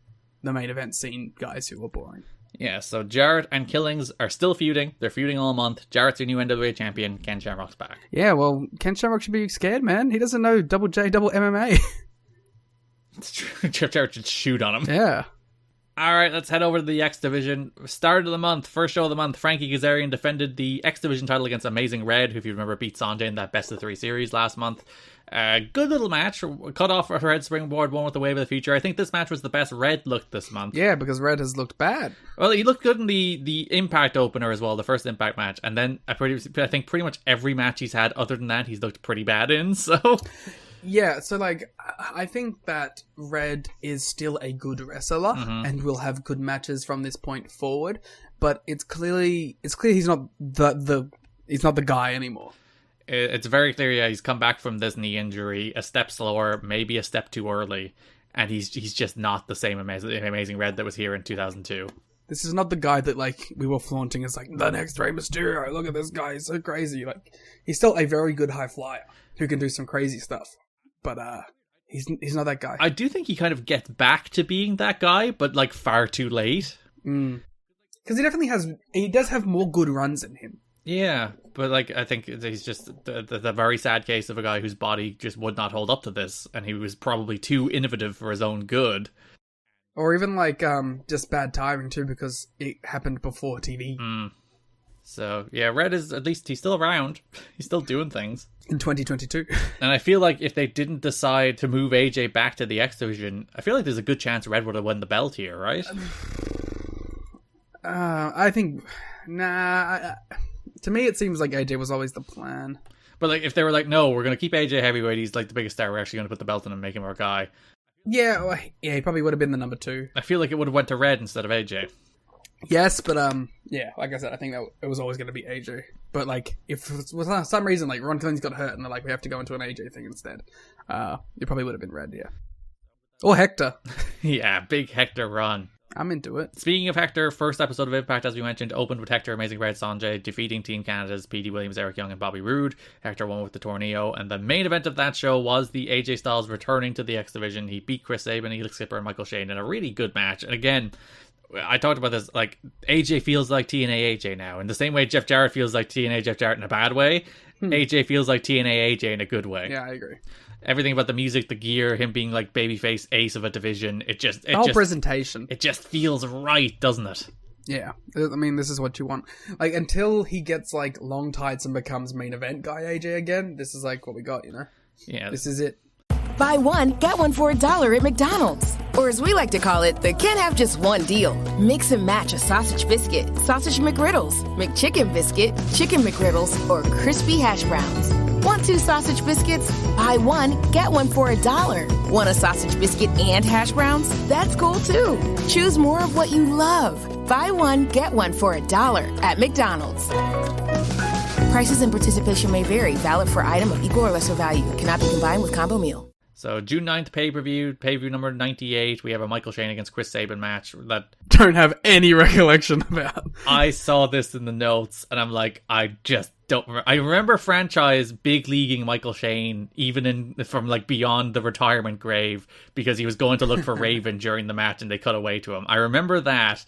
the main event scene guys who were boring. Yeah, so Jarrett and Killings are still feuding. They're feuding all month. Jarrett's your new NWA champion. Ken Shamrock's back. Yeah, well, Ken Shamrock should be scared, man. He doesn't know double J, double MMA. It's true. Jeff Jarrett should shoot on him. Yeah. All right, let's head over to the X Division. Start of the month, first show of the month, Frankie Kazarian defended the X Division title against Amazing Red, who, if you remember, beat Sanjay in that Best of 3 series last month. Good little match. Cut off a Red Springboard, one with the Wave of the Future. I think this match was the best Red looked this month. Yeah, because Red has looked bad. Well, he looked good in the Impact opener as well, the first Impact match. And then I think pretty much every match he's had other than that, he's looked pretty bad in, so... Yeah, so like, I think that Red is still a good wrestler and will have good matches from this point forward, but it's clear he's not the guy anymore. it's very clear, yeah, he's come back from this knee injury a step slower, maybe a step too early, and he's just not the same amazing Red that was here in 2002. This is not the guy that, like, we were flaunting as, like, the next Rey Mysterio. Look at this guy, he's so crazy. Like, he's still a very good high flyer who can do some crazy stuff. But, he's not that guy. I do think he kind of gets back to being that guy, but, like, far too late. Because he does have more good runs in him. Yeah, but, like, I think he's just the very sad case of a guy whose body just would not hold up to this, and he was probably too innovative for his own good. Or even, like, just bad timing, too, because it happened before TV. So, yeah, Red is, at least, he's still around. He's still doing things. In 2022. And I feel like if they didn't decide to move AJ back to the X Division, I feel like there's a good chance Red would have won the belt here, right? I think... Nah... To me, it seems like AJ was always the plan. But, like, if they were like, no, we're going to keep AJ heavyweight, he's, like, the biggest star, we're actually going to put the belt on him and make him our guy. Yeah, well, yeah, he probably would have been the number 2. I feel like it would have went to Red instead of AJ. Yes, but yeah, like I said, I think that it was always going to be AJ. But like, if for some reason like Ron Killings got hurt and they're like, we have to go into an AJ thing instead, it probably would have been Red, yeah, or Hector. Yeah, big Hector run. I'm into it. Speaking of Hector, first episode of Impact, as we mentioned, opened with Hector, Amazing Red Sonjay defeating Team Canada's P.D. Williams, Eric Young, and Bobby Roode. Hector won with the Tornado, and the main event of that show was the AJ Styles returning to the X Division. He beat Chris Sabin, Helix Skipper, and Michael Shane in a really good match. And again, I talked about this, like, AJ feels like TNA AJ now. In the same way Jeff Jarrett feels like TNA Jeff Jarrett in a bad way, AJ feels like TNA AJ in a good way. Yeah, I agree. Everything about the music, the gear, him being like babyface ace of a division, the whole presentation. It just feels right, doesn't it? Yeah. I mean, this is what you want. Like, until he gets, like, long tights and becomes main event guy AJ again, this is, like, what we got, you know? Yeah. This is it. Buy one, get one for $1 at McDonald's. Or as we like to call it, the can't have just one deal. Mix and match a sausage biscuit, sausage McGriddles, McChicken biscuit, chicken McGriddles, or crispy hash browns. Want 2 sausage biscuits? Buy one, get one for $1. Want a sausage biscuit and hash browns? That's cool too. Choose more of what you love. Buy one, get one for $1 at McDonald's. Prices and participation may vary. Valid for item of equal or lesser value. Cannot be combined with combo meal. So June 9th pay-per-view number 98. We have a Michael Shane against Chris Sabin match that don't have any recollection about. I saw this in the notes and I'm like, I just don't remember. I remember franchise big leaguing Michael Shane even from like beyond the retirement grave because he was going to look for Raven during the match and they cut away to him. I remember that.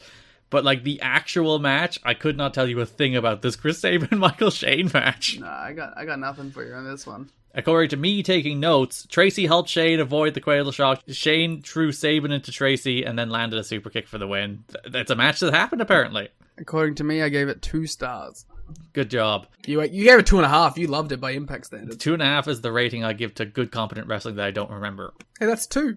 But like the actual match, I could not tell you a thing about this Chris Sabin Michael Shane match. Nah, I got nothing for you on this one. According to me taking notes, Tracy helped Shane avoid the cradle shock. Shane threw Sabin into Tracy and then landed a super kick for the win. It's a match that happened, apparently. According to me, I gave it 2 stars. Good job. You gave it 2.5. You loved it by Impact standards. 2.5 is the rating I give to good, competent wrestling that I don't remember. Hey, that's 2.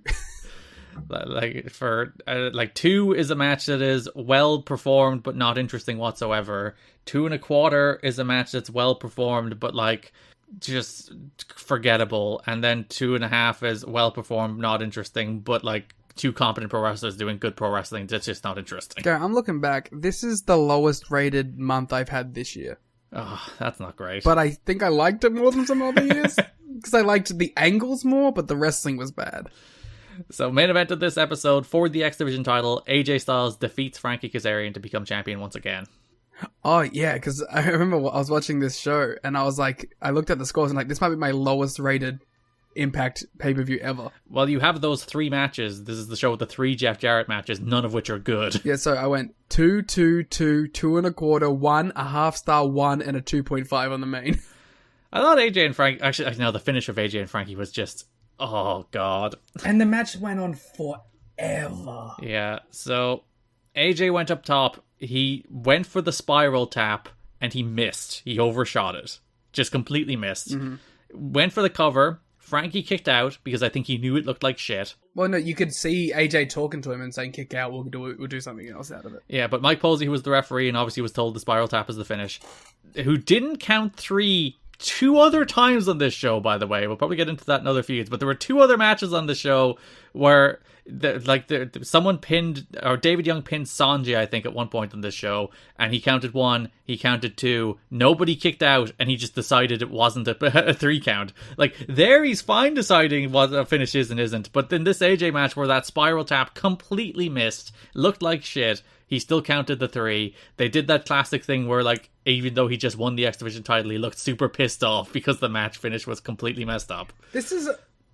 Like 2 is a match that is well performed but not interesting whatsoever. 2.25 is a match that's well performed but like just forgettable, and then 2.5 is well performed, not interesting, but like 2 competent pro wrestlers doing good pro wrestling that's just not interesting. Garrett, I'm looking back. This is the lowest rated month I've had this year. Oh, that's not great. But I think I liked it more than some other years because I liked the angles more, but the wrestling was bad. So main event of this episode for the X Division title, AJ Styles defeats Frankie Kazarian to become champion once again. Oh, yeah, because I remember I was watching this show, and I was like, I looked at the scores, and like, this might be my lowest rated Impact pay-per-view ever. Well, you have those 3 matches. This is the show with the 3 Jeff Jarrett matches, none of which are good. Yeah, so I went 2, 2, 2, 2.25, 1, a half star, 1, and a 2.5 on the main. I thought AJ and Frankie, actually, no, the finish of AJ and Frankie was just, oh, God. And the match went on forever. Yeah, so AJ went up top. He went for the spiral tap, and he missed. He overshot it. Just completely missed. Mm-hmm. Went for the cover. Frankie kicked out, because I think he knew it looked like shit. Well, no, you could see AJ talking to him and saying, kick out, we'll do something else out of it. Yeah, but Mike Posey, who was the referee, and obviously was told the spiral tap is the finish, who didn't count 3 2 other times on this show, by the way. We'll probably get into that in other feuds, but there were 2 other matches on the show where Someone pinned, or David Young pinned Sanjay, I think, at one point on this show, and he counted 1, he counted 2, nobody kicked out, and he just decided it wasn't a 3 count. Like, there he's fine deciding what a finish is and isn't, but in this AJ match where that spiral tap completely missed, looked like shit, he still counted the 3. They did that classic thing where, like, even though he just won the X Division title, he looked super pissed off because the match finish was completely messed up. This is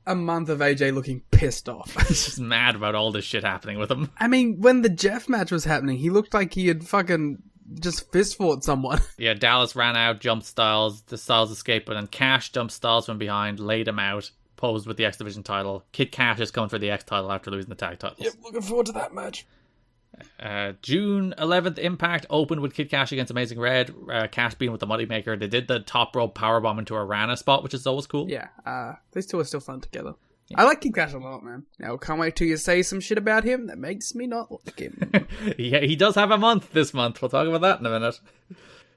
a month of AJ looking pissed off. He's just mad about all this shit happening with him. I mean, when the Jeff match was happening, he looked like he had fucking just fist fought someone. Yeah, Dallas ran out, jumped Styles, the Styles escaped, but then Cash jumped Styles from behind, laid him out, posed with the X Division title. Kid Cash is coming for the X title after losing the tag titles. Yep, looking forward to that match. June 11th, Impact opened with Kid Cash against Amazing Red. Cash being with the Moneymaker. They did the top rope powerbomb into a Rana spot, which is always cool. Yeah, these two are still fun together. Yeah. I like Kid Cash a lot, man. Now, can't wait till you say some shit about him that makes me not like him. Yeah, he does have a month this month. We'll talk about that in a minute.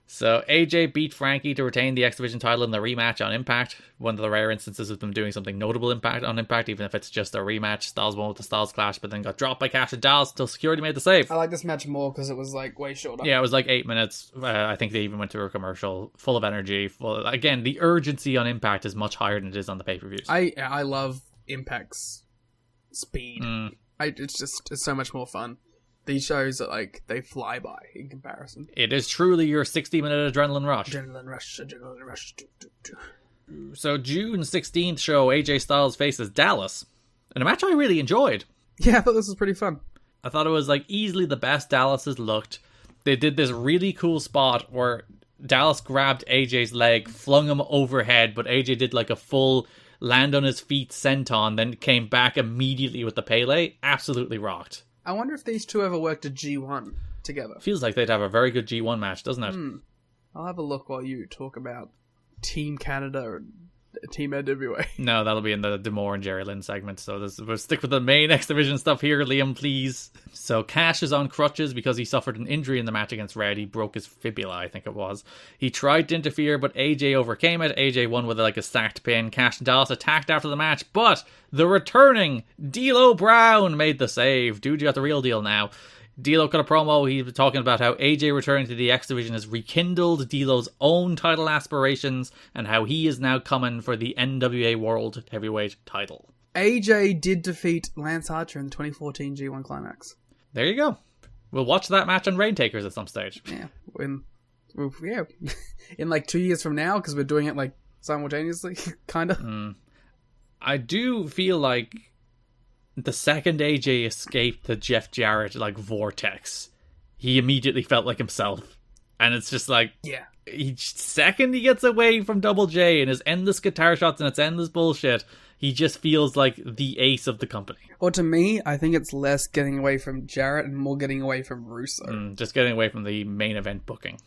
So AJ beat Frankie to retain the X Division title in the rematch on Impact. One of the rare instances of them doing something notable on Impact, even if it's just a rematch. Styles won with the Styles Clash, but then got dropped by Cash and Dallas until security made the save. I like this match more because it was like way shorter. Yeah, it was like 8 minutes. I think they even went to a commercial, full of energy. Again, the urgency on Impact is much higher than it is on the pay-per-views. I love Impact's speed. It's so much more fun. These shows are like, they fly by in comparison. It is truly your 60-minute adrenaline rush. Adrenaline rush. So June 16th show, AJ Styles faces Dallas. And a match I really enjoyed. Yeah, I thought this was pretty fun. I thought it was like easily the best Dallas has looked. They did this really cool spot where Dallas grabbed AJ's leg, flung him overhead, but AJ did like a full land on his feet senton, then came back immediately with the Pele. Absolutely rocked. I wonder if these two ever worked a G1 together. Feels like they'd have a very good G1 match, doesn't it? I'll have a look while you talk about Team Canada and Team NWA. No, that'll be in the D'Amore and Jerry Lynn segment, so we'll stick with the main X Division stuff here, Liam, please. So Cash is on crutches because he suffered an injury in the match against Red. He broke his fibula, I think it was. He tried to interfere, but AJ overcame it. AJ won with like a stacked pin. Cash and Dallas attacked after the match, but the returning D'Lo Brown made the save. Dude, you got the real deal now. D'Lo cut a promo. He was talking about how AJ returning to the X Division has rekindled D'Lo's own title aspirations and how he is now coming for the NWA World Heavyweight title. AJ did defeat Lance Archer in the 2014 G1 Climax. There you go. We'll watch that match on Raintakers at some stage. Yeah, in like 2 years from now, because we're doing it like simultaneously, kind of. I do feel like the second AJ escaped the Jeff Jarrett like vortex, he immediately felt like himself, and it's just like, yeah, each second he gets away from Double J and his endless guitar shots and its endless bullshit, he just feels like the ace of the company. Or to me, I think it's less getting away from Jarrett and more getting away from Russo. Just getting away from the main event booking.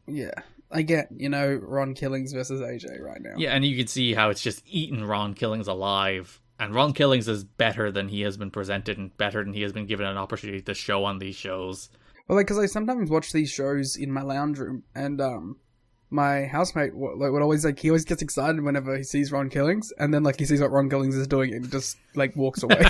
Yeah. I get, Ron Killings versus AJ right now. Yeah, and you can see how it's just eating Ron Killings alive. And Ron Killings is better than he has been presented and better than he has been given an opportunity to show on these shows. Well, because I sometimes watch these shows in my lounge room, and my housemate would always he always gets excited whenever he sees Ron Killings, and then he sees what Ron Killings is doing and just walks away.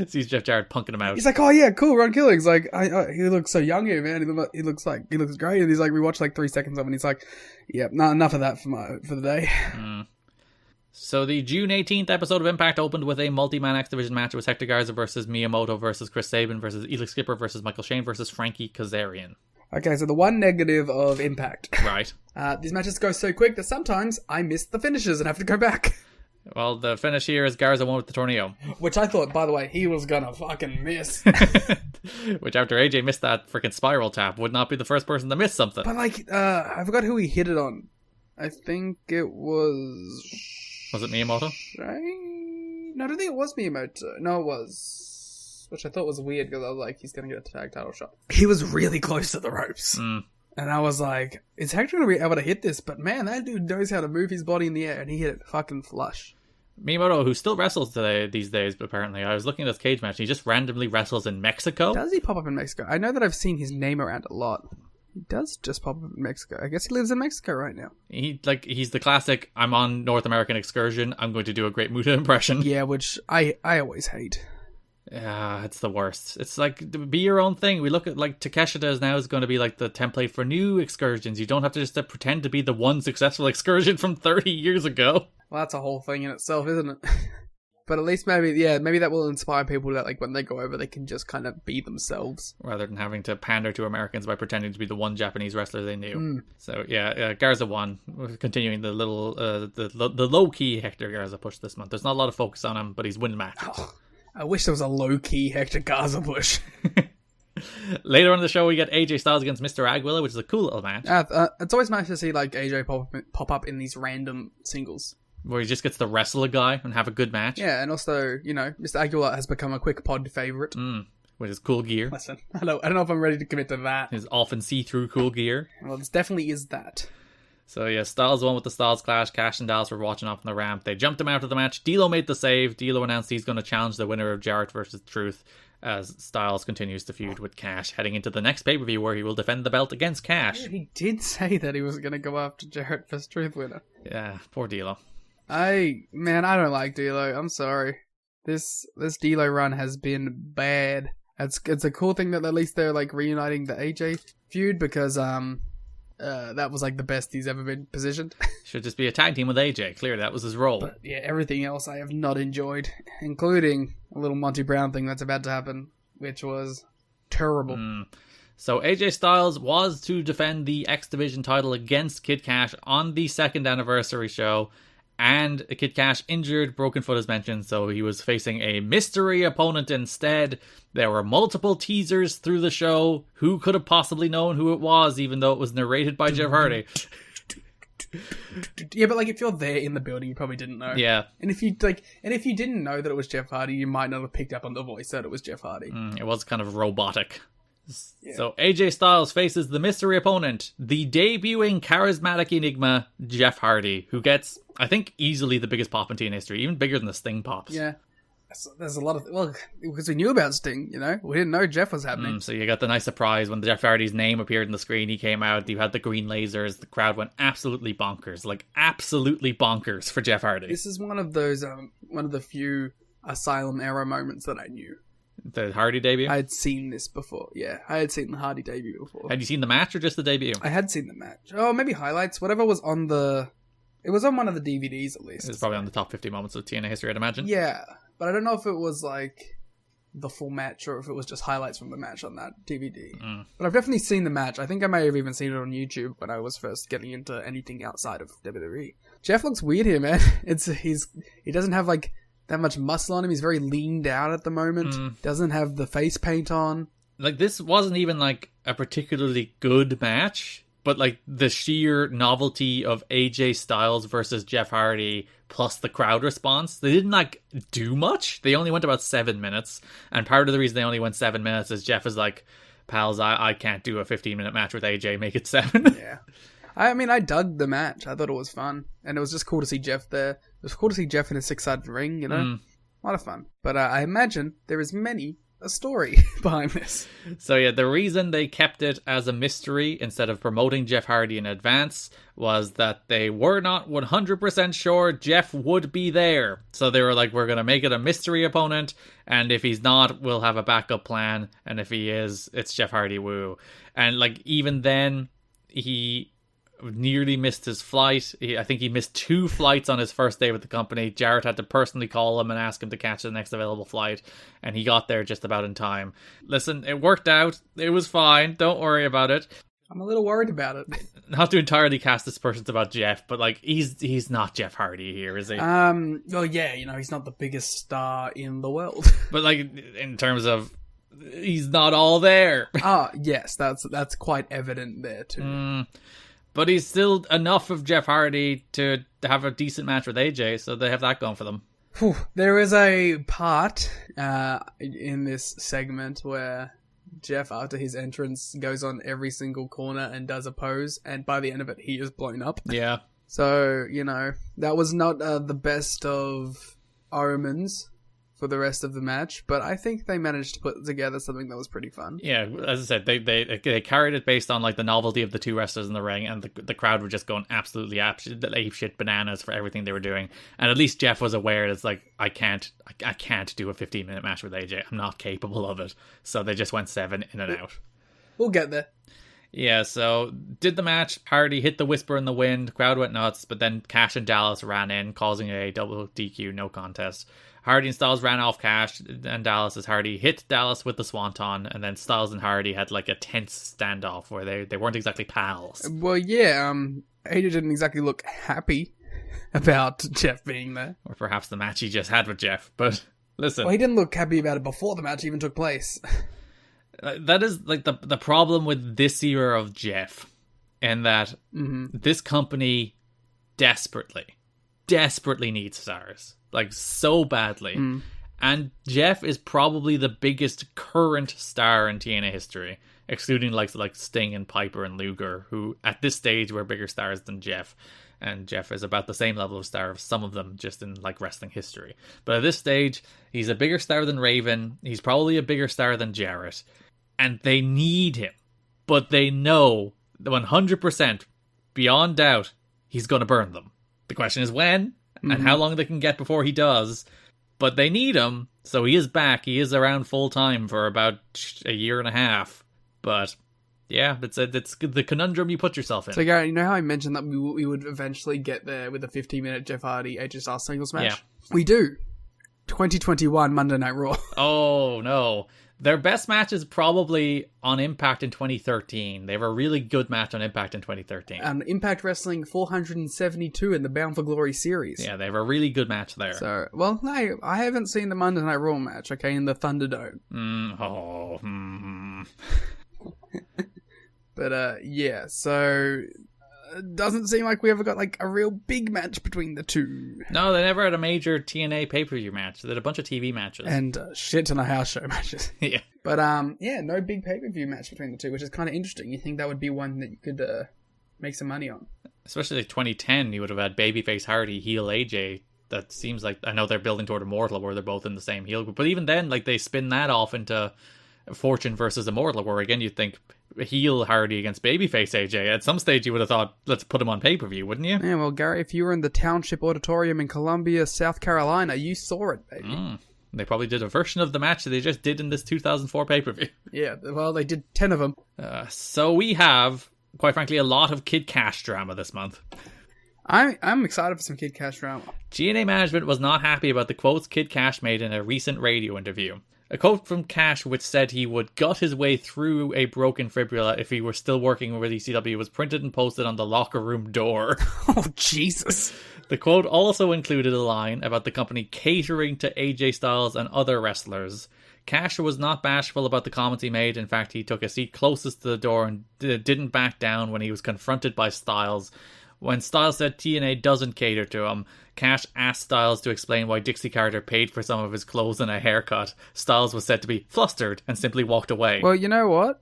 Sees Jeff Jarrett punking him out. He's like, "Oh yeah, cool, Ron Killings. He looks so young here, man. He looks great." And he's like, we watched 3 seconds of it, and he's like, "Yeah, not enough of that for the day." So the June 18th episode of Impact opened with a multi-man X Division match. It was Hector Garza versus Miyamoto versus Chris Sabin versus Elix Skipper versus Michael Shane versus Frankie Kazarian. Okay, so the one negative of Impact. Right. These matches go so quick that sometimes I miss the finishes and have to go back. Well, the finish here is Garza won with the Tornado. Which I thought, by the way, he was gonna fucking miss. Which after AJ missed that freaking spiral tap, would not be the first person to miss something. But I forgot who he hit it on. I think it was... Was it Miyamoto? No, I don't think it was Miyamoto. No, it was. Which I thought was weird because I was like, he's going to get a tag title shot. He was really close to the ropes. And I was like, is Hector going to be able to hit this? But man, that dude knows how to move his body in the air, and he hit it fucking flush. Miyamoto, who still wrestles these days, apparently. I was looking at his cage match. He just randomly wrestles in Mexico. Does he pop up in Mexico? I know that I've seen his name around a lot. He does just pop up in Mexico. I guess he lives in Mexico right now. He's the classic, I'm on North American excursion, I'm going to do a great Muta impression. Yeah, which I always hate. Yeah, it's the worst. It's like, be your own thing. We look at, like, Takeshita now is going to be like the template for new excursions. You don't have to just pretend to be the one successful excursion from 30 years ago. Well, that's a whole thing in itself, isn't it? But at least maybe that will inspire people that, like, when they go over, they can just kind of be themselves. Rather than having to pander to Americans by pretending to be the one Japanese wrestler they knew. So, yeah, Garza won. We're continuing the little, the low-key Hector Garza push this month. There's not a lot of focus on him, but he's winning matches. Oh, I wish there was a low-key Hector Garza push. Later on in the show, we get AJ Styles against Mr. Aguila, which is a cool little match. It's always nice to see, like, AJ pop up in these random singles. Where he just gets to wrestle a guy and have a good match. Yeah, and also, you know, Mr. Aguilar has become a quick pod favourite. With his cool gear. Listen, I don't know if I'm ready to commit to that. His often see-through cool gear. Well, this definitely is that. So yeah, Styles won with the Styles Clash. Cash and Dallas were watching off on the ramp. They jumped him out of the match. D'Lo made the save. D'Lo announced he's going to challenge the winner of Jarrett versus Truth as Styles continues to feud with Cash, heading into the next pay-per-view where he will defend the belt against Cash. Yeah, he did say that he was going to go after Jarrett versus Truth winner. Yeah, poor D'Lo. I don't like D'Lo. I'm sorry. This D'Lo run has been bad. It's a cool thing that at least they're like reuniting the AJ feud because that was like the best he's ever been positioned. Should just be a tag team with AJ. Clearly, that was his role. But yeah, everything else I have not enjoyed, including a little Monty Brown thing that's about to happen, which was terrible. So AJ Styles was to defend the X Division title against Kid Cash on the 2nd anniversary show. And Kid Cash injured, broken foot as mentioned, so he was facing a mystery opponent instead. There were multiple teasers through the show. Who could have possibly known who it was, even though it was narrated by Jeff Hardy? Yeah, but like if you're there in the building, you probably didn't know. Yeah. And if you didn't know that it was Jeff Hardy, you might not have picked up on the voice that it was Jeff Hardy. It was kind of robotic. Yeah. So AJ Styles faces the mystery opponent, the debuting charismatic enigma, Jeff Hardy, who gets, I think, easily the biggest pop in TNA history, even bigger than the Sting pops. Yeah. There's a lot of... Well, because we knew about Sting, you know? We didn't know Jeff was happening. So you got the nice surprise when Jeff Hardy's name appeared on the screen. He came out, you had the green lasers, the crowd went absolutely bonkers. Like, absolutely bonkers for Jeff Hardy. This is one of those, one of the few Asylum era moments that I knew. The Hardy debut? I had seen this before, yeah. I had seen the Hardy debut before. Had you seen the match or just the debut? I had seen the match. Oh, maybe highlights. Whatever was on the... It was on one of the DVDs, at least. It's probably on the top 50 moments of TNA history, I'd imagine. Yeah, but I don't know if it was, like, the full match or if it was just highlights from the match on that DVD. But I've definitely seen the match. I think I may have even seen it on YouTube when I was first getting into anything outside of WWE. Jeff looks weird here, man. He doesn't have, like... that much muscle on him. He's very leaned out at the moment. Doesn't have the face paint on. Like, this wasn't even, like, a particularly good match, but, like, the sheer novelty of AJ Styles versus Jeff Hardy plus the crowd response, they didn't, like, do much. They only went about 7 minutes, and part of the reason they only went 7 minutes is Jeff is like, pals, I can't do a 15-minute match with AJ, make it 7. Yeah. I mean, I dug the match. I thought it was fun. And it was just cool to see Jeff there. It was cool to see Jeff in a 6-sided ring, you know? A lot of fun. But I imagine there is a story behind this. So yeah, the reason they kept it as a mystery instead of promoting Jeff Hardy in advance was that they were not 100% sure Jeff would be there. So they were like, we're going to make it a mystery opponent, and if he's not, we'll have a backup plan, and if he is, it's Jeff Hardy, woo. And like, even then, he nearly missed his flight. I think he missed 2 flights on his first day with the company. Jarrett had to personally call him and ask him to catch the next available flight, and he got there just about in time. Listen, it worked out. It was fine. Don't worry about it. I'm a little worried about it. Not to entirely cast aspersions about Jeff, but like, he's not Jeff Hardy here, is he? Well, yeah, you know, he's not the biggest star in the world. But like, in terms of, he's not all there. Yes, that's quite evident there too. But he's still enough of Jeff Hardy to have a decent match with AJ, so they have that going for them. There is a part in this segment where Jeff, after his entrance, goes on every single corner and does a pose, and by the end of it, he is blown up. Yeah. So, you know, that was not the best of omens for the rest of the match, but I think they managed to put together something that was pretty fun. Yeah, as I said, they carried it based on like the novelty of the two wrestlers in the ring, and the crowd were just going absolutely apeshit bananas for everything they were doing. And at least Jeff was aware it's like, I can't do a 15-minute match with AJ. I'm not capable of it. So they just went 7 in and out. We'll get there. Yeah, so did the match. Hardy hit the Whisper in the Wind. Crowd went nuts, but then Cash and Dallas ran in, causing a double DQ, no contest. Hardy and Styles ran off Cash and Dallas as Hardy hit Dallas with the Swanton, and then Styles and Hardy had like a tense standoff where they weren't exactly pals. Well, yeah, AJ didn't exactly look happy about Jeff being there. Or perhaps the match he just had with Jeff, but listen. Well, he didn't look happy about it before the match even took place. That is like the problem with this era of Jeff, in that this company desperately needs stars, like so badly. And Jeff is probably the biggest current star in TNA history, excluding like Sting and Piper and Luger, who at this stage were bigger stars than Jeff. And Jeff is about the same level of star of some of them just in like wrestling history. But at this stage, he's a bigger star than Raven. He's probably a bigger star than Jarrett. And they need him. But they know 100%, beyond doubt, he's going to burn them. The question is when and how long they can get before he does. But they need him, so he is back. He is around full time for about a year and a half. But yeah, it's the conundrum you put yourself in. So Garrett, you know how I mentioned that we would eventually get there with a 15-minute Jeff Hardy AJ Styles singles match? Yeah. We do. 2021 Monday Night Raw. Oh no. Their best match is probably on Impact in 2013. They have a really good match on Impact in 2013. Impact Wrestling 472 in the Bound for Glory series. Yeah, they have a really good match there. So, well, no, I haven't seen the Monday Night Raw match, okay, in the Thunderdome. But, yeah, so it doesn't seem like we ever got, like, a real big match between the two. No, they never had a major TNA pay-per-view match. They had a bunch of TV matches. And shit ton of house show matches. Yeah. But, yeah, no big pay-per-view match between the two, which is kind of interesting. You think that would be one that you could make some money on. Especially like 2010, you would have had Babyface Hardy, heel AJ. That seems like, I know they're building toward Immortal, where they're both in the same heel group. But even then, like, they spin that off into Fortune versus Immortal, where again, you'd think heel Hardy against Babyface AJ. At some stage, you would have thought, let's put him on pay-per-view, wouldn't you? Yeah, well, Gary, if you were in the Township Auditorium in Columbia, South Carolina, you saw it, baby. They probably did a version of the match that they just did in this 2004 pay-per-view. Yeah, well, they did 10 of them. So we have, quite frankly, a lot of Kid Cash drama this month. I'm excited for some Kid Cash drama. GNA management was not happy about the quotes Kid Cash made in a recent radio interview. A quote from Cash which said he would gut his way through a broken fibula if he were still working with ECW was printed and posted on the locker room door. Oh, Jesus. The quote also included a line about the company catering to AJ Styles and other wrestlers. Cash was not bashful about the comments he made. In fact, he took a seat closest to the door and didn't back down when he was confronted by Styles. When Styles said TNA doesn't cater to him, Cash asked Styles to explain why Dixie Carter paid for some of his clothes and a haircut. Styles was said to be flustered and simply walked away. Well, you know what?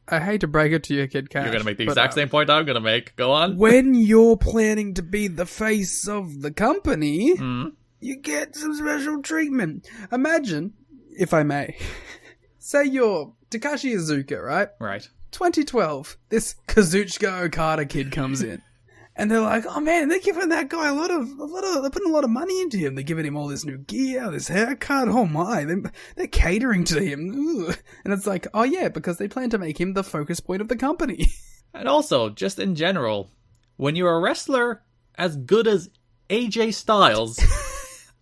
I hate to break it to you, Kid Cash. You're going to make the exact same point I'm going to make. Go on. When you're planning to be the face of the company, you get some special treatment. Imagine, if I may, say you're Takashi Iizuka, right? Right. 2012, this Kazuchika Okada kid comes in. And they're like, oh man, they're giving that guy they're putting a lot of money into him. They're giving him all this new gear, this haircut. Oh my, they're catering to him. Ugh. And it's like, oh yeah, because they plan to make him the focus point of the company. And also, just in general, when you're a wrestler as good as AJ Styles,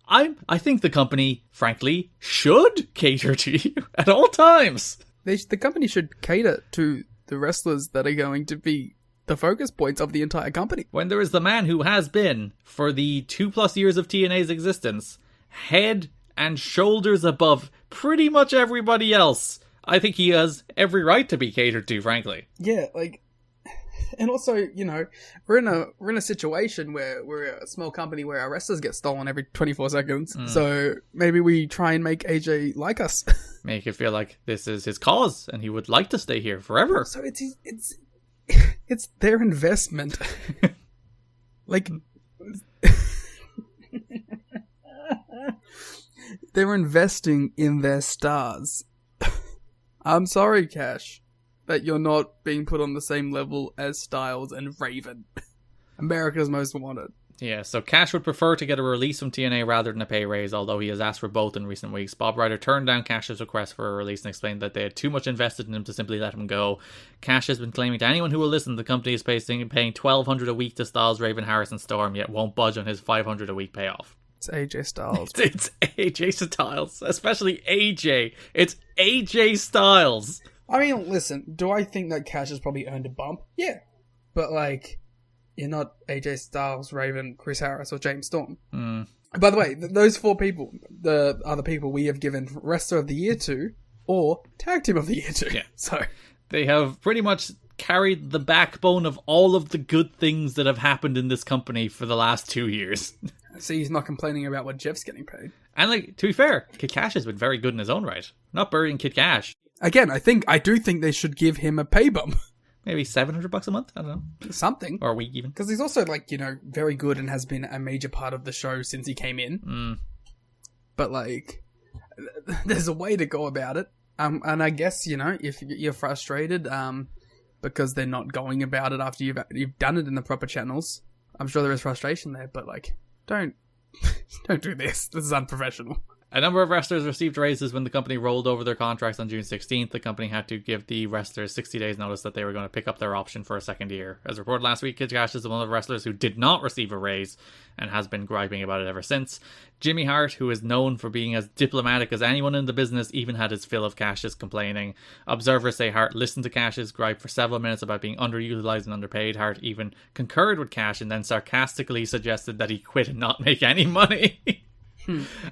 I think the company, frankly, should cater to you at all times. The company should cater to the wrestlers that are going to be the focus points of the entire company. When there is the man who has been, for the 2+ years of TNA's existence, head and shoulders above pretty much everybody else, I think he has every right to be catered to, frankly. Yeah, like, and also, you know, we're in a situation where we're a small company where our wrestlers get stolen every 24 seconds. So maybe we try and make AJ like us. Make it feel like this is his cause and he would like to stay here forever. So it's their investment. Like, They're investing in their stars. I'm sorry, Cash, that you're not being put on the same level as Styles and Raven. America's Most Wanted. Yeah, so Cash would prefer to get a release from TNA rather than a pay raise, although he has asked for both in recent weeks. Bob Ryder turned down Cash's request for a release and explained that they had too much invested in him to simply let him go. Cash has been claiming to anyone who will listen the company is paying $1,200 a week to Styles, Raven, Harris and Storm, yet won't budge on his $500 a week payoff. It's AJ Styles. It's AJ Styles, especially AJ. It's AJ Styles. I mean, listen, do I think that Cash has probably earned a bump? Yeah. But, like, you're not AJ Styles, Raven, Chris Harris, or James Storm. By the way, those 4 people, the other people we have given Wrestler of the Year to, or Tag Team of the Year to. Yeah. So they have pretty much carried the backbone of all of the good things that have happened in this company for the last 2 years. See, he's not complaining about what Jeff's getting paid. And, like, to be fair, Kid Cash has been very good in his own right. Not burying Kid Cash. Again, I do think they should give him a pay bump. Maybe $700 a month? I don't know. Something. Or a week even. Because he's also, like, you know, very good and has been a major part of the show since he came in. But, like, there's a way to go about it. And I guess, you know, if you're frustrated because they're not going about it after you've done it in the proper channels, I'm sure there is frustration there, but, like, don't do this. This is unprofessional. A number of wrestlers received raises when the company rolled over their contracts on June 16th. The company had to give the wrestlers 60 days notice that they were going to pick up their option for a second year. As reported last week, Kid Cash is one of the wrestlers who did not receive a raise and has been griping about it ever since. Jimmy Hart, who is known for being as diplomatic as anyone in the business, even had his fill of Cash's complaining. Observers say Hart listened to Cash's gripe for several minutes about being underutilized and underpaid. Hart even concurred with Cash and then sarcastically suggested that he quit and not make any money.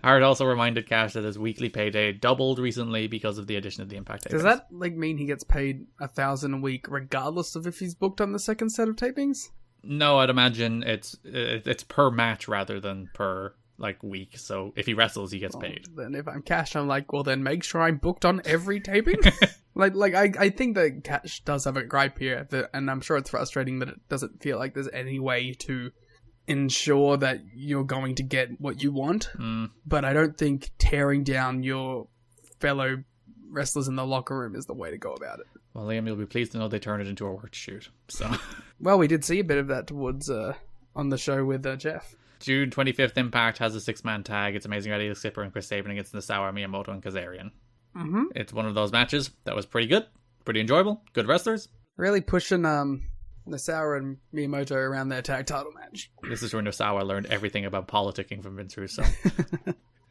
Hart also reminded Cash that his weekly payday doubled recently because of the addition of the iMPACT tapings. Does that mean he gets paid $1,000 a week regardless of if he's booked on the second set of tapings? No, I'd imagine it's per match rather than per week. So if he wrestles, he gets paid. Then if I'm Cash, I'm like, well, then make sure I'm booked on every taping. I think that Cash does have a gripe here, and I'm sure it's frustrating that it doesn't feel like there's any way to ensure that you're going to get what you want, but I don't think tearing down your fellow wrestlers in the locker room is the way to go about it. Well, Liam, you'll be pleased to know they turned it into a work shoot. So, well, we did see a bit of that towards on the show with Jeff. June 25th, iMPACT has a 6-man tag. It's Amazing Red Eagle Skipper and Chris Sabin against Nasawa, Miyamoto, and Kazarian. It's one of those matches that was pretty good, pretty enjoyable, good wrestlers. Really pushing Nasawa and Miyamoto around their tag title match. This is where Nasawa learned everything about politicking from Vince Russo.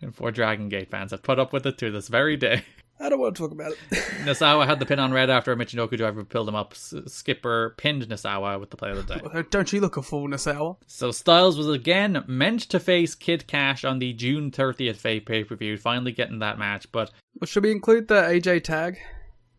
And 4 Dragon Gate fans have put up with it to this very day. I don't want to talk about it. Nasawa had the pin on Red after a Michinoku driver pulled him up. Skipper pinned Nasawa with the play of the day. Well, don't you look a fool, Nasawa? So Styles was again meant to face Kid Cash on the June 30th pay-per-view, finally getting that match, but... Well, should we include the AJ tag?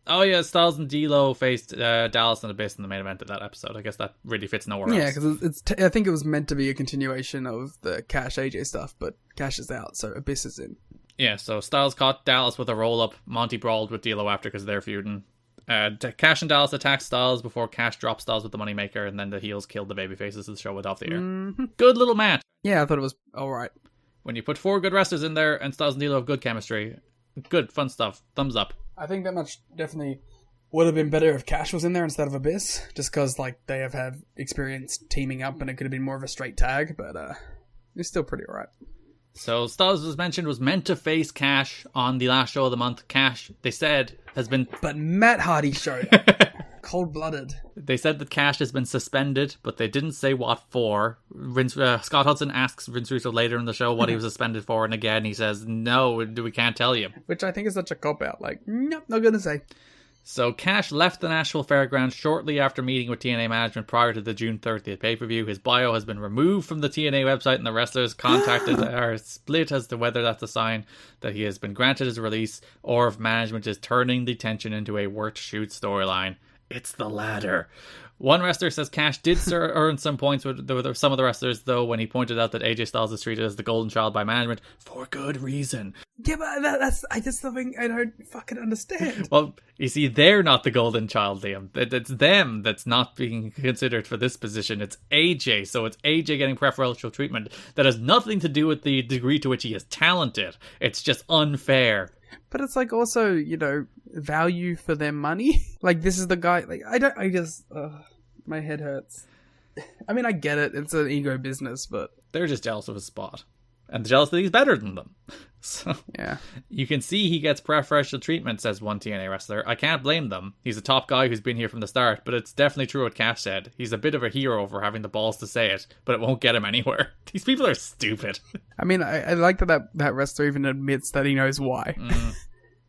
Oh yeah, Styles and D'Lo faced Dallas and Abyss in the main event of that episode. I guess that really fits nowhere else. Yeah, because I think it was meant to be a continuation of the Cash AJ stuff, but Cash is out, so Abyss is in. Yeah, so Styles caught Dallas with a roll-up. Monty brawled with D'Lo after because they're feuding. Cash and Dallas attacked Styles before Cash dropped Styles with the Moneymaker, and then the heels killed the babyfaces as the show went off the air. Good little match. Yeah, I thought it was alright. When you put 4 good wrestlers in there and Styles and D'Lo have good chemistry, good, fun stuff. Thumbs up. I think that match definitely would have been better if Cash was in there instead of Abyss, just because they have had experience teaming up and it could have been more of a straight tag, but it's still pretty alright. So Styles, as mentioned, was meant to face Cash on the last show of the month. Cash, they said, has been... But Matt Hardy showed up. Cold-blooded. They said that Cash has been suspended, but they didn't say what for. Scott Hudson asks Vince Russo later in the show what he was suspended for, and again he says, no, we can't tell you. Which I think is such a cop-out. Nope, not gonna say. So Cash left the Nashville Fairgrounds shortly after meeting with TNA management prior to the June 30th pay-per-view. His bio has been removed from the TNA website, and the wrestlers contacted are split as to whether that's a sign that he has been granted his release or if management is turning the tension into a work shoot storyline. It's the ladder. One wrestler says Cash did earn some points with some of the wrestlers, though, when he pointed out that AJ Styles is treated as the golden child by management for good reason. Yeah, but that's just something I don't fucking understand. Well, you see, they're not the golden child, Liam. It's them that's not being considered for this position. It's AJ, so it's AJ getting preferential treatment. That has nothing to do with the degree to which he is talented. It's just unfair. But it's like also, you know, value for their money. Like, this is the guy, like, my head hurts. I mean, I get it. It's an ego business, but... They're just jealous of his spot. And they're jealous that he's better than them. So, yeah. You can see he gets preferential treatment, says one TNA wrestler. I can't blame them. He's a top guy who's been here from the start, but it's definitely true what Cash said. He's a bit of a hero for having the balls to say it, but it won't get him anywhere. These people are stupid. I mean, I like that wrestler even admits that he knows why.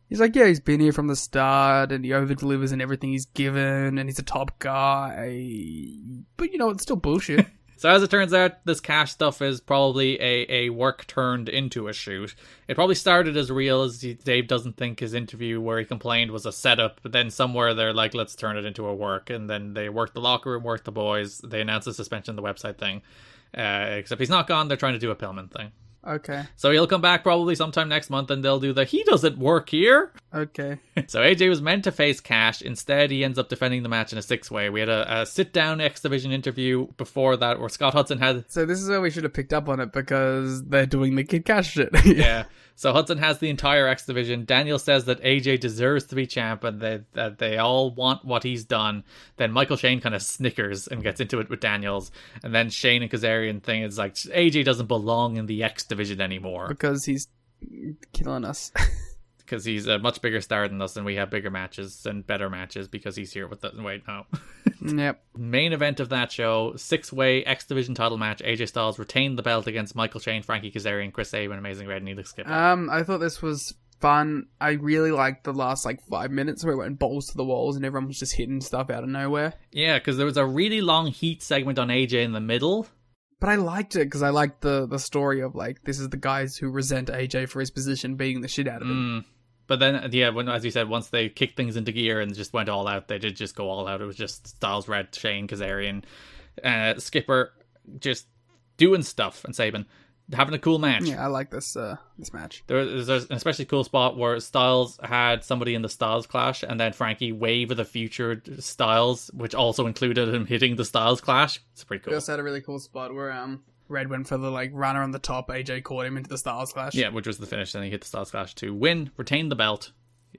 He's like, yeah, he's been here from the start, and he over-delivers in everything he's given, and he's a top guy. But, you know, it's still bullshit. So as it turns out, this Cash stuff is probably a work turned into a shoot. It probably started as real, as Dave doesn't think his interview where he complained was a setup, but then somewhere they're like, let's turn it into a work. And then they work the locker room, work the boys. They announce the suspension of the website thing. Except he's not gone, they're trying to do a Pillman thing. Okay. So he'll come back probably sometime next month and they'll do the he doesn't work here. Okay. So AJ was meant to face Cash. Instead, he ends up defending the match in a 6-way. We had a sit-down X Division interview before that where Scott Hudson had... So this is where we should have picked up on it because they're doing the Kid Cash shit. Yeah. So Hudson has the entire X Division. Daniel says that AJ deserves to be champ and that they all want what he's done. Then Michael Shane kind of snickers and gets into it with Daniels. And then Shane and Kazarian thing is like, AJ doesn't belong in the X Division anymore. Because he's killing us. Because he's a much bigger star than us and we have bigger matches and better matches because he's here with us. Wait, no. Yep. Main event of that show, 6-way X Division title match. AJ Styles retained the belt against Michael Shane, Frankie Kazarian, Chris Sabin, Amazing Red, and Neelix Skipper. I thought this was fun. I really liked the last 5 minutes where it went balls to the walls and everyone was just hitting stuff out of nowhere. Yeah, because there was a really long heat segment on AJ in the middle. But I liked it because I liked the story of this is the guys who resent AJ for his position beating the shit out of him. But then, yeah, as you said, once they kicked things into gear and just went all out, they did just go all out. It was just Styles, Red, Shane, Kazarian, Skipper just doing stuff, and Sabin having a cool match. Yeah, I like this match. There's an especially cool spot where Styles had somebody in the Styles Clash, and then Frankie wave of the future Styles, which also included him hitting the Styles Clash. It's pretty cool. We also had a really cool spot where Red went for the runner on the top. AJ caught him into the Styles Clash. Yeah, which was the finish. Then he hit the Styles Clash to win, retain the belt.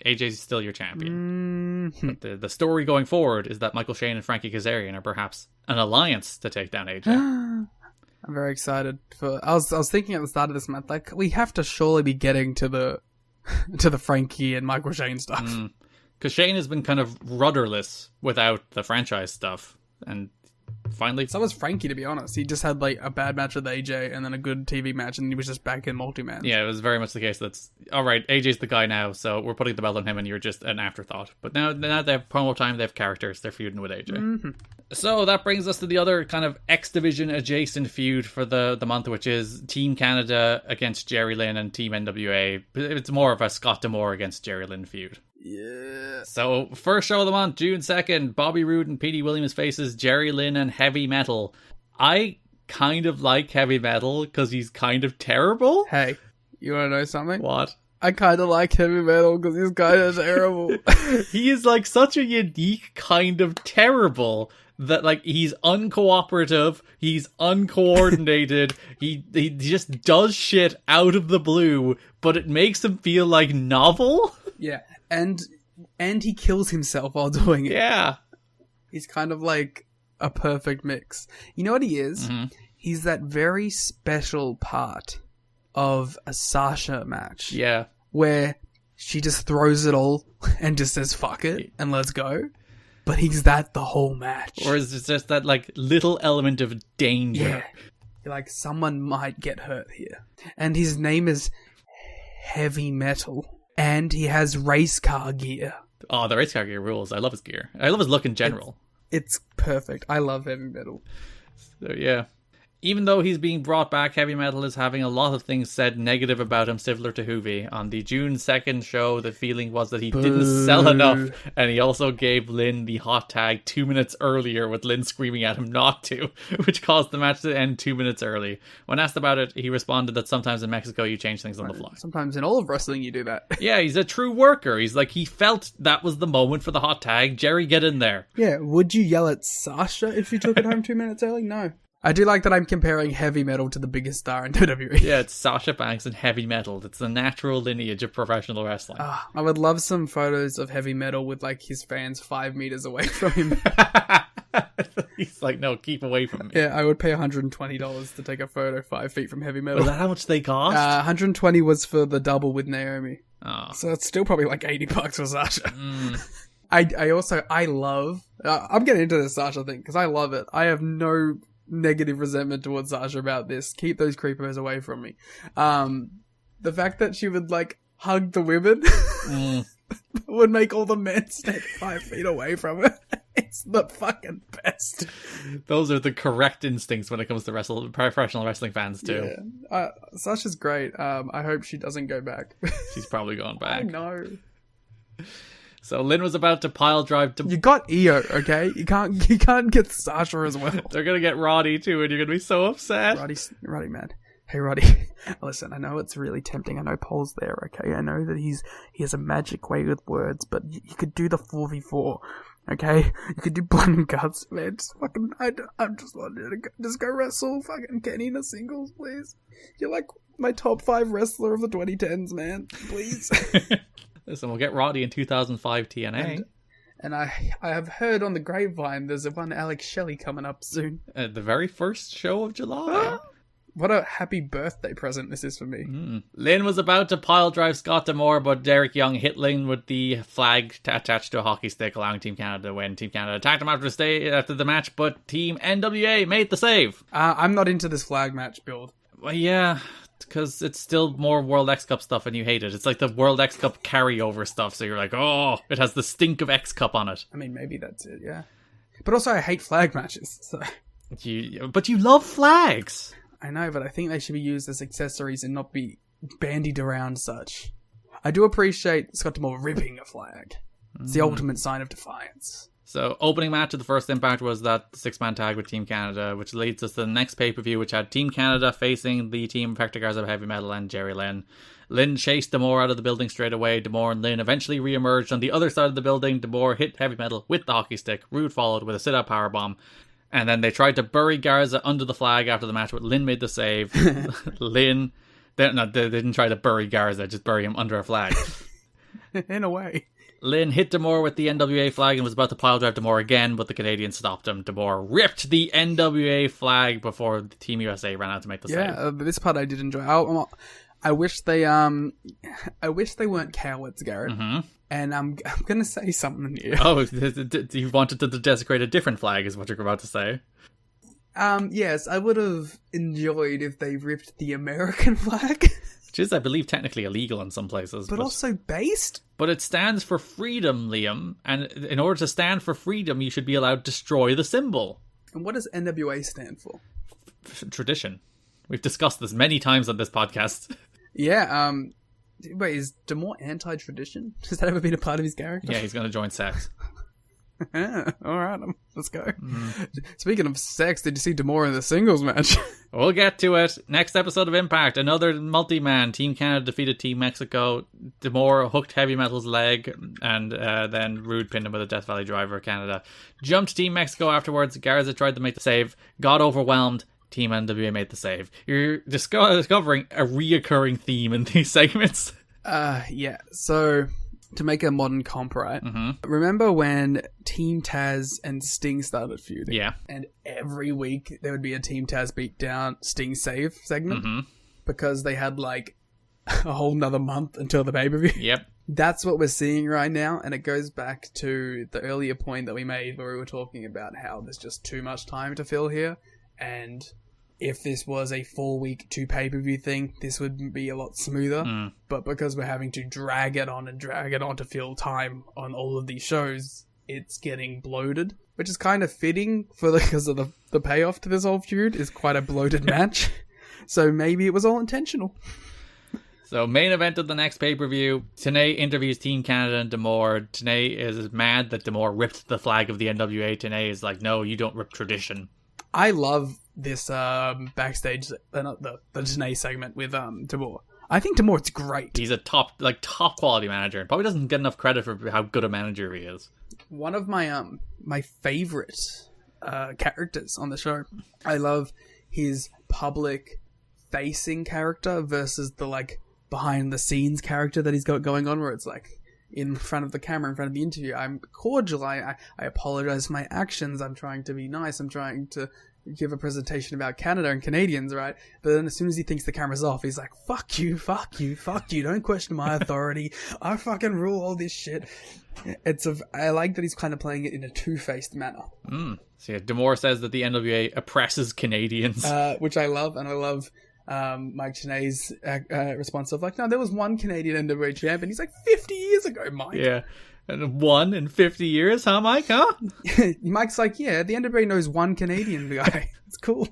AJ's still your champion. But the story going forward is that Michael Shane and Frankie Kazarian are perhaps an alliance to take down AJ. I'm very excited for. I was thinking at the start of this month, we have to surely be getting to the Frankie and Michael Shane stuff. Because Shane has been kind of rudderless without the franchise stuff, and finally, so was Frankie, to be honest. He just had a bad match with AJ and then a good TV match, and he was just back in multi-man. Yeah, it was very much the case that's all right. AJ's the guy now, so we're putting the belt on him, and you're just an afterthought. But now they have promo time, they have characters, they're feuding with AJ. So that brings us to the other kind of X Division adjacent feud for the month, which is Team Canada against Jerry Lynn and Team NWA. It's more of a Scott D'Amore against Jerry Lynn feud. Yeah. So, first show of the month, June 2nd, Bobby Roode and Petey Williams faces Jerry Lynn and Heavy Metal. I kind of like Heavy Metal because he's kind of terrible. Hey, you want to know something? What? I kind of like Heavy Metal because he's kind of terrible. He is such a unique kind of terrible that he's uncooperative, he's uncoordinated, he just does shit out of the blue, but it makes him feel novel. Yeah. And he kills himself while doing it. Yeah. He's kind of a perfect mix. You know what he is? Mm-hmm. He's that very special part of a Sasha match. Yeah. Where she just throws it all and just says, fuck it, and let's go. But he's that the whole match. Or is it just that little element of danger? Yeah. Someone might get hurt here. And his name is Heavy Metal. And he has race car gear. Oh, the race car gear rules. I love his gear. I love his look in general. It's perfect. I love Heavy Metal. So, yeah. Even though he's being brought back, Heavy Metal is having a lot of things said negative about him, similar to Hoovy. On the June 2nd show, the feeling was that he didn't sell enough, and he also gave Lynn the hot tag 2 minutes earlier, with Lynn screaming at him not to, which caused the match to end 2 minutes early. When asked about it, he responded that sometimes in Mexico you change things on the fly. Sometimes in all of wrestling you do that. Yeah, he's a true worker. He's like, he felt that was the moment for the hot tag. Jerry, get in there. Yeah, would you yell at Sasha if you took it home 2 minutes early? No. I do like that I'm comparing Heavy Metal to the biggest star in WWE. Yeah, it's Sasha Banks and Heavy Metal. It's the natural lineage of professional wrestling. I would love some photos of Heavy Metal with, like, his fans 5 meters away from him. He's like, no, keep away from me. Yeah, I would pay $120 to take a photo 5 feet from Heavy Metal. Was that how much they cost? 120 was for the double with Naomi. Oh. So it's still probably like $80 for Sasha. I love... I'm getting into this Sasha thing, because I love it. I have no negative resentment towards Sasha about this. Keep those creepers away from me. The fact that she would, like, hug the women would make all the men stand 5 feet away from her. It's the fucking best. Those are the correct instincts when it comes to professional wrestling fans too. Yeah. Sasha's great. I hope she doesn't go back. She's probably gone back. I know. So Lynn was about to pile drive to... You got Io, okay? You can't get Sasha as well. They're gonna get Roddy too, and you're gonna be so upset. Roddy, man. Hey, Roddy. Listen, I know it's really tempting. I know Paul's there, okay? I know that he has a magic way with words, but you could do the 4v4, okay? You could do blood and guts, man. Just fucking... I'm just wanting to just go wrestle fucking Kenny in a singles, please. You're like my top 5 wrestler of the 2010s, man. Please. Listen, we'll get Roddy in 2005 TNA. And I have heard on the grapevine there's one Alex Shelley coming up soon. At the very first show of July. What a happy birthday present this is for me. Lynn was about to pile drive Scott D'Amore, but Derek Young hit Lynn with the flag attached to a hockey stick, allowing Team Canada to win. Team Canada attacked him after the match, but Team NWA made the save. I'm not into this flag match build. Well, yeah, because it's still more World X Cup stuff and you hate it. It's like the World X Cup carryover stuff, so you're like, oh, it has the stink of X Cup on it. I mean, maybe that's it, yeah. But also, I hate flag matches, so... But you love flags! I know, but I think they should be used as accessories and not be bandied around such. I do appreciate Scott D'Amore ripping a flag. It's the ultimate sign of defiance. So, opening match of the first Impact was that 6-man tag with Team Canada, which leads us to the next pay-per-view, which had Team Canada facing the Team Effective Guards of Heavy Metal and Jerry Lynn. Lynn chased D'Amore out of the building straight away. D'Amore and Lynn eventually re-emerged on the other side of the building. D'Amore hit Heavy Metal with the hockey stick. Rude followed with a sit-out powerbomb. And then they tried to bury Garza under the flag after the match, but Lynn made the save. Lynn... They didn't try to bury Garza, just bury him under a flag. In a way. Lynn hit D'Amore with the NWA flag and was about to pile drive D'Amore again, but the Canadian stopped him. D'Amore ripped the NWA flag before the Team USA ran out to make the save. Yeah, this part I did enjoy. I wish they weren't cowards, Garrett. Mm-hmm. And I'm gonna say something here. Oh, you wanted to desecrate a different flag, is what you're about to say. Yes, I would have enjoyed if they ripped the American flag. Which is, I believe, technically illegal in some places. But also based? But it stands for freedom, Liam. And in order to stand for freedom, you should be allowed to destroy the symbol. And what does NWA stand for? Tradition. We've discussed this many times on this podcast. Yeah, wait, is D'Amore anti-tradition? Has that ever been a part of his character? Yeah, he's going to join sex. Alright, let's go. Speaking of sex, did you see D'Amore in the singles match? We'll get to it. Next episode of Impact, another multi-man. Team Canada defeated Team Mexico. D'Amore hooked Heavy Metal's leg, and then Rude pinned him with a Death Valley driver. Canada jumped Team Mexico afterwards. Garza tried to make the save, got overwhelmed. Team NWA made the save. You're discovering a reoccurring theme in these segments. Yeah, so... To make a modern comp, right? Mm-hmm. Remember when Team Taz and Sting started feuding? Yeah. And every week there would be a Team Taz beatdown, Sting save segment? Mm-hmm. Because they had like a whole nother month until the pay-per-view. Yep. That's what we're seeing right now, and it goes back to the earlier point that we made where we were talking about how there's just too much time to fill here, and... If this was a 4-week, 2 pay-per-view thing, this would be a lot smoother. But because we're having to drag it on to fill time on all of these shows, it's getting bloated, which is kind of fitting because of the payoff to this whole feud is quite a bloated match. So maybe it was all intentional. So main event of the next pay-per-view, Tenay interviews Team Canada and D'Amore. Tenay is mad that D'Amore ripped the flag of the NWA. Tenay is like, no, you don't rip tradition. I love this backstage, the Tenay segment with D'Amore. I think D'Amore's great. He's a top quality manager and probably doesn't get enough credit for how good a manager he is. One of my favorite characters on the show. I love his public facing character versus the like behind the scenes character that he's got going on, where it's like in front of the camera, in front of the interview, I'm cordial, I apologize for my actions, I'm trying to be nice, I'm trying to give a presentation about Canada and Canadians, right? But then as soon as he thinks the camera's off, he's like, fuck you, don't question my authority, I fucking rule all this shit. I like that he's kind of playing it in a two-faced manner. So yeah, D'Amore says that the NWA oppresses Canadians. Which I love, and I love Mike Tenay's response of like, no, there was one Canadian NWA champ, and he's like, 50 years ago, Mike. Yeah. And one in 50 years, huh, Mike, huh? Mike's like, yeah, the NWA knows one Canadian guy. It's cool.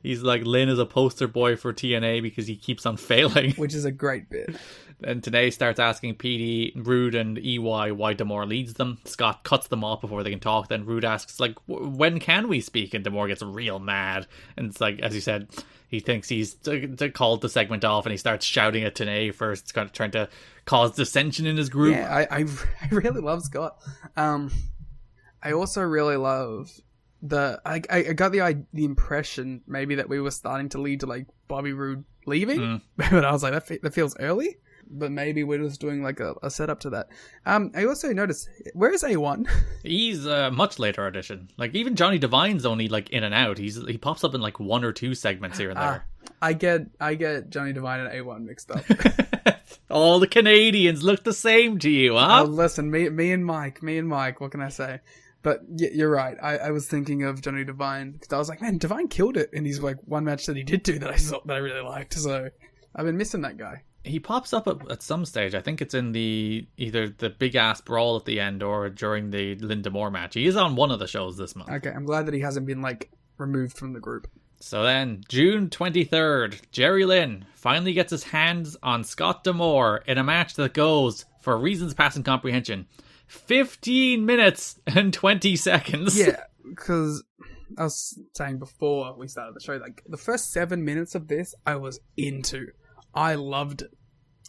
He's like, Lynn is a poster boy for TNA because he keeps on failing. Which is a great bit. And Tenay starts asking PD, Rude, and EY why D'Amore leads them. Scott cuts them off before they can talk. Then Rude asks, like, when can we speak? And D'Amore gets real mad. And it's like, as you said, he thinks he's called the segment off, and he starts shouting at Tenay first, kind of trying to cause dissension in his group. Yeah, I really love Scott. I also really love I got the impression maybe that we were starting to lead to like Bobby Roode leaving, but I was like, that feels early. But maybe we're just doing like a setup to that. I also noticed, where is A1? He's a much later audition. Like even Johnny Devine's only like in and out. He pops up in like one or two segments here and there. I get Johnny Devine and A1 mixed up. All the Canadians look the same to you, huh? Listen, me and Mike. What can I say? But you're right. I was thinking of Johnny Devine because I was like, man, Devine killed it in his like one match that he did do that I really liked. So I've been missing that guy. He pops up at some stage. I think it's in either the big ass brawl at the end or during the Lynn D'Amore match. He is on one of the shows this month. Okay, I'm glad that he hasn't been like removed from the group. So then, June 23rd, Jerry Lynn finally gets his hands on Scott D'Amore in a match that goes, for reasons past comprehension, 15 minutes and 20 seconds. Yeah, because I was saying before we started the show, like the first 7 minutes of this, I was into. I loved it.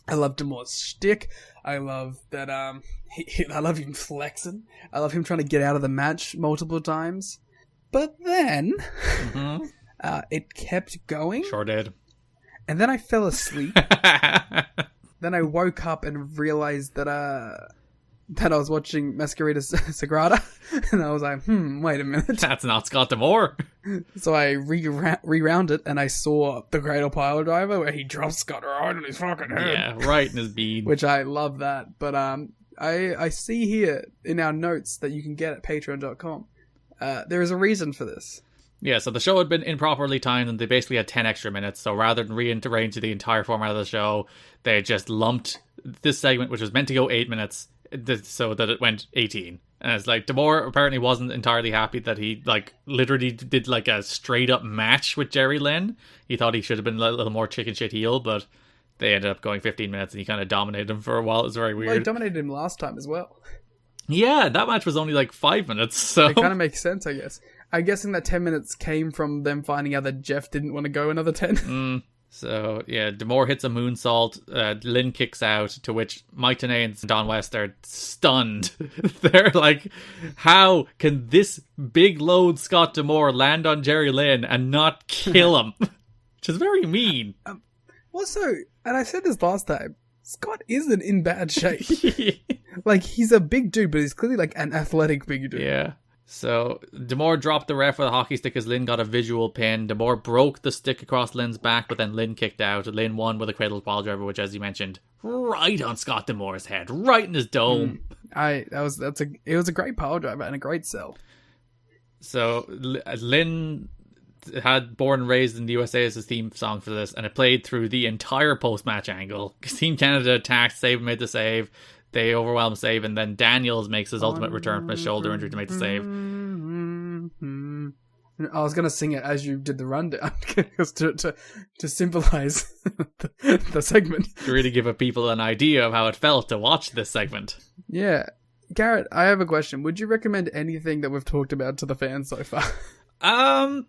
I love D'Amore's shtick. I love that. I love him flexing. I love him trying to get out of the match multiple times. But then, it kept going. Sure did. And then I fell asleep. Then I woke up and realized that I was watching Masquerita Sagrada, and I was like, wait a minute. That's not Scott D'Amore. So I rewound it, and I saw the Cradle Pile Driver where he drops Scott right on his fucking head. Yeah, right in his bead. Which I love that. But I see here in our notes that you can get at patreon.com. There is a reason for this. Yeah, so the show had been improperly timed, and they basically had 10 extra minutes. So rather than rearrange the entire format of the show, they just lumped this segment, which was meant to go 8 minutes, so that it went 18. And it's like, D'Amore apparently wasn't entirely happy that he like literally did like a straight up match with Jerry Lynn. He thought he should have been a little more chicken shit heel, but they ended up going 15 minutes and he kind of dominated him for a while. It was very weird. Well, he dominated him last time as well. Yeah, that match was only like 5 minutes, so it kind of makes sense, I guess. I'm guessing that 10 minutes came from them finding out that Jeff didn't want to go another 10. So, yeah, D'Amore hits a moonsault. Lynn kicks out, to which Mike Tenay and Don West are stunned. They're like, how can this big load Scott D'Amore land on Jerry Lynn and not kill him? Which is very mean. Also, and I said this last time, Scott isn't in bad shape. Like, he's a big dude, but he's clearly like an athletic big dude. Yeah. So, D'Amore dropped the ref with a hockey stick as Lynn got a visual pin. D'Amore broke the stick across Lynn's back, but then Lynn kicked out. Lynn won with a cradle pile driver, which, as you mentioned, right on Scott D'Amore's head, right in his dome. It was a great pile driver and a great sell. So, Lynn had Born and Raised in the USA as his theme song for this, and it played through the entire post-match angle. Team Canada attacked, Save made the save. They overwhelm save, and then Daniels makes his ultimate return from his shoulder injury to make the save. I was going to sing it as you did the rundown to symbolize the segment. To really give people an idea of how it felt to watch this segment. Yeah. Garrett, I have a question. Would you recommend anything that we've talked about to the fans so far? Some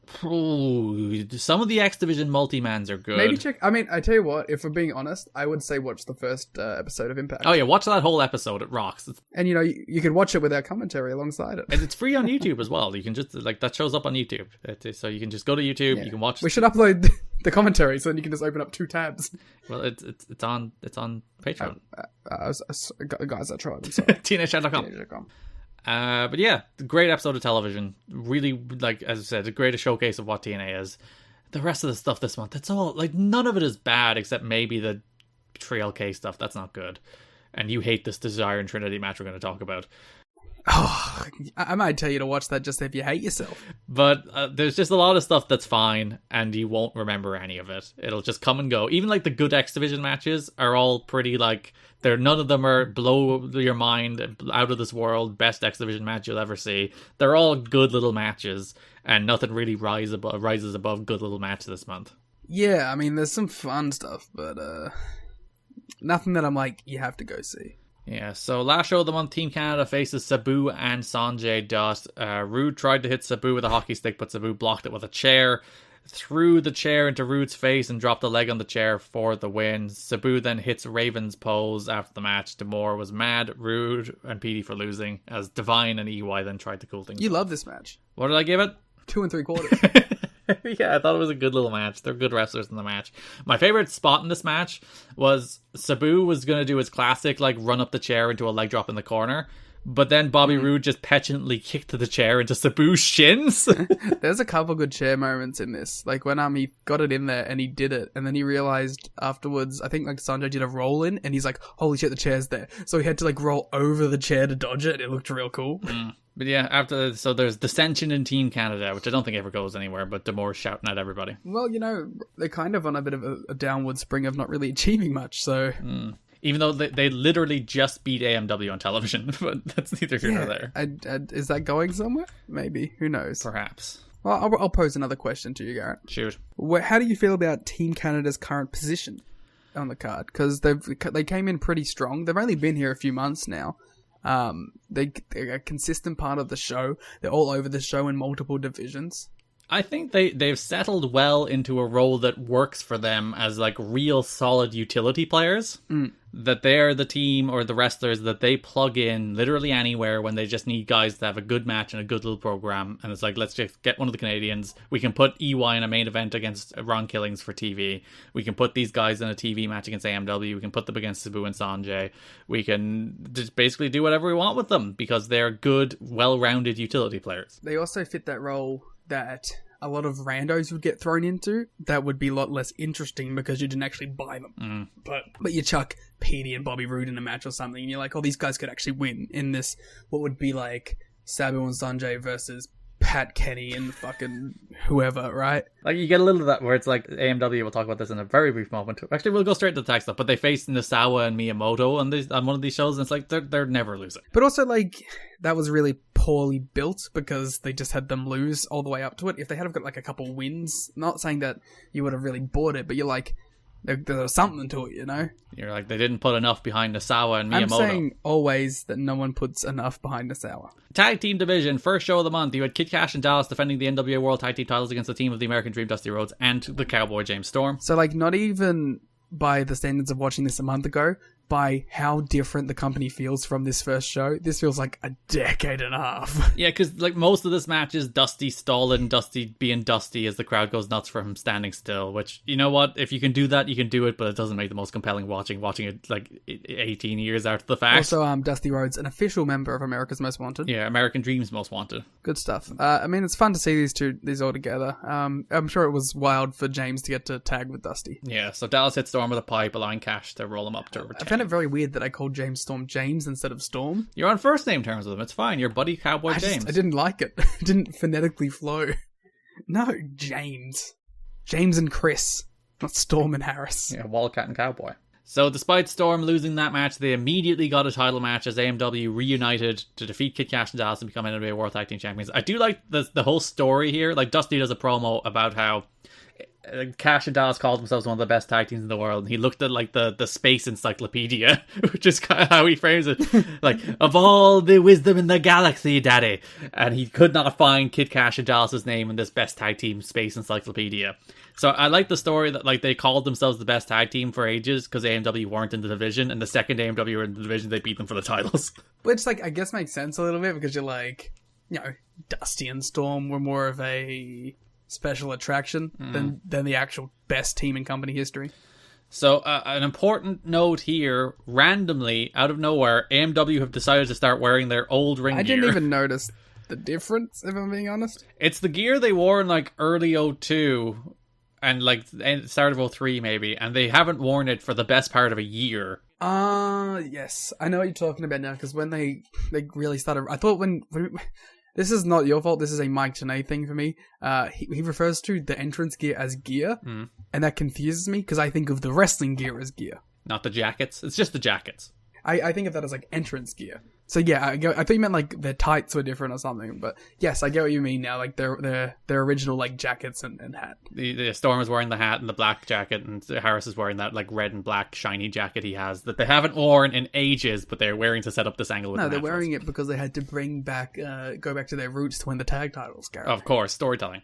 of the X Division multi-mans are good. Maybe check. I mean, I tell you what, if we're being honest, I would say watch the first episode of Impact. Oh yeah, watch that whole episode. It rocks. And you can watch it with our commentary alongside it. And it's free on YouTube as well. You can just that shows up on YouTube. So you can just go to YouTube. Yeah. You can watch. We should upload the commentary so then you can just open up 2 tabs. Well, it's on Patreon. Guys, I tried. I'm sorry. TNAchat.com. But yeah, great episode of television. Really, like, as I said, a great showcase of what TNA is. The rest of the stuff this month, it's all, like, none of it is bad except maybe the Trail K stuff. That's not good. And you hate this Desire and Trinity match we're going to talk about. Oh, I might tell you to watch that just if you hate yourself. But there's just a lot of stuff that's fine, and you won't remember any of it. It'll just come and go. Even, like, the good X Division matches are all pretty, like... None of them are blow your mind, out of this world, best X Division match you'll ever see. They're all good little matches, and nothing really rises above good little match this month. Yeah, I mean, there's some fun stuff, but nothing that I'm like, you have to go see. Yeah, so last show of the month, Team Canada faces Sabu and Sanjay Dutt. Rude tried to hit Sabu with a hockey stick, but Sabu blocked it with a chair. Threw the chair into Rude's face and dropped a leg on the chair for the win. Sabu then hits Raven's pose after the match. D'Amore was mad, Rude and Petey for losing, as Divine and EY then tried to cool things. You love this match. What did I give it? 2 3/4. Yeah, I thought it was a good little match. They're good wrestlers in the match. My favorite spot in this match was Sabu was going to do his classic, like, run up the chair into a leg drop in the corner. But then Bobby Roode just petulantly kicked the chair into Sabu's shins. There's a couple good chair moments in this. Like when he got it in there and he did it, and then he realized afterwards, I think like Sanjay did a roll in, and he's like, holy shit, the chair's there. So he had to like roll over the chair to dodge it, and it looked real cool. But yeah, so there's dissension in Team Canada, which I don't think ever goes anywhere, but D'Amore's shouting at everybody. Well, they're kind of on a bit of a downward spring of not really achieving much, so... Even though they literally just beat AMW on television, but that's neither here nor there. Is that going somewhere? Maybe. Who knows? Perhaps. Well, I'll pose another question to you, Garrett. Shoot. How do you feel about Team Canada's current position on the card? Because they came in pretty strong. They've only been here a few months now. They're a consistent part of the show. They're all over the show in multiple divisions. I think they've settled well into a role that works for them as like real solid utility players. That they're the team or the wrestlers that they plug in literally anywhere when they just need guys to have a good match and a good little program. And it's like, let's just get one of the Canadians. We can put EY in a main event against Ron Killings for TV. We can put these guys in a TV match against AMW. We can put them against Sabu and Sanjay. We can just basically do whatever we want with them because they're good, well-rounded utility players. They also fit that role that a lot of randos would get thrown into that would be a lot less interesting because you didn't actually buy them. But you chuck Petey and Bobby Roode in a match or something and you're like, oh, these guys could actually win in this, what would be like Sabu and Sanjay versus Pat Kenny and fucking whoever, right? Like, you get a little of that where it's like AMW, we'll talk about this in a very brief moment. Actually, we'll go straight to the tag stuff, but they faced Nasawa and Miyamoto on one of these shows, and it's like, they're never losing. But also, like, that was really poorly built because they just had them lose all the way up to it. If they had got, like, a couple wins, not saying that you would have really bought it, but you're like, there was something to it, you know? You're like, they didn't put enough behind Nasawa and Miyamoto. I'm saying always that no one puts enough behind Nasawa. Tag team division, first show of the month. You had Kid Cash and Dallas defending the NWA World Tag Team titles against the team of the American Dream, Dusty Rhodes, and the Cowboy James Storm. So, like, not even by the standards of watching this a month ago, by how different the company feels from this first show, this feels like a decade and a half. Yeah, because like most of this match is Dusty stalling, Dusty being Dusty as the crowd goes nuts for him standing still, which, you know what, if you can do that, you can do it, but it doesn't make the most compelling watching it like 18 years after the fact. Also, Dusty Rhodes, an official member of America's Most Wanted. Yeah, American Dream's Most Wanted. Good stuff. I mean, it's fun to see these all together. I'm sure it was wild for James to get to tag with Dusty. Yeah, so Dallas hit Storm with a pipe, allowing Cash to roll him up to retain. I found it very weird that I called James Storm James instead of Storm. You're on first name terms with him. It's fine. Your buddy Cowboy James. I didn't like it. It didn't phonetically flow. No, James. James and Chris. Not Storm and Harris. Yeah, Wildcat and Cowboy. So despite Storm losing that match, they immediately got a title match as AMW reunited to defeat Kid Cash and Dallas and become NWA World Tag Team Champions. I do like the whole story here. Like, Dusty does a promo about how Cash and Dallas called themselves one of the best tag teams in the world, and he looked at like the space encyclopedia, which is kind of how he frames it, like, of all the wisdom in the galaxy, daddy, and he could not find Kid Cash and Dallas's name in this best tag team space encyclopedia. So I like the story that, like, they called themselves the best tag team for ages because AMW weren't in the division, and the second AMW were in the division, they beat them for the titles. Which, like, I guess makes sense a little bit because you're like, you know, Dusty and Storm were more of a special attraction than the actual best team in company history. So an important note here, randomly, out of nowhere, AMW have decided to start wearing their old ring gear. I didn't even notice the difference, if I'm being honest. It's the gear they wore in like early 02 and like start of 03 maybe, and they haven't worn it for the best part of a year. Yes. I know what you're talking about now, because when they really started, I thought when this is not your fault, this is a Mike Tenay thing for me. He refers to the entrance gear as gear, and that confuses me, because I think of the wrestling gear as gear. Not the jackets? It's just the jackets. I think of that as like entrance gear. So yeah, I thought you meant like their tights were different or something, but yes, I get what you mean now, like their original like jackets and hat. The Storm is wearing the hat and the black jacket, and Harris is wearing that like red and black shiny jacket he has that they haven't worn in ages, but they're wearing to set up this angle with No, they're wearing it because they had to go back to their roots to win the tag titles, Garrett. Of course, storytelling.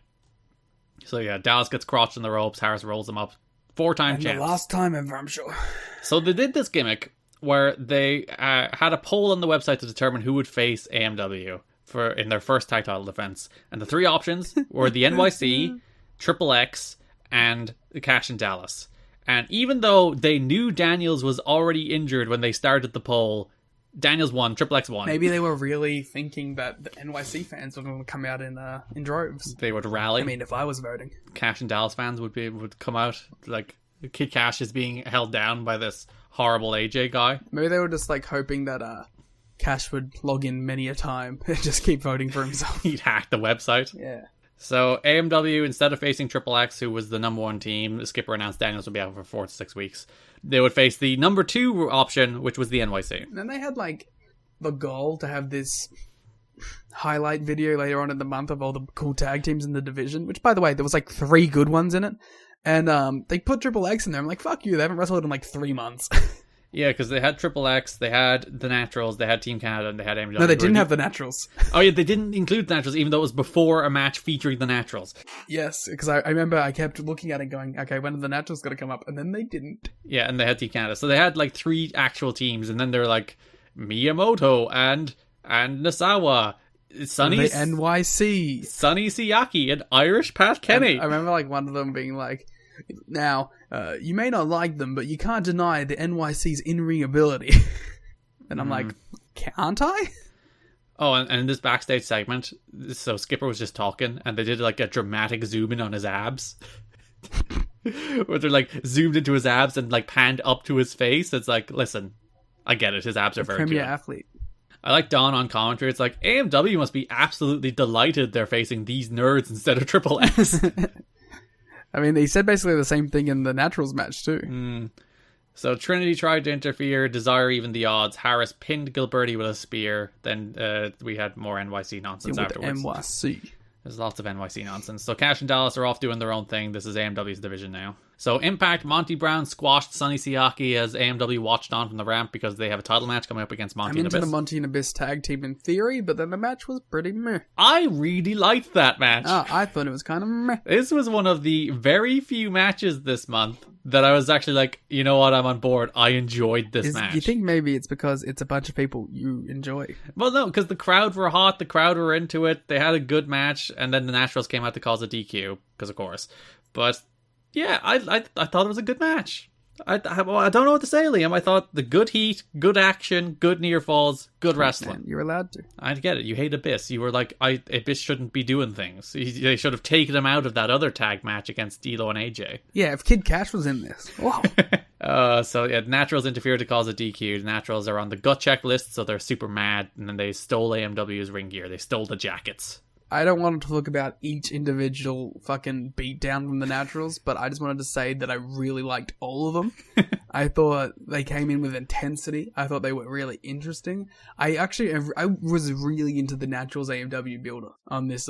So yeah, Dallas gets crotched in the ropes, Harris rolls him up. 4-time champs. The last time ever, I'm sure. So they did this gimmick where they had a poll on the website to determine who would face AMW in their first tag title defense. And the three options were the NYC, Triple X, and Cash and Dallas. And even though they knew Daniels was already injured when they started the poll, Daniels won, Triple X won. Maybe they were really thinking that the NYC fans were going to come out in droves. They would rally. I mean, if I was voting. Cash and Dallas fans would come out, like, Kid Cash is being held down by this horrible AJ guy. Maybe they were just like hoping that Cash would log in many a time and just keep voting for himself. He'd hack the website. Yeah. So AMW, instead of facing Triple X, who was the number one team, the skipper announced Daniels would be out for 4 to 6 weeks. They would face the number 2 option, which was the NYC. And then they had like the goal to have this highlight video later on in the month of all the cool tag teams in the division, which, by the way, there was like 3 good ones in it. And they put Triple X in there. I'm like, fuck you, they haven't wrestled in like 3 months. Yeah, because they had Triple X, they had the Naturals, they had Team Canada, and they had AMW. No, they didn't have the Naturals. Oh yeah, they didn't include the Naturals, even though it was before a match featuring the Naturals. Yes, because I remember I kept looking at it going, okay, when are the Naturals going to come up? And then they didn't. Yeah, and they had Team Canada. So they had like 3 actual teams, and then they're like Miyamoto and Nasawa, Sonny the NYC, Sonny Siaki, and Irish Pat Kenny. I remember like one of them being like, now, you may not like them, but you can't deny the NYC's in-ring ability. And I'm like, can't I? Oh, and in this backstage segment, so Skipper was just talking, and they did like a dramatic zoom in on his abs. Where they're like zoomed into his abs and like panned up to his face. It's like, listen, I get it, his abs are very Premier good. athlete. I like Don on commentary. It's like, AMW must be absolutely delighted they're facing these nerds instead of Triple X. I mean, he said basically the same thing in the Naturals match, too. So Trinity tried to interfere, Desire evened the odds, Harris pinned Gilberti with a spear, then we had more NYC nonsense afterwards. NYC. There's lots of NYC nonsense. So Cash and Dallas are off doing their own thing. This is AMW's division now. So Impact, Monty Brown squashed Sonny Siaki as AMW watched on from the ramp because they have a title match coming up against Monty and Abyss. I'm into the Monty and Abyss tag team in theory, but then the match was pretty meh. I really liked that match. I thought it was kind of meh. This was one of the very few matches this month that I was actually like, you know what, I'm on board. I enjoyed this match. You think maybe it's because it's a bunch of people you enjoy? Well, no, because the crowd were hot, the crowd were into it, they had a good match, and then the Naturals came out to cause a DQ, because of course. But yeah, I thought it was a good match. I don't know what to say, Liam. I thought the good heat, good action, good near falls, good wrestling. Man, you're allowed to. I get it. You hate Abyss. You were like, Abyss shouldn't be doing things. They should have taken him out of that other tag match against D'Lo and AJ. Yeah, if Kid Cash was in this. Wow. So yeah, Naturals interfered to cause a DQ. The Naturals are on the gut check list, so they're super mad, and then they stole AMW's ring gear. They stole the jackets. I don't want to talk about each individual fucking beatdown from the Naturals, but I just wanted to say that I really liked all of them. I thought they came in with intensity. I thought they were really interesting. I was really into the Naturals AMW builder on this.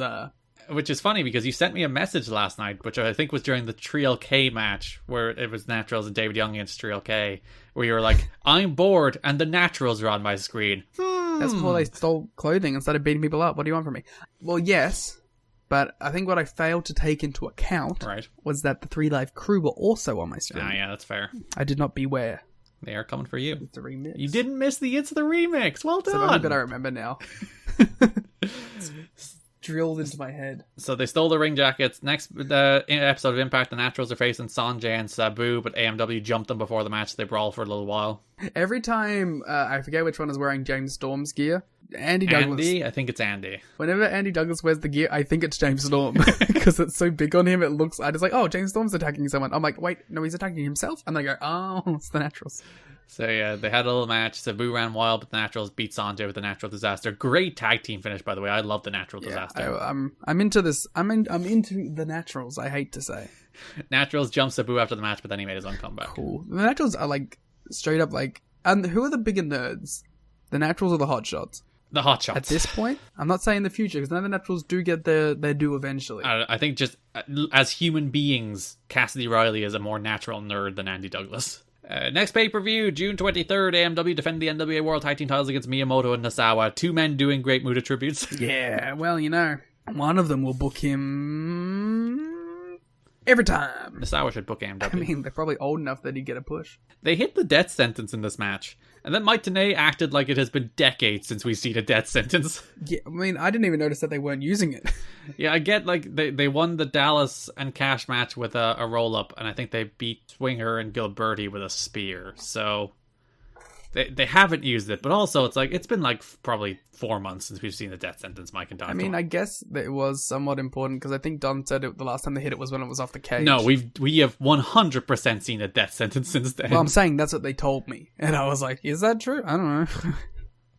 Which is funny because you sent me a message last night, which I think was during the Trial K match, where it was Naturals and David Young against Trial K, where you were like, I'm bored and the Naturals are on my screen. That's before they stole clothing and started beating people up. What do you want from me? Well, yes, but I think what I failed to take into account was that the 3 Live crew were also on my screen. Yeah, that's fair. I did not beware. They are coming for you. It's the remix. You didn't miss the It's the Remix. Well done. So I better remember now. Drilled into my head. So they stole the ring jackets. Next episode of Impact, the Naturals are facing Sanjay and Sabu, but AMW jumped them before the match. They brawl for a little while. Every time, I forget which one is wearing James Storm's gear. Andy Douglas. I think it's Andy. Whenever Andy Douglas wears the gear, I think it's James Storm. Because it's so big on him, it looks... I just like, oh, James Storm's attacking someone. I'm like, wait, no, he's attacking himself? And they go, oh, it's the Naturals. So yeah, they had a little match. Sabu ran wild, but the Naturals beat Sanjay with the Natural Disaster. Great tag team finish, by the way. I love the Natural Disaster. I'm into this. I'm into the Naturals. I hate to say. Naturals jumped Sabu after the match, but then he made his own comeback. Cool. The Naturals are like straight up like. And who are the bigger nerds? The Naturals or the Hot Shots? The Hot Shots. At this point, I'm not saying the future because none of the Naturals do get their due eventually. I think just as human beings, Cassidy Riley is a more natural nerd than Andy Douglas. Next pay-per-view, June 23rd, AMW defend the NWA World Tag Team titles against Miyamoto and Nasawa. 2 men doing great Muta tributes. Yeah, well, you know, one of them will book him every time. Nasawa should book AMW. I mean, they're probably old enough that he'd get a push. They hit the death sentence in this match. And then Mike Tenay acted like it has been decades since we've seen a death sentence. Yeah, I mean, I didn't even notice that they weren't using it. Yeah, I get, like, they won the Dallas and Cash match with a roll-up, and I think they beat Swinger and Gilberti with a spear. So, they haven't used it, but also, it's like, it's been, like, probably 4 months since we've seen the death sentence, Mike and Don. I mean, I guess that it was somewhat important, because I think Don said the last time they hit it was when it was off the cage. No, we have 100% seen a death sentence since then. Well, I'm saying that's what they told me, and I was like, is that true? I don't know.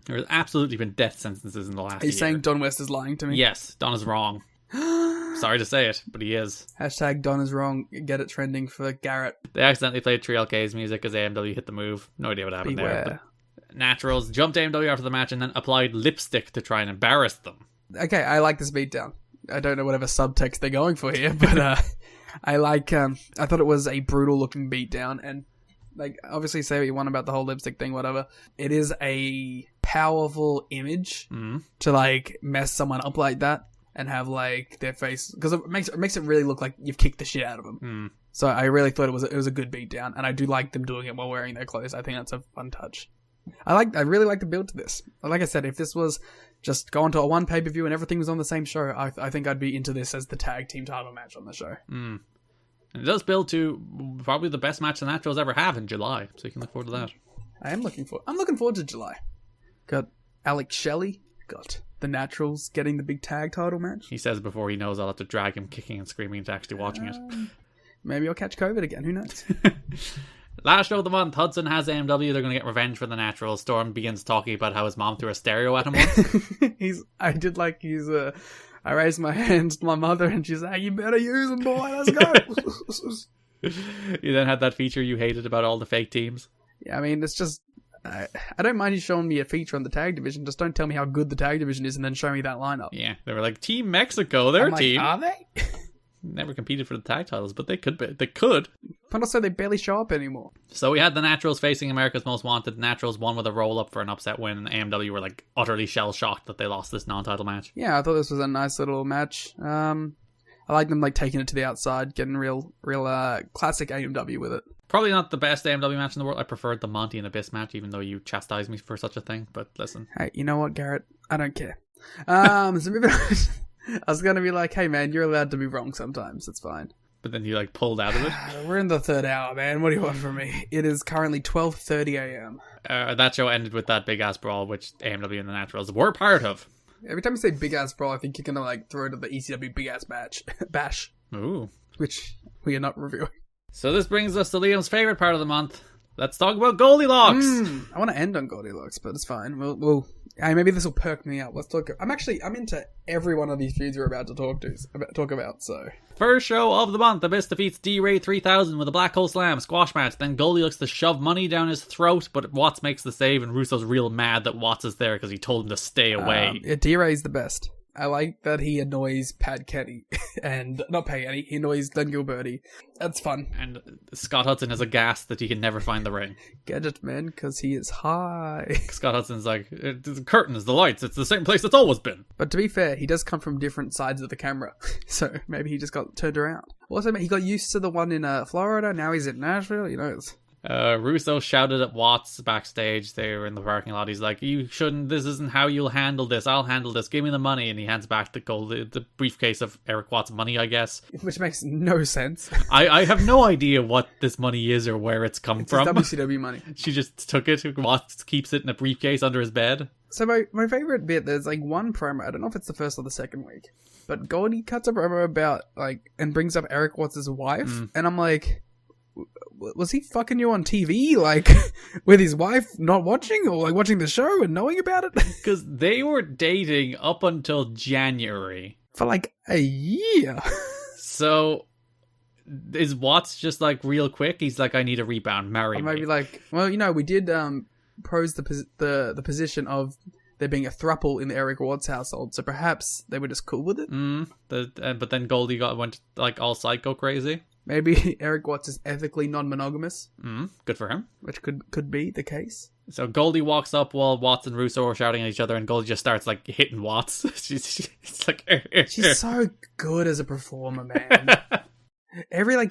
There's absolutely been death sentences in the last year. Are you saying Don West is lying to me? Yes, Don is wrong. Sorry to say it, but he is. Hashtag Don is wrong. Get it trending for Garrett. They accidentally played Trial K's music as AMW hit the move. No idea what happened Beware. there. But Naturals jumped AMW after the match and then applied lipstick to try and embarrass them. Okay, I like this beatdown. I don't know whatever subtext they're going for here, but I like. I thought it was a brutal looking beatdown, and like obviously say what you want about the whole lipstick thing, whatever. It is a powerful image to like mess someone up like that and have like their face, because it makes it really look like you've kicked the shit out of them. So I really thought it was a good beatdown, and I do like them doing it while wearing their clothes. I think that's a fun touch. I really like the build to this. Like I said, if this was just going to a one pay-per-view and everything was on the same show, I think I'd be into this as the tag team title match on the show. And it does build to probably the best match the Naturals ever have in July, so you can look forward to that. I'm looking forward to July. Got Alex Shelley, got the Naturals getting the big tag title match. He says before he knows I'll have to drag him kicking and screaming to actually watching it. Maybe I'll catch COVID again, who knows? Last show of the month, Hudson has AMW. They're going to get revenge for the Naturals. Storm begins talking about how his mom threw a stereo at him once. I raised my hands to my mother and she's like, you better use them, boy, let's go. You then had that feature you hated about all the fake teams. Yeah, I mean, it's just, I don't mind you showing me a feature on the tag division, just don't tell me how good the tag division is and then show me that lineup. Yeah, they were like, Team Mexico, their team. Are they? Never competed for the tag titles, but they could be. They could. But also, they barely show up anymore. So we had the Naturals facing America's Most Wanted. Naturals won with a roll-up for an upset win, and AMW were like utterly shell-shocked that they lost this non-title match. Yeah, I thought this was a nice little match. I like them like taking it to the outside, getting real classic AMW with it. Probably not the best AMW match in the world. I preferred the Monty and Abyss match, even though you chastised me for such a thing. But listen. Hey, you know what, Garrett? I don't care. So moving on. I was going to be like, hey man, you're allowed to be wrong sometimes. It's fine. But then you like pulled out of it. We're in the third hour, man. What do you want from me? It is currently 12:30 a.m. That show ended with that big-ass brawl, which AMW and the Naturals were part of. Every time you say big-ass brawl, I think you're going to like throw it at the ECW big-ass bash. Ooh. Which we are not reviewing. So this brings us to Liam's favourite part of the month, Let's talk about Goldilocks. I want to end on Goldilocks, but it's fine. We'll maybe this will perk me up. Let's talk. I'm into every one of these feuds we're about to talk about. So First show of the month, Abyss defeats D-Ray 3000 with a Black Hole Slam squash match. Then Goldie looks to shove money down his throat, but Watts makes the save, and Russo's real mad that Watts is there because he told him to stay away. D-Ray's the best. I like that he annoys Pat Kenny, and not Pat Kenny, he annoys Glenn Gilberti. That's fun. And Scott Hudson is aghast that he can never find the ring. Get it, man, because he is high. Scott Hudson's like, the curtains, the lights, it's the same place it's always been. But to be fair, he does come from different sides of the camera, so maybe he just got turned around. Also, he got used to the one in Florida, now he's in Nashville, Russo shouted at Watts backstage. They were in the parking lot. He's like, you shouldn't, this isn't how you'll handle this. I'll handle this. Give me the money. And he hands back the briefcase of Eric Watts' money, I guess. Which makes no sense. I have no idea what this money is or where it's come from. It's WCW money. She just took it. Watts keeps it in a briefcase under his bed. So my favorite bit, there's one promo, I don't know if it's the first or the second week, but Goldie cuts a promo about, and brings up Eric Watts' wife, and I'm like, was he fucking you on TV, with his wife not watching, or watching the show and knowing about it? Because they were dating up until January. For a year. So, is Watts just real quick? He's like, I need a rebound, marry me. Maybe we did pose the position of there being a throuple in the Eric Watts household, so perhaps they were just cool with it. But then Goldie went all psycho crazy. Maybe Eric Watts is ethically non-monogamous. Good for him. Which could be the case. So Goldie walks up while Watts and Russo are shouting at each other, and Goldie just starts hitting Watts. She's she's so good as a performer, man. Every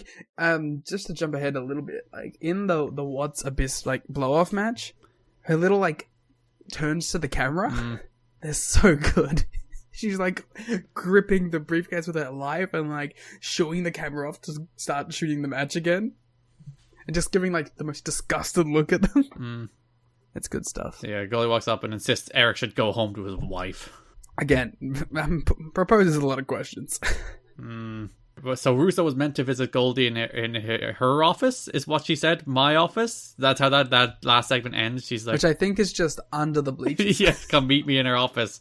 just to jump ahead a little bit, in the Watts Abyss blow off match, her little turns to the camera. They're so good. She's gripping the briefcase with her life and shooing the camera off to start shooting the match again. And just giving the most disgusted look at them. It's good stuff. Yeah, Goldie walks up and insists Eric should go home to his wife. Again, proposes a lot of questions. So Russo was meant to visit Goldie in her office, is what she said. My office. That's how that last segment ends. She's like, which I think is just under the bleachers. Yes, come meet me in her office.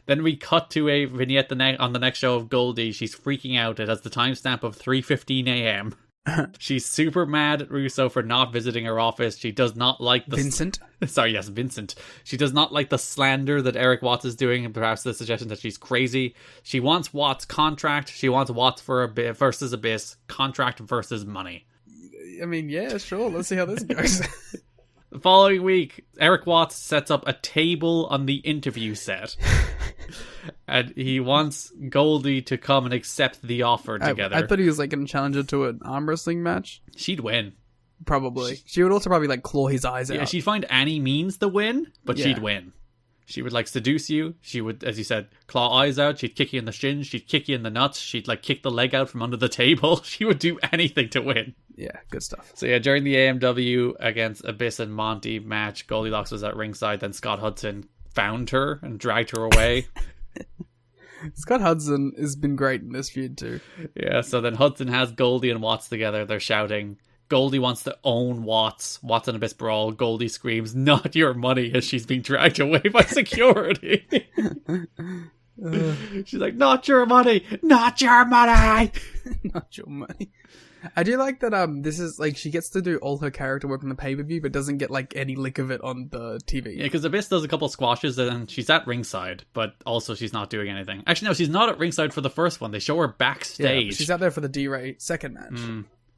Then we cut to a vignette on the next show of Goldie. She's freaking out. It has the timestamp of 3:15 a.m. She's super mad at Russo for not visiting her office. She does not like Vincent. Vincent. She does not like the slander that Eric Watts is doing, and perhaps the suggestion that she's crazy. She wants Watts' contract. She wants Watts versus Abyss. Contract versus money. I mean, yeah, sure. Let's see how this goes. The following week, Eric Watts sets up a table on the interview set. And he wants Goldie to come and accept the offer together. I thought he was going to challenge her to an arm wrestling match. She'd win. Probably. She would also probably claw his eyes out. Yeah, she'd find any means to win, but she'd win. She would seduce you. She would, as you said, claw eyes out. She'd kick you in the shins. She'd kick you in the nuts. She'd kick the leg out from under the table. She would do anything to win. Yeah, good stuff. So yeah, during the AMW against Abyss and Monty match, Goldilocks was at ringside. Then Scott Hudson found her and dragged her away. Scott Hudson has been great in this feud too. Yeah, so then Hudson has Goldie and Watts together. They're shouting. Goldie wants to own Watts. Watts and Abyss brawl. Goldie screams, "Not your money," as she's being dragged away by security. She's like, "Not your money! Not your money!" Not your money. I do like that this is she gets to do all her character work on the pay-per-view but doesn't get any lick of it on the TV. Yeah, because Abyss does a couple squashes and she's at ringside, but also she's not doing anything. Actually, no, she's not at ringside for the first one. They show her backstage. Yeah, she's out there for the D-Ray second match.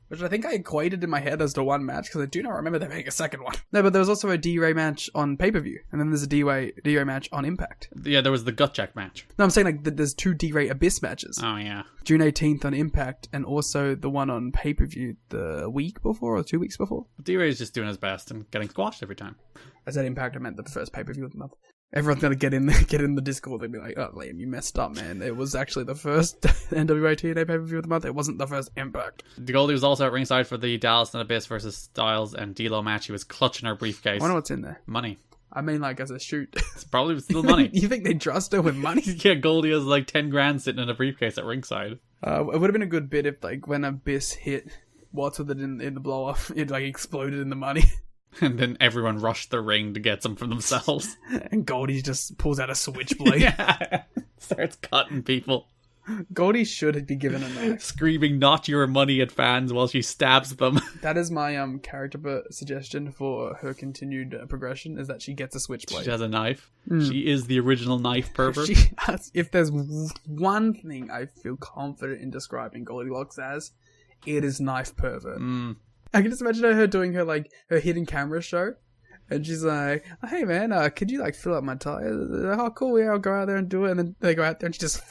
Which I think I equated in my head as to one match, because I do not remember there being a second one. No, but there was also a D-Ray match on pay-per-view, and then there's a D-Ray match on Impact. Yeah, there was the gut check match. No, I'm saying there's two D-Ray Abyss matches. Oh, yeah. June 18th on Impact, and also the one on pay-per-view the week before, or 2 weeks before. D-Ray is just doing his best and getting squashed every time. I said Impact, I meant the first pay-per-view of the month. Everyone's gonna get in the Discord. They'll be like, "Oh, Liam, you messed up, man. It was actually the first NWA TNA pay-per-view of the month. It wasn't the first Impact." Goldie was also at ringside for the Dallas and Abyss versus Styles and D'Lo match. He was clutching her briefcase. I wonder what's in there. Money. I mean, as a shoot. It's probably still money. You think they trust her with money? Yeah, Goldie has 10 grand sitting in a briefcase at ringside. It would have been a good bit if when Abyss hit Watts with it in the blow-off, it exploded in the money. And then everyone rushed the ring to get some for themselves. And Goldie just pulls out a switchblade. Yeah. Starts cutting people. Goldie should be given a knife. Screaming not your money at fans while she stabs them. That is my character suggestion for her continued progression, is that she gets a switchblade. She has a knife. She is the original knife pervert. If there's one thing I feel confident in describing Goldilocks as, it is knife pervert. I can just imagine her doing her hidden camera show. And she's like, hey man, could you fill up my tires? Oh cool, yeah, I'll go out there and do it. And then they go out there and she just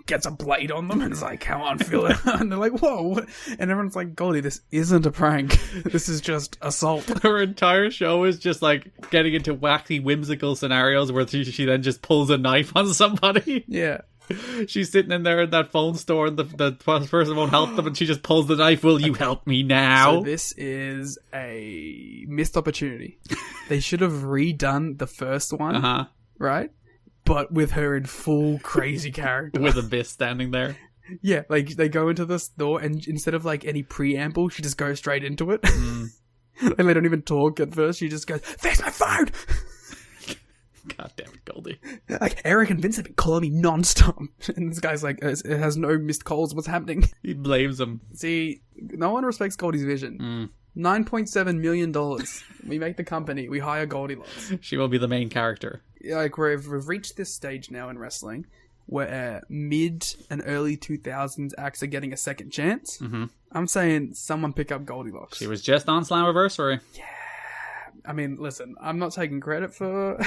gets a blade on them and is like, come on, fill it. And they're like, whoa. And everyone's like, Goldie, this isn't a prank. This is just assault. Her entire show is just getting into wacky, whimsical scenarios where she then just pulls a knife on somebody. Yeah. She's sitting in there in that phone store and the person won't help them and she just pulls the knife. Will you help me now? So this is a missed opportunity. They should have redone the first one, right? But with her in full crazy character. With Abyss standing there. Yeah, they go into the store and instead of any preamble, she just goes straight into it. And they don't even talk at first. She just goes, "Fix my phone!" God damn it, Goldie. Eric and Vince have been calling me non-stop. And this guy's like, it has no missed calls. What's happening? He blames him. See, no one respects Goldie's vision. $9.7 million. We make the company. We hire Goldilocks. She will be the main character. We've reached this stage now in wrestling where mid and early 2000s acts are getting a second chance. I'm saying someone pick up Goldilocks. She was just on Slammiversary. Yeah. I mean, listen, I'm not taking credit for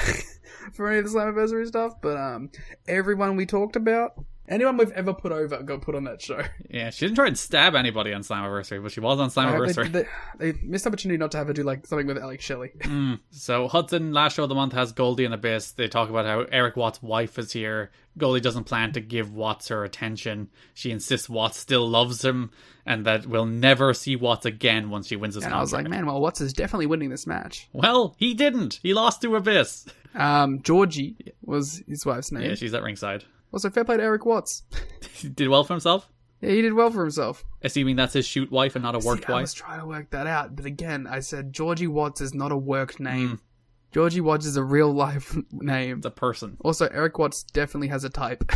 for any of the Slammiversary stuff, but everyone we talked about, anyone we've ever put over got put on that show. Yeah, she didn't try and stab anybody on Slammiversary, but she was on Slammiversary. They missed opportunity not to have her do something with Alex Shelley. So Hudson, last show of the month, has Goldie and Abyss. They talk about how Eric Watts' wife is here. Goldie doesn't plan to give Watts her attention. She insists Watts still loves him and that we'll never see Watts again once she wins this contract. I was like, man, well, Watts is definitely winning this match. Well, he didn't. He lost to Abyss. Georgie was his wife's name. Yeah, she's at ringside. Also, fair play to Eric Watts. He did well for himself? Yeah, he did well for himself. Assuming that's his shoot wife and not a worked wife. I was trying to work that out, but again, I said Georgie Watts is not a worked name. Georgie Watts is a real life name. It's a person. Also, Eric Watts definitely has a type.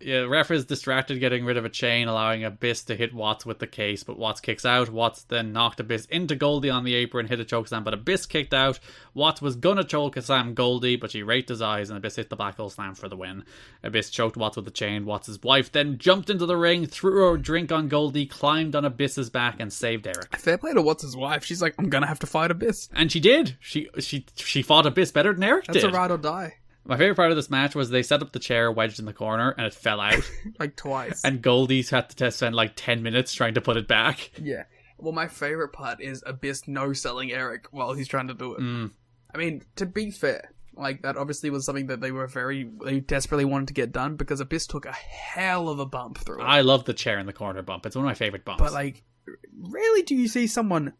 Yeah, ref is distracted getting rid of a chain, allowing Abyss to hit Watts with the case, but Watts kicks out. Watts then knocked Abyss into Goldie on the apron, hit a chokeslam, but Abyss kicked out. Watts was gonna chokeslam Goldie, but she raked his eyes, and Abyss hit the black hole slam for the win. Abyss choked Watts with the chain. Watts' wife then jumped into the ring, threw a drink on Goldie, climbed on Abyss's back, and saved Eric. Fair play to Watts' wife. She's like, I'm gonna have to fight Abyss. And she did. She fought Abyss better than Eric did. That's a ride or die. My favourite part of this match was they set up the chair wedged in the corner and it fell out. Twice. And Goldie's had to spend 10 minutes trying to put it back. Yeah. Well, my favourite part is Abyss no-selling Eric while he's trying to do it. I mean, to be fair, that obviously was something that they desperately wanted to get done because Abyss took a hell of a bump through it. I love the chair in the corner bump. It's one of my favourite bumps. But, rarely do you see someone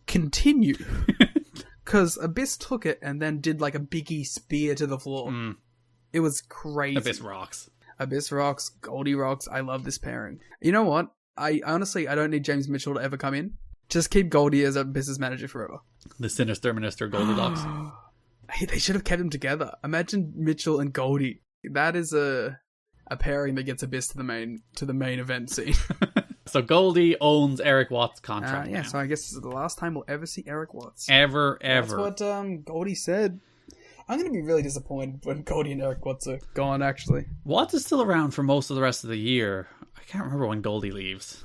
continue. Because Abyss took it and then did a Biggie spear to the floor. It was crazy. Abyss rocks. Abyss rocks. Goldie rocks. I love this pairing. You know what? I don't need James Mitchell to ever come in. Just keep Goldie as Abyss's manager forever. The sinister minister Goldilocks. They should have kept them together. Imagine Mitchell and Goldie. That is a pairing that gets Abyss to the main event scene. So Goldie owns Eric Watts' contract. Yeah, so I guess this is the last time we'll ever see Eric Watts. Ever. That's what Goldie said. I'm going to be really disappointed when Goldie and Eric Watts are gone, actually. Watts is still around for most of the rest of the year. I can't remember when Goldie leaves.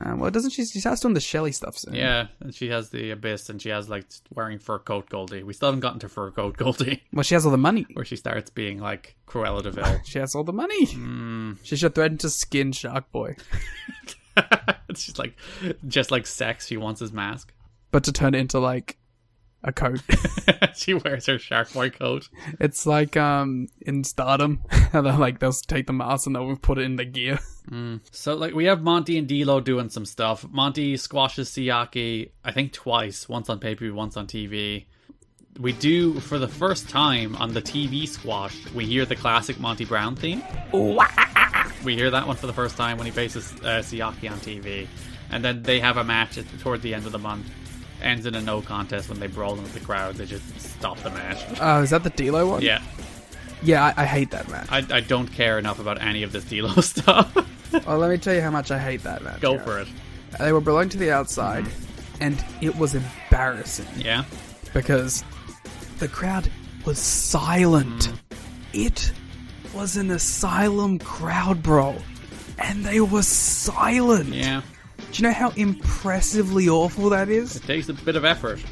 Well, doesn't she starts doing the Shelley stuff soon? Yeah, and she has the Abyss, and she has wearing fur coat Goldie. We still haven't gotten to fur coat Goldie. Well, she has all the money. Where she starts being Cruella de Vil. She has all the money. She should threaten to skin Shark Boy. She's just like sex, she wants his mask. But to turn it into a coat. She wears her Shark Boy coat. It's in Stardom, how they'll take the mask and they'll put it in the gear. So we have Monty and D'Lo doing some stuff. Monty squashes Siaki, I think twice, once on pay-per-view, once on TV. We do, for the first time on the TV squash, we hear the classic Monty Brown theme. We hear that one for the first time when he faces Siaki on TV. And then they have a match toward the end of the month. ends in a no contest when they brawl into the crowd. They just stop the match. Oh, is that the D'Lo one? Yeah. Yeah, I hate that match. I don't care enough about any of this D'Lo stuff. Well, let me tell you how much I hate that match. Go for it. They were brawling to the outside, and it was embarrassing. Yeah. Because the crowd was silent. It was an Asylum crowd brawl, and they were silent. Yeah. Do you know how impressively awful that is? It takes a bit of effort.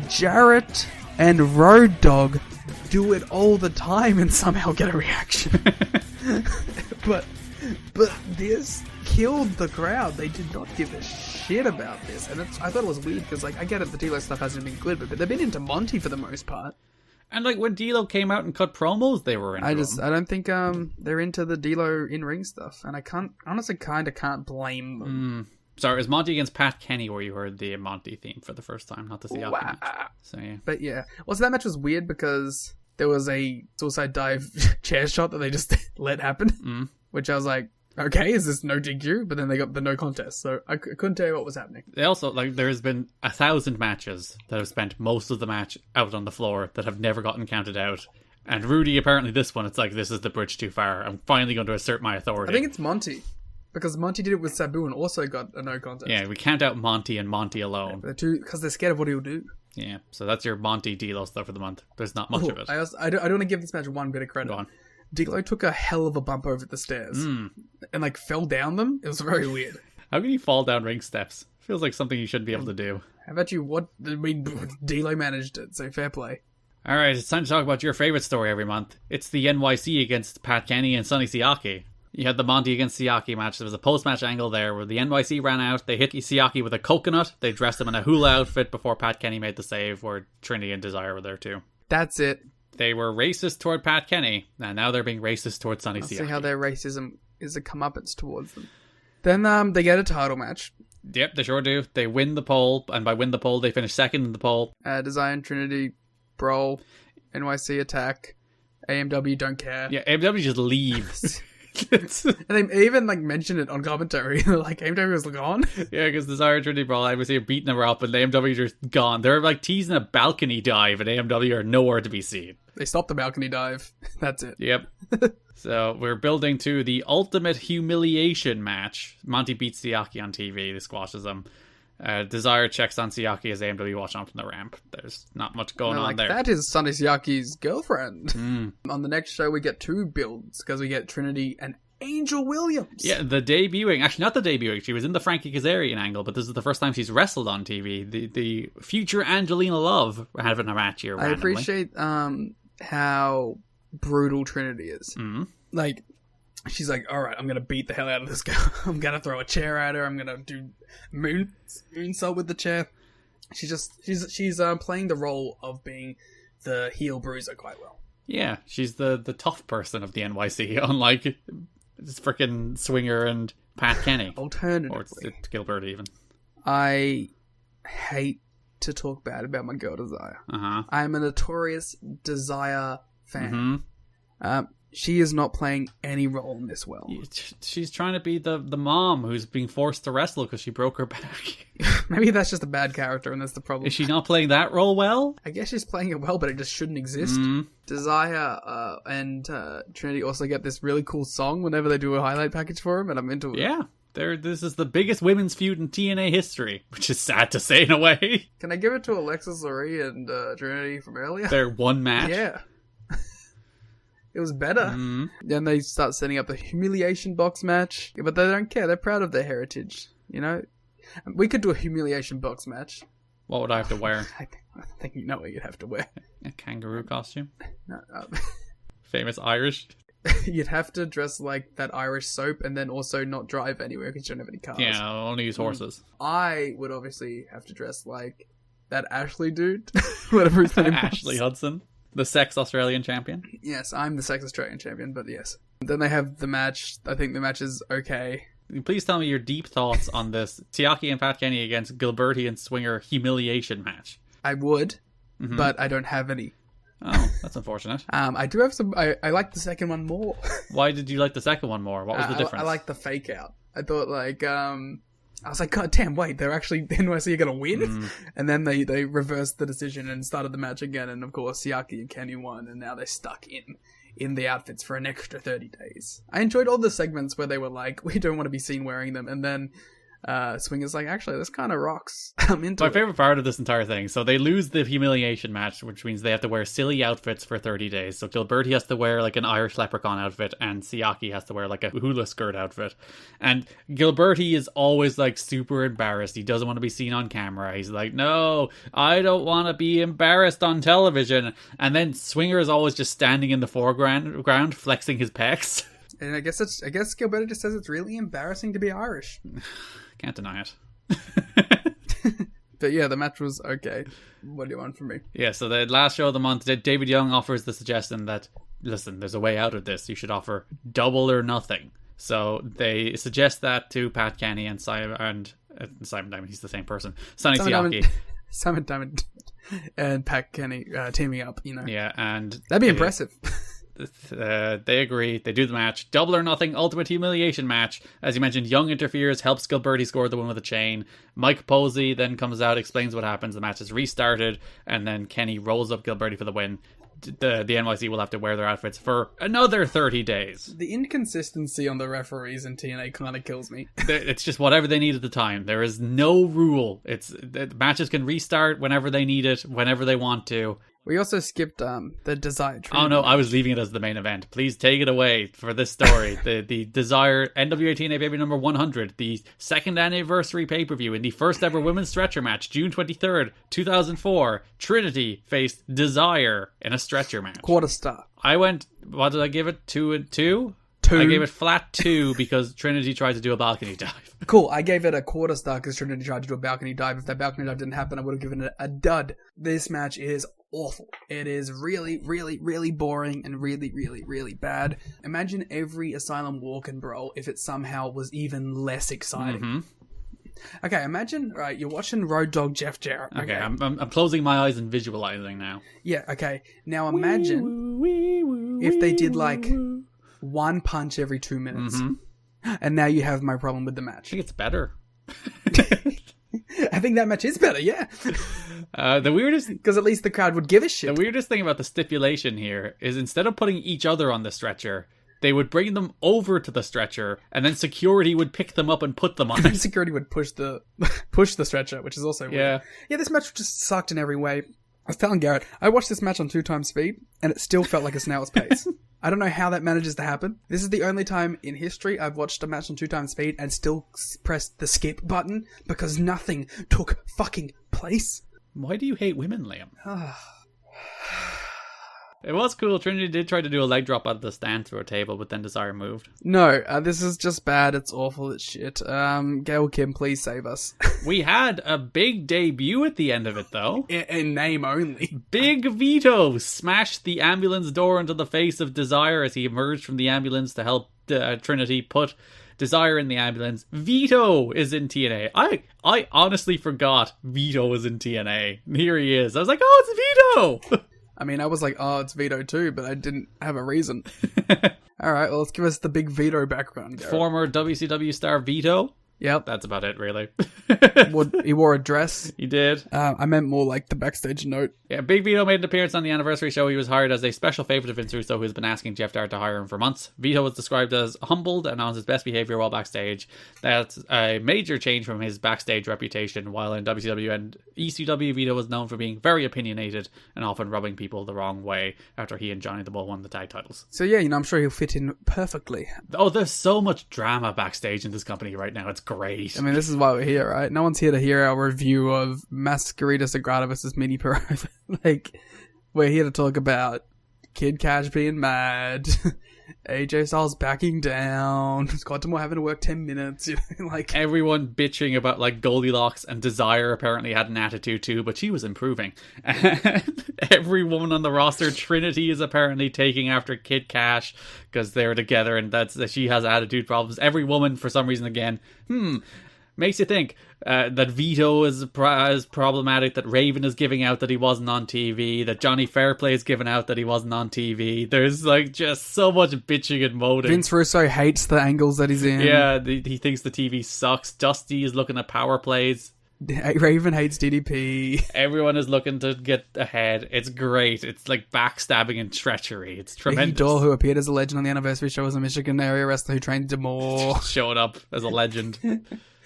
Jarrett and Road Dogg do it all the time and somehow get a reaction. but this killed the crowd. They did not give a shit about this, and I thought it was weird because, like, I get it, the D'Lo stuff hasn't been good, but they've been into Monty for the most part. And like when D'Lo came out and cut promos, they were into I don't think they're into the D'Lo in ring stuff, and I honestly can't blame them. Sorry, it was Monty against Pat Kenny where you heard the Monty theme for the first time, not the Siaki match. So yeah. But yeah, well, so that match was weird because there was a suicide dive chair shot that they just let happen, which I was like, okay, is this no DQ? But then they got the no contest, so I couldn't tell you what was happening. They also, like, there's been 1,000 matches that have spent most of the match out on the floor that have never gotten counted out. And Rudy, apparently this one, it's like, this is the bridge too far. I'm finally going to assert my authority. I think it's Monty. Because Monty did it with Sabu and also got a no contest. Yeah, we count out Monty and Monty alone. Because they're scared of what he'll do. Yeah, so that's your Monty D'Lo stuff for the month. There's not much of it. I don't want to give this match one bit of credit. Go on. D'Lo took a hell of a bump over the stairs and like fell down them. It was very weird. How can you fall down ring steps? Feels like something you shouldn't be able to do. How about you? D'Lo managed it, so fair play. All right, it's time to talk about your favorite story every month. It's the NYC against Pat Kenny and Sonny Siaki. You had the Monty against Siaki match. There was a post-match angle there where the NYC ran out. They hit Siaki with a coconut. They dressed him in a hula outfit before Pat Kenny made the save, where Trinity and Desire were there too. That's it. They were racist toward Pat Kenny, and now they're being racist towards Sonny Siaki. See how their racism is a comeuppance towards them. Then they get a title match. Yep, they sure do. They win the poll, and by win the poll, they finish second in the poll. Desire and Trinity brawl, NYC attack, AMW don't care. Yeah, AMW just leaves. And they even like mentioned it on commentary. Like AMW was gone. Yeah, because Desire and Trinity brawl, I was here beating them up, and AMW are just gone. They're like teasing a balcony dive, and AMW are nowhere to be seen. They stopped the balcony dive. That's it. Yep. So we're building to the ultimate humiliation match. Monty beats Siaki on TV. He squashes him. Desire checks on Siaki as AMW watch on from the ramp. There's not much going on there. That is Sonny Siaki's girlfriend. On the next show, we get two builds because we get Trinity and Angel Williams. Yeah, the debuting. Actually, not the debuting. She was in the Frankie Kazarian angle, but this is the first time she's wrestled on TV. The future Angelina Love having a match here. Randomly. I appreciate how brutal Trinity is. Like, she's like, all right, I'm going to beat the hell out of this girl. I'm going to throw a chair at her. I'm going to do moonsault with the chair. She's playing the role of being the heel bruiser quite well. Yeah, she's the tough person of the NYC, unlike this freaking Swinger and Pat Kenny. Alternatively. Or it's Gilbert even. I hate to talk bad about my girl Desire. I'm a notorious Desire fan. She is not playing any role in this well. She's trying to be the mom who's being forced to wrestle because she broke her back. Maybe that's just a bad character and that's the problem. Is she not playing that role well? I guess she's playing it well, but it just shouldn't exist. Desire and Trinity also get this really cool song whenever they do a highlight package for him, and I'm into it. Yeah. This is the biggest women's feud in TNA history, which is sad to say in a way. Can I give it to Alexis Lurie and Trinity from earlier? Their one match? Yeah. It was better. Then they start setting up a humiliation box match. But they don't care. They're proud of their heritage. You know? We could do a humiliation box match. What would I have to wear? I think you know what you'd have to wear. A kangaroo costume? No, Famous Irish? You'd have to dress like that Irish soap and then also not drive anywhere because you don't have any cars. Yeah, I'll only use horses. I would obviously have to dress like that Ashley dude. Whatever his name is. Ashley Hudson. The sex Australian champion? Yes, I'm the sex Australian champion, but yes. Then they have the match. I think the match is okay. Please tell me your deep thoughts on this Siaki and Pat Kenny against Gilberti and Swinger humiliation match. I would, but I don't have any. Oh, that's unfortunate. I do have some. I like the second one more. Why did you like the second one more? What was the difference? I like the fake out. I thought like I was like, God damn, wait, they're actually NYC are going to win? And then they reversed the decision and started the match again. And of course, Siaki and Kenny won. And now they're stuck in the outfits for an extra 30 days. I enjoyed all the segments where they were like, we don't want to be seen wearing them. And then Swinger's like, actually, this kind of rocks. I'm into My it. favorite part of this entire thing. So they lose the humiliation match, which means they have to wear silly outfits for 30 days. So Gilberti has to wear like an Irish leprechaun outfit, and Siaki has to wear like a hula skirt outfit. And Gilberti is always like super embarrassed. He doesn't want to be seen on camera. He's like, no, I don't want to be embarrassed on television. And then Swinger is always just standing in the foreground flexing his pecs. And I guess Gilberti just says it's really embarrassing to be Irish. Can't deny it. But yeah, the match was okay. What do you want from me? Yeah, so the last show of the month, David Young offers the suggestion that, listen, there's a way out of this. You should offer double or nothing. So they suggest that to Pat Kenny and Simon Diamond. He's the same person. Sonny Siaki. Simon Diamond and Pat Kenny teaming up, you know. Yeah, and that'd be impressive. They agree. They do the match. Double or nothing, ultimate humiliation match. As you mentioned, Young interferes, helps Gilberti score the win with a chain. Mike Posey then comes out, explains what happens. The match is restarted, and then Kenny rolls up Gilberti for the win. The NYC will have to wear their outfits for another 30 days. The inconsistency on the referees in TNA kind of kills me. It's just whatever they need at the time. There is no rule. The matches can restart whenever they need it, whenever they want to. We also skipped the Desire Trio. Oh no, I was leaving it as the main event. Please take it away for this story. the Desire NWA TNA pay-per-view number 100, the second anniversary pay-per-view in the first ever women's stretcher match, June 23rd, 2004. Trinity faced Desire in a stretcher match. Quarter star. I went, what did I give it? 2 and 2? 2. I gave it flat 2 because Trinity tried to do a balcony dive. Cool. I gave it a quarter star because Trinity tried to do a balcony dive. If that balcony dive didn't happen, I would have given it a dud. This match is awful. It is really, really, really boring and really, really, really bad. Imagine every Asylum walk and brawl if it somehow was even less exciting. Mm-hmm. Okay, imagine, right, you're watching Road Dogg Jeff Jarrett. Okay, I'm closing my eyes and visualizing now. Yeah, okay. Now imagine if they did like one punch every 2 minutes. Mm-hmm. And now you have my problem with the match. I think it's better. I think that match is better, yeah. The weirdest... Because at least the crowd would give a shit. The weirdest thing about the stipulation here is instead of putting each other on the stretcher, they would bring them over to the stretcher, and then security would pick them up and put them on it. Security would push the stretcher, which is also weird. Yeah, this match just sucked in every way. I was telling Garrett, I watched this match on 2x speed, and it still felt like a snail's pace. I don't know how that manages to happen. This is the only time in history I've watched a match on 2x speed and still pressed the skip button because nothing took fucking place. Why do you hate women, Liam? It was cool. Trinity did try to do a leg drop out of the stand through a table, but then Desire moved. No, this is just bad. It's awful. It's shit. Gail Kim, please save us. We had a big debut at the end of it, though. In name only. Big Vito smashed the ambulance door into the face of Desire as he emerged from the ambulance to help Trinity put Desire in the ambulance. Vito is in TNA. I honestly forgot Vito was in TNA. Here he is. I was like, oh, it's Vito! I mean, I was like, oh, it's Vito too, but I didn't have a reason. Alright, well, let's give us the big Vito background, Garrett. Former WCW star Vito. Yep. That's about it, really. He wore a dress. He did. I meant more like the backstage note. Yeah, Big Vito made an appearance on the anniversary show. He was hired as a special favourite of Vince Russo, who's been asking Jeff Jarrett to hire him for months. Vito was described as humbled and on his best behaviour while backstage. That's a major change from his backstage reputation. While in WCW and ECW, Vito was known for being very opinionated and often rubbing people the wrong way after he and Johnny the Bull won the tag titles. So yeah, I'm sure he'll fit in perfectly. Oh, there's so much drama backstage in this company right now. It's great. I mean, this is why we're here, right? No one's here to hear our review of Masquerita Sagrada versus Mini Pro. Like, we're here to talk about Kid Cash being mad, AJ Styles backing down, Scott D'Amore having to work 10 minutes, you know, like... Everyone bitching about, like, Goldilocks, and Desire apparently had an attitude too, but she was improving. And every woman on the roster, Trinity is apparently taking after Kid Cash, because they're together, and she has attitude problems. Every woman, for some reason, again, Makes you think that Vito is problematic, that Raven is giving out that he wasn't on TV, that Johnny Fairplay is giving out that he wasn't on TV. There's like just so much bitching and moaning. Vince Russo hates the angles that he's in. Yeah, he thinks the TV sucks. Dusty is looking at power plays. Raven hates DDP. Everyone is looking to get ahead. It's great. It's like backstabbing and treachery. It's tremendous. Mickey Doyle, who appeared as a legend on the anniversary show, was a Michigan area wrestler who trained D'Amore. Showed up as a legend.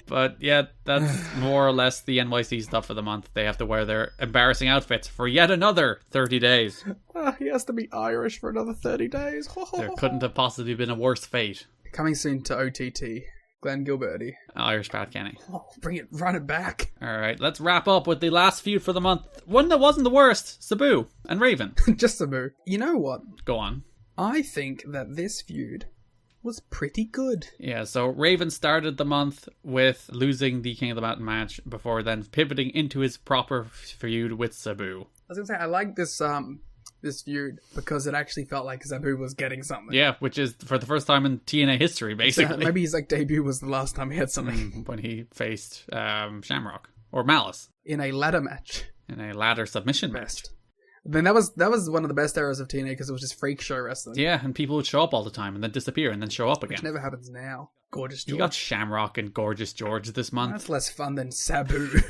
But yeah, that's more or less the NYC stuff for the month. They have to wear their embarrassing outfits for yet another 30 days. He has to be Irish for another 30 days. There couldn't have possibly been a worse fate. Coming soon to OTT. Glenn Gilberty. Irish Pat Kenny. Oh, run it back. Alright, let's wrap up with the last feud for the month. One that wasn't the worst. Sabu and Raven. Just Sabu. You know what? Go on. I think that this feud was pretty good. Yeah, so Raven started the month with losing the King of the Mountain match before then pivoting into his proper feud with Sabu. I was gonna say, I like this feud because it actually felt like Sabu was getting something. Yeah, which is for the first time in TNA history, basically. Maybe his debut was the last time he had something. When he faced Shamrock or Malice in a ladder match. In a ladder submission match. Then that was one of the best eras of TNA because it was just freak show wrestling. Yeah, and people would show up all the time and then disappear and then show up again. Which never happens now. Gorgeous George. You got Shamrock and Gorgeous George this month. That's less fun than Sabu.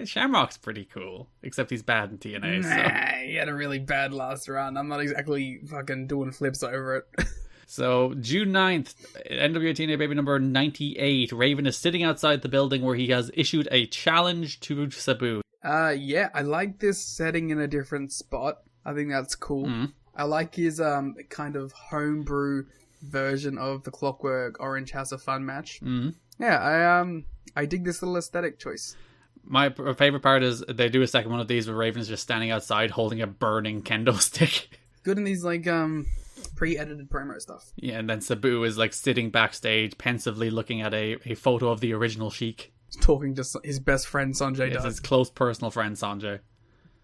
Shamrock's pretty cool, except he's bad in TNA. Nah, he had a really bad last run. I'm not exactly fucking doing flips over it. So, June 9th, NWA TNA Baby number 98. Raven is sitting outside the building where he has issued a challenge to Sabu. Yeah, I like this setting in a different spot. I think that's cool. Mm. I like his kind of homebrew version of the Clockwork Orange House of Fun match. Mm. Yeah, I dig this little aesthetic choice. My favorite part is they do a second one of these where Raven's just standing outside holding a burning kendo stick. Good in these like pre-edited promo stuff. Yeah, and then Sabu is like sitting backstage pensively looking at a photo of the original Sheik. Talking to his best friend Sanjay Dutt. His close personal friend Sanjay.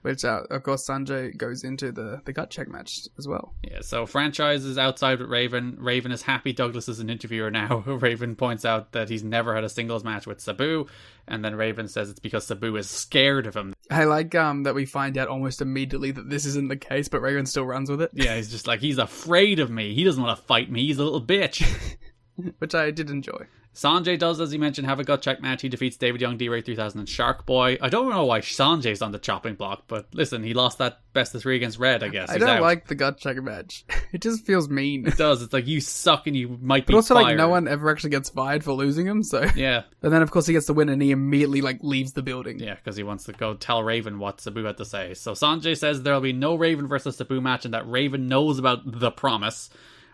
Which, of course, Sanjay goes into the gut check match as well. Yeah, so franchise is outside with Raven. Raven is happy Douglas is an interviewer now. Raven points out that he's never had a singles match with Sabu, and then Raven says it's because Sabu is scared of him. I like that we find out almost immediately that this isn't the case, but Raven still runs with it. Yeah, he's just like, he's afraid of me. He doesn't want to fight me. He's a little bitch. Which I did enjoy. Sanjay does, as he mentioned, have a gut check match. He defeats David Young, D-Ray 3000 and Shark Boy. I don't know why Sanjay's on the chopping block, but listen, he lost that best of 3 against Red, I guess. I don't like the gut check match. It just feels mean. It does. It's like, you suck and you might be But also, fired. like, no one ever actually gets fired for losing him, so... Yeah. And then, of course, he gets the win and he immediately, like, leaves the building. Yeah, because he wants to go tell Raven what Sabu had to say. So Sanjay says there'll be no Raven versus Sabu match and that Raven knows about the promise.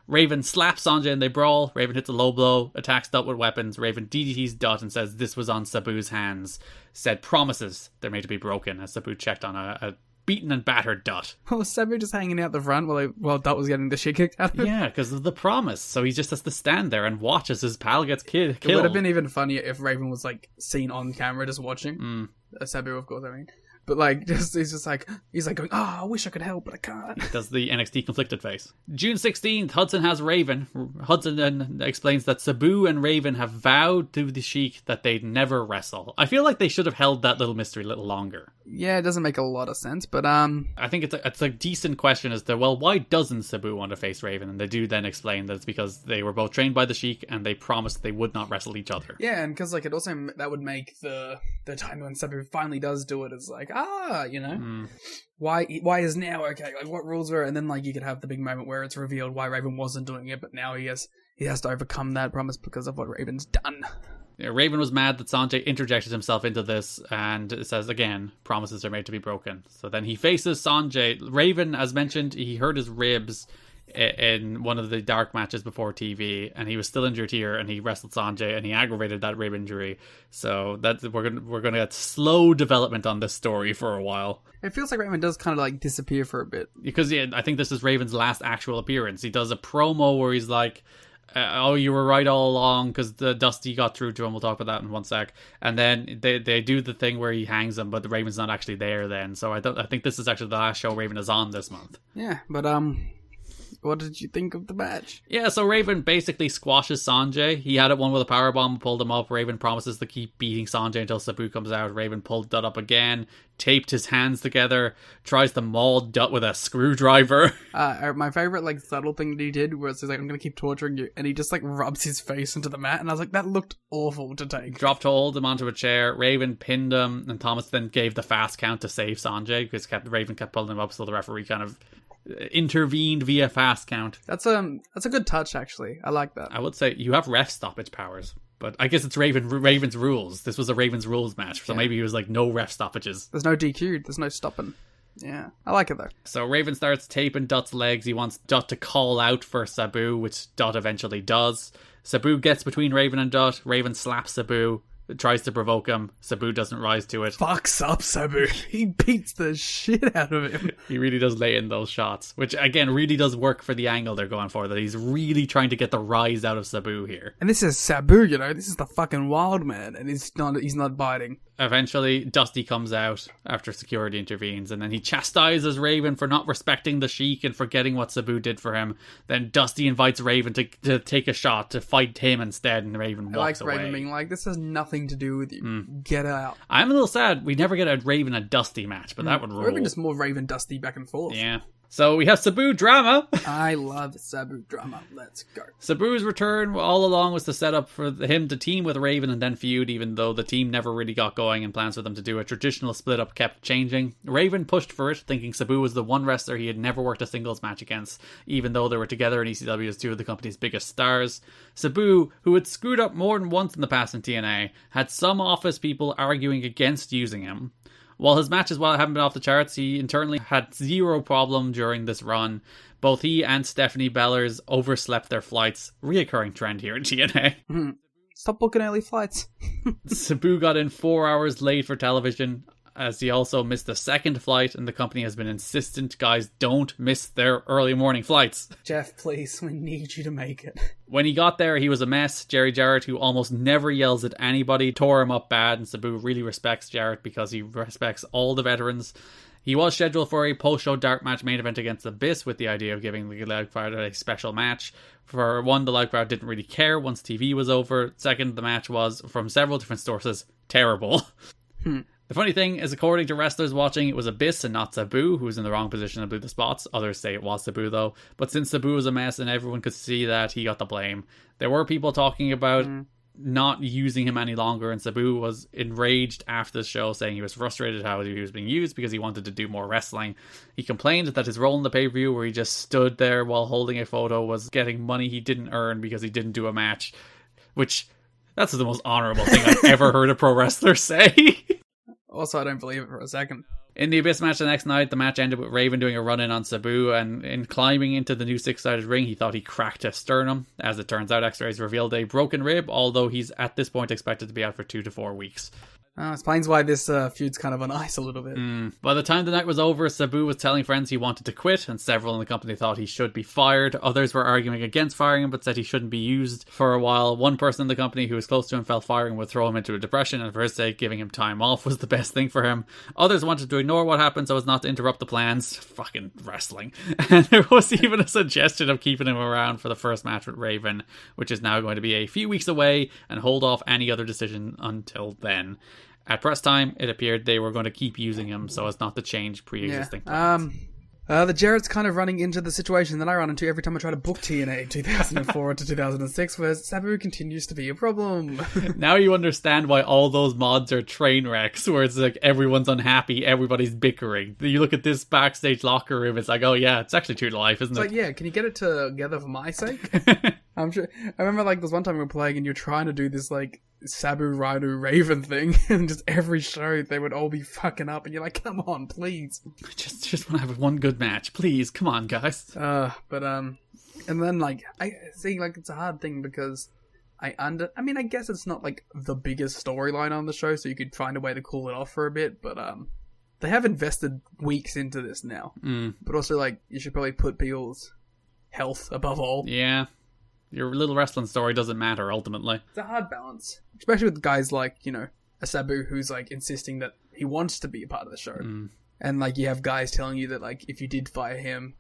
Raven slaps Sanjay and they brawl. Raven hits a low blow, attacks Dutt with weapons. Raven DDTs Dutt and says this was on Sabu's hands. Said promises they're made to be broken as Sabu checked on a beaten and battered Dutt. Well, was Sabu just hanging out the front while Dutt was getting the shit kicked out of him? Yeah, because of the promise. So he just has to stand there and watch as his pal gets killed. It would have been even funnier if Raven was, like, seen on camera just watching. Sabu, of course, I mean. But, like, he's going, I wish I could help, but I can't. He does the NXT conflicted face. June 16th, Hudson has Raven. Hudson then explains that Sabu and Raven have vowed to the Sheik that they'd never wrestle. I feel like they should have held that little mystery a little longer. Yeah, it doesn't make a lot of sense, but I think it's a decent question as to, well, why doesn't Sabu want to face Raven? And they do then explain that it's because they were both trained by the Sheik and they promised they would not wrestle each other. Yeah, and because, like, it also, that would make the time when Sabu finally does do it as, like, you know, why is now okay? Like, what rules were? And then, like, you could have the big moment where it's revealed why Raven wasn't doing it, but now he has to overcome that promise because of what Raven's done. Yeah, Raven was mad that Sanjay interjected himself into this and it says again, promises are made to be broken. So then he faces Sanjay. Raven, as mentioned, he hurt his ribs in one of the dark matches before TV, and he was still injured here, and he wrestled Sanjay, and he aggravated that rib injury. So that's we're gonna get slow development on this story for a while. It feels like Raven does kind of like disappear for a bit because I think this is Raven's last actual appearance. He does a promo where he's like, "Oh, you were right all along," because the Dusty got through to him. We'll talk about that in one sec. And then they do the thing where he hangs him, but the Raven's not actually there then. So I think this is actually the last show Raven is on this month. Yeah, but what did you think of the match? Yeah, so Raven basically squashes Sanjay. He had it won with a powerbomb, pulled him up. Raven promises to keep beating Sanjay until Sabu comes out. Raven pulled Dutt up again, taped his hands together, tries to maul Dutt with a screwdriver. My favorite, like, subtle thing that he did was he's like, I'm gonna keep torturing you, and he just, like, rubs his face into the mat, and I was like, that looked awful to take. Dropped hold him onto a chair. Raven pinned him, and Thomas then gave the fast count to save Sanjay, because Raven kept pulling him up, so the referee kind of intervened via fast count. That's a good touch, actually. I like that. I would say you have ref stoppage powers, but I guess it's Raven's rules. This was a Raven's rules match, so maybe he was like, no ref stoppages. There's no DQ, there's no stopping. Yeah, I like it though. So Raven starts taping Dutt's legs. He wants Dutt to call out for Sabu, which Dutt eventually does. Sabu gets between Raven and Dutt. Raven slaps Sabu, tries to provoke him. Sabu doesn't rise to it. Fucks up Sabu. He beats the shit out of him. He really does lay in those shots, which again really does work for the angle they're going for, that he's really trying to get the rise out of Sabu here. And this is Sabu, you know, this is the fucking wild man, and he's not biting. Eventually, Dusty comes out after security intervenes, and then he chastises Raven for not respecting the Sheik and forgetting what Sabu did for him. Then Dusty invites Raven to take a shot, to fight him instead, and Raven walks away. Raven being like, this has nothing to do with you. Get out. I'm a little sad we never get a Raven and Dusty match, but that would rule. Or even just more Raven Dusty back and forth. Yeah. So we have Sabu drama. I love Sabu drama. Let's go. Sabu's return all along was to set up for him to team with Raven and then feud, even though the team never really got going and plans for them to do a traditional split up kept changing. Raven pushed for it, thinking Sabu was the one wrestler he had never worked a singles match against, even though they were together in ECW as two of the company's biggest stars. Sabu, who had screwed up more than once in the past in TNA, had some office people arguing against using him. While his matches haven't been off the charts, he internally had zero problem during this run. Both he and Stephanie Bellers overslept their flights. Reoccurring trend here in TNA. Stop booking early flights. Sabu got in 4 hours late for television, as he also missed the second flight, and the company has been insistent, guys, don't miss their early morning flights. Jeff, please, we need you to make it. When he got there, he was a mess. Jerry Jarrett, who almost never yells at anybody, tore him up bad, and Sabu really respects Jarrett because he respects all the veterans. He was scheduled for a post-show dark match main event against Abyss, with the idea of giving the Loud Crowd a special match. For one, the Loud Crowd didn't really care once TV was over. Second, the match was, from several different sources, terrible. The funny thing is, according to wrestlers watching, it was Abyss and not Sabu who was in the wrong position and blew the spots. Others say it was Sabu though. But since Sabu was a mess and everyone could see that, he got the blame. There were people talking about not using him any longer, and Sabu was enraged after the show, saying he was frustrated how he was being used because he wanted to do more wrestling. He complained that his role in the pay-per-view, where he just stood there while holding a photo, was getting money he didn't earn because he didn't do a match. Which, that's the most honourable thing I've ever heard a pro wrestler say. Also, I don't believe it for a second. In the Abyss match the next night, the match ended with Raven doing a run-in on Sabu, and in climbing into the new six-sided ring, he thought he cracked a sternum. As it turns out, X-rays revealed a broken rib, although he's at this point expected to be out for 2 to 4 weeks. Explains why this feud's kind of on ice a little bit. By the time the night was over, Sabu was telling friends he wanted to quit, and several in the company thought he should be fired. Others were arguing against firing him, but said he shouldn't be used for a while. One person in the company who was close to him felt firing would throw him into a depression, and for his sake, giving him time off was the best thing for him. Others wanted to ignore what happened so as not to interrupt the plans. Fucking wrestling. And there was even a suggestion of keeping him around for the first match with Raven, which is now going to be a few weeks away, and hold off any other decision until then. At press time, it appeared they were going to keep using him so as not to change pre-existing plans. The Jarrett's kind of running into the situation that I run into every time I try to book TNA 2004 to 2006, where Sabu continues to be a problem. Now you understand why all those mods are train wrecks, where it's like everyone's unhappy, everybody's bickering. You look at this backstage locker room, it's like, oh yeah, it's actually true to life, isn't it? It's like, yeah, can you get it together for my sake? I'm sure. I remember like this one time we were playing and you're trying to do this like Sabu, Rhino, Raven thing, and just every show they would all be fucking up, and you're like, come on, please. Just want to have one good match, please. Come on, guys. And then like I see, like it's a hard thing because I guess it's not like the biggest storyline on the show, so you could find a way to cool it off for a bit, but they have invested weeks into this now. But also like you should probably put people's health above all. Yeah. Your little wrestling story doesn't matter, ultimately. It's a hard balance. Especially with guys like, you know, a Sabu who's, like, insisting that he wants to be a part of the show. And, like, you have guys telling you that, like, if you did fire him,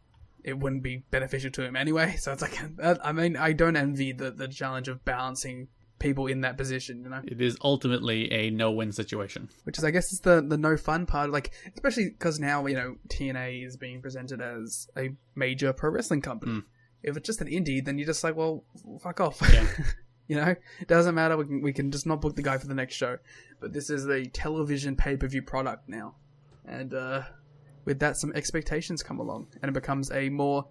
it wouldn't be beneficial to him anyway. So it's like, I mean, I don't envy the challenge of balancing people in that position, you know? It is ultimately a no-win situation. Which is, I guess, is the no fun part. Like, especially because now, you know, TNA is being presented as a major pro wrestling company. If it's just an indie, then you're just like, well, fuck off. Yeah. You know, it doesn't matter. We can just not book the guy for the next show. But this is a television pay-per-view product now, and with that, some expectations come along, and it becomes a more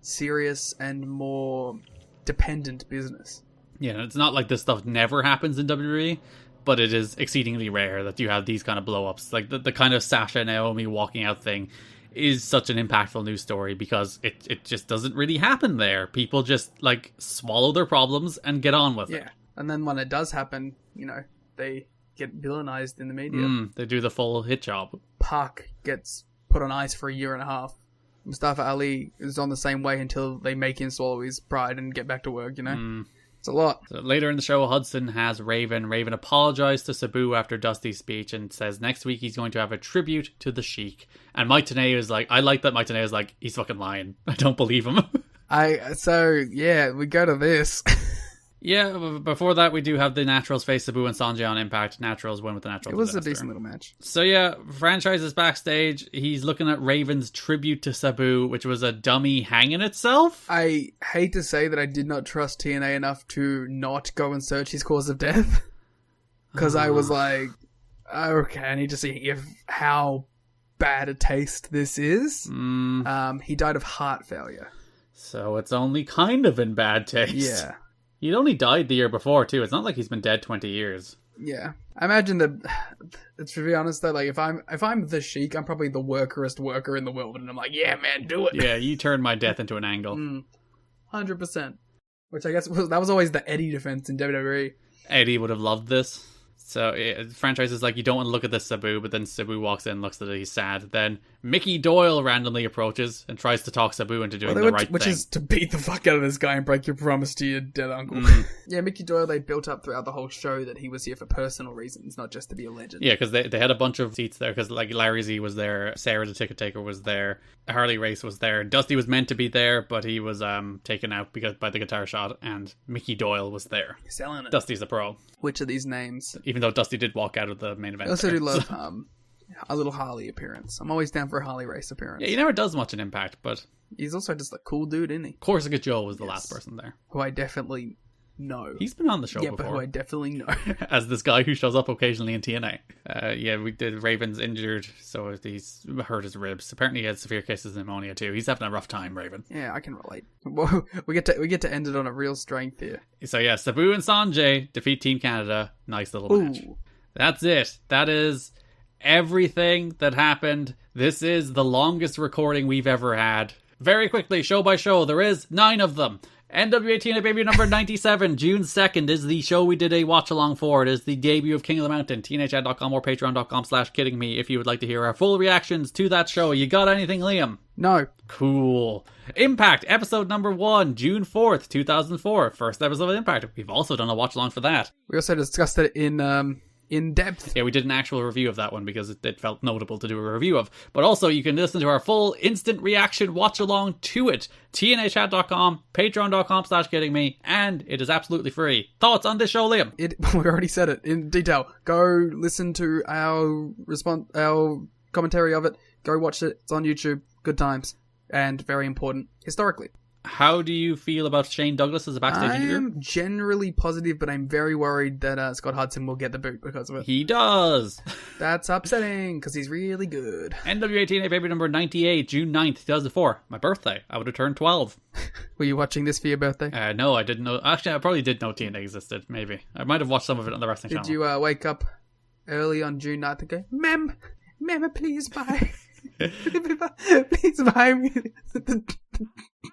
serious and more dependent business. Yeah, it's not like this stuff never happens in WWE, but it is exceedingly rare that you have these kind of blow-ups. Like the kind of Sasha and Naomi walking out thing is such an impactful news story because it just doesn't really happen there. People just like swallow their problems and get on with it. Yeah, and then when it does happen, you know, they get villainized in the media. They do the full hit job. Park gets put on ice for a year and a half. Mustafa Ali is on the same way until they make him swallow his pride and get back to work, you know? It's a lot. So later in the show, Hudson has Raven. Raven apologized to Sabu after Dusty's speech and says next week he's going to have a tribute to the Sheik. And Mike Tenay is like, I like that Mike Tenay is like, he's fucking lying. I don't believe him. So yeah, we go to this. Yeah, but before that, we do have the Naturals face Sabu and Sanjay on Impact. Naturals win with the Naturals. It was disaster. a decent little match. So yeah, Franchise is backstage. He's looking at Raven's tribute to Sabu, which was a dummy hanging itself. I hate to say that I did not trust TNA enough to not go and search his cause of death. Because I was like, okay, I need to see how bad a taste this is. He died of heart failure. So it's only kind of in bad taste. Yeah. He'd only died the year before, too. It's not like he's been dead 20 years. Yeah. I imagine that, to be honest, though, like, if I'm the Sheik, I'm probably the workerest worker in the world, and I'm like, yeah, man, do it. Yeah, you turned my death into an angle. 100%. Which I guess that was always the Eddie defense in WWE. Eddie would have loved this. So Franchise is like, you don't want to look at this Sabu, but then Sabu walks in, looks at it, he's sad. Then Mickey Doyle randomly approaches and tries to talk Sabu into doing the right thing. Which is to beat the fuck out of this guy and break your promise to your dead uncle. Yeah, Mickey Doyle, they built up throughout the whole show that he was here for personal reasons, not just to be a legend. Yeah, because they had a bunch of seats there, because like Larry Z was there, Sarah the Ticket Taker was there, Harley Race was there, Dusty was meant to be there, but he was taken out by the guitar shot, and Mickey Doyle was there. Selling it. Dusty's a pro. Which of these names? Even though Dusty did walk out of the main event. I also do love a little Harley appearance. I'm always down for a Harley Race appearance. Yeah, he never does much in Impact, but he's also just a cool dude, isn't he? Corsica Joe was the last person there. Who I definitely know. He's been on the show before. before. But who I definitely know. As this guy who shows up occasionally in TNA. We did Raven's injured, so he's hurt his ribs. Apparently he had severe cases of pneumonia too. He's having a rough time, Raven. Yeah, I can relate. Well, we get to end it on a real strength here. So yeah, Sabu and Sanjay defeat Team Canada. Nice little match. That's it. That is everything that happened. This is the longest recording we've ever had. Very quickly, show by show, there is 9 of them. NWA TNA Baby number 97, June 2nd is the show we did a watch along for. It is the debut of King of the Mountain. TNAchat.com or patreon.com/kiddingme if you would like to hear our full reactions to that show. You got anything, Liam? No. Cool. Impact, episode number 1, June 4th, 2004. First episode of Impact. We've also done a watch along for that. We also discussed it in depth. Yeah, we did an actual review of that one because it felt notable to do a review of. But also, you can listen to our full instant reaction watch along to it. TNAchat.com, patreon.com/kiddingme, and it is absolutely free. Thoughts on this show, Liam? We already said it in detail. Go listen to our commentary of it. Go watch it. It's on YouTube. Good times. And very important historically. How do you feel about Shane Douglas as a backstage interviewer? I'm generally positive, but I'm very worried that Scott Hudson will get the boot because of it. He does. That's upsetting, because he's really good. NWA TNA Baby number 98, June 9th, 2004. My birthday. I would have turned 12. Were you watching this for your birthday? No, I didn't know. Actually, I probably did know TNA existed, maybe. I might have watched some of it on the wrestling channel. Did you wake up early on June 9th and go, Mem, please buy... please buy me the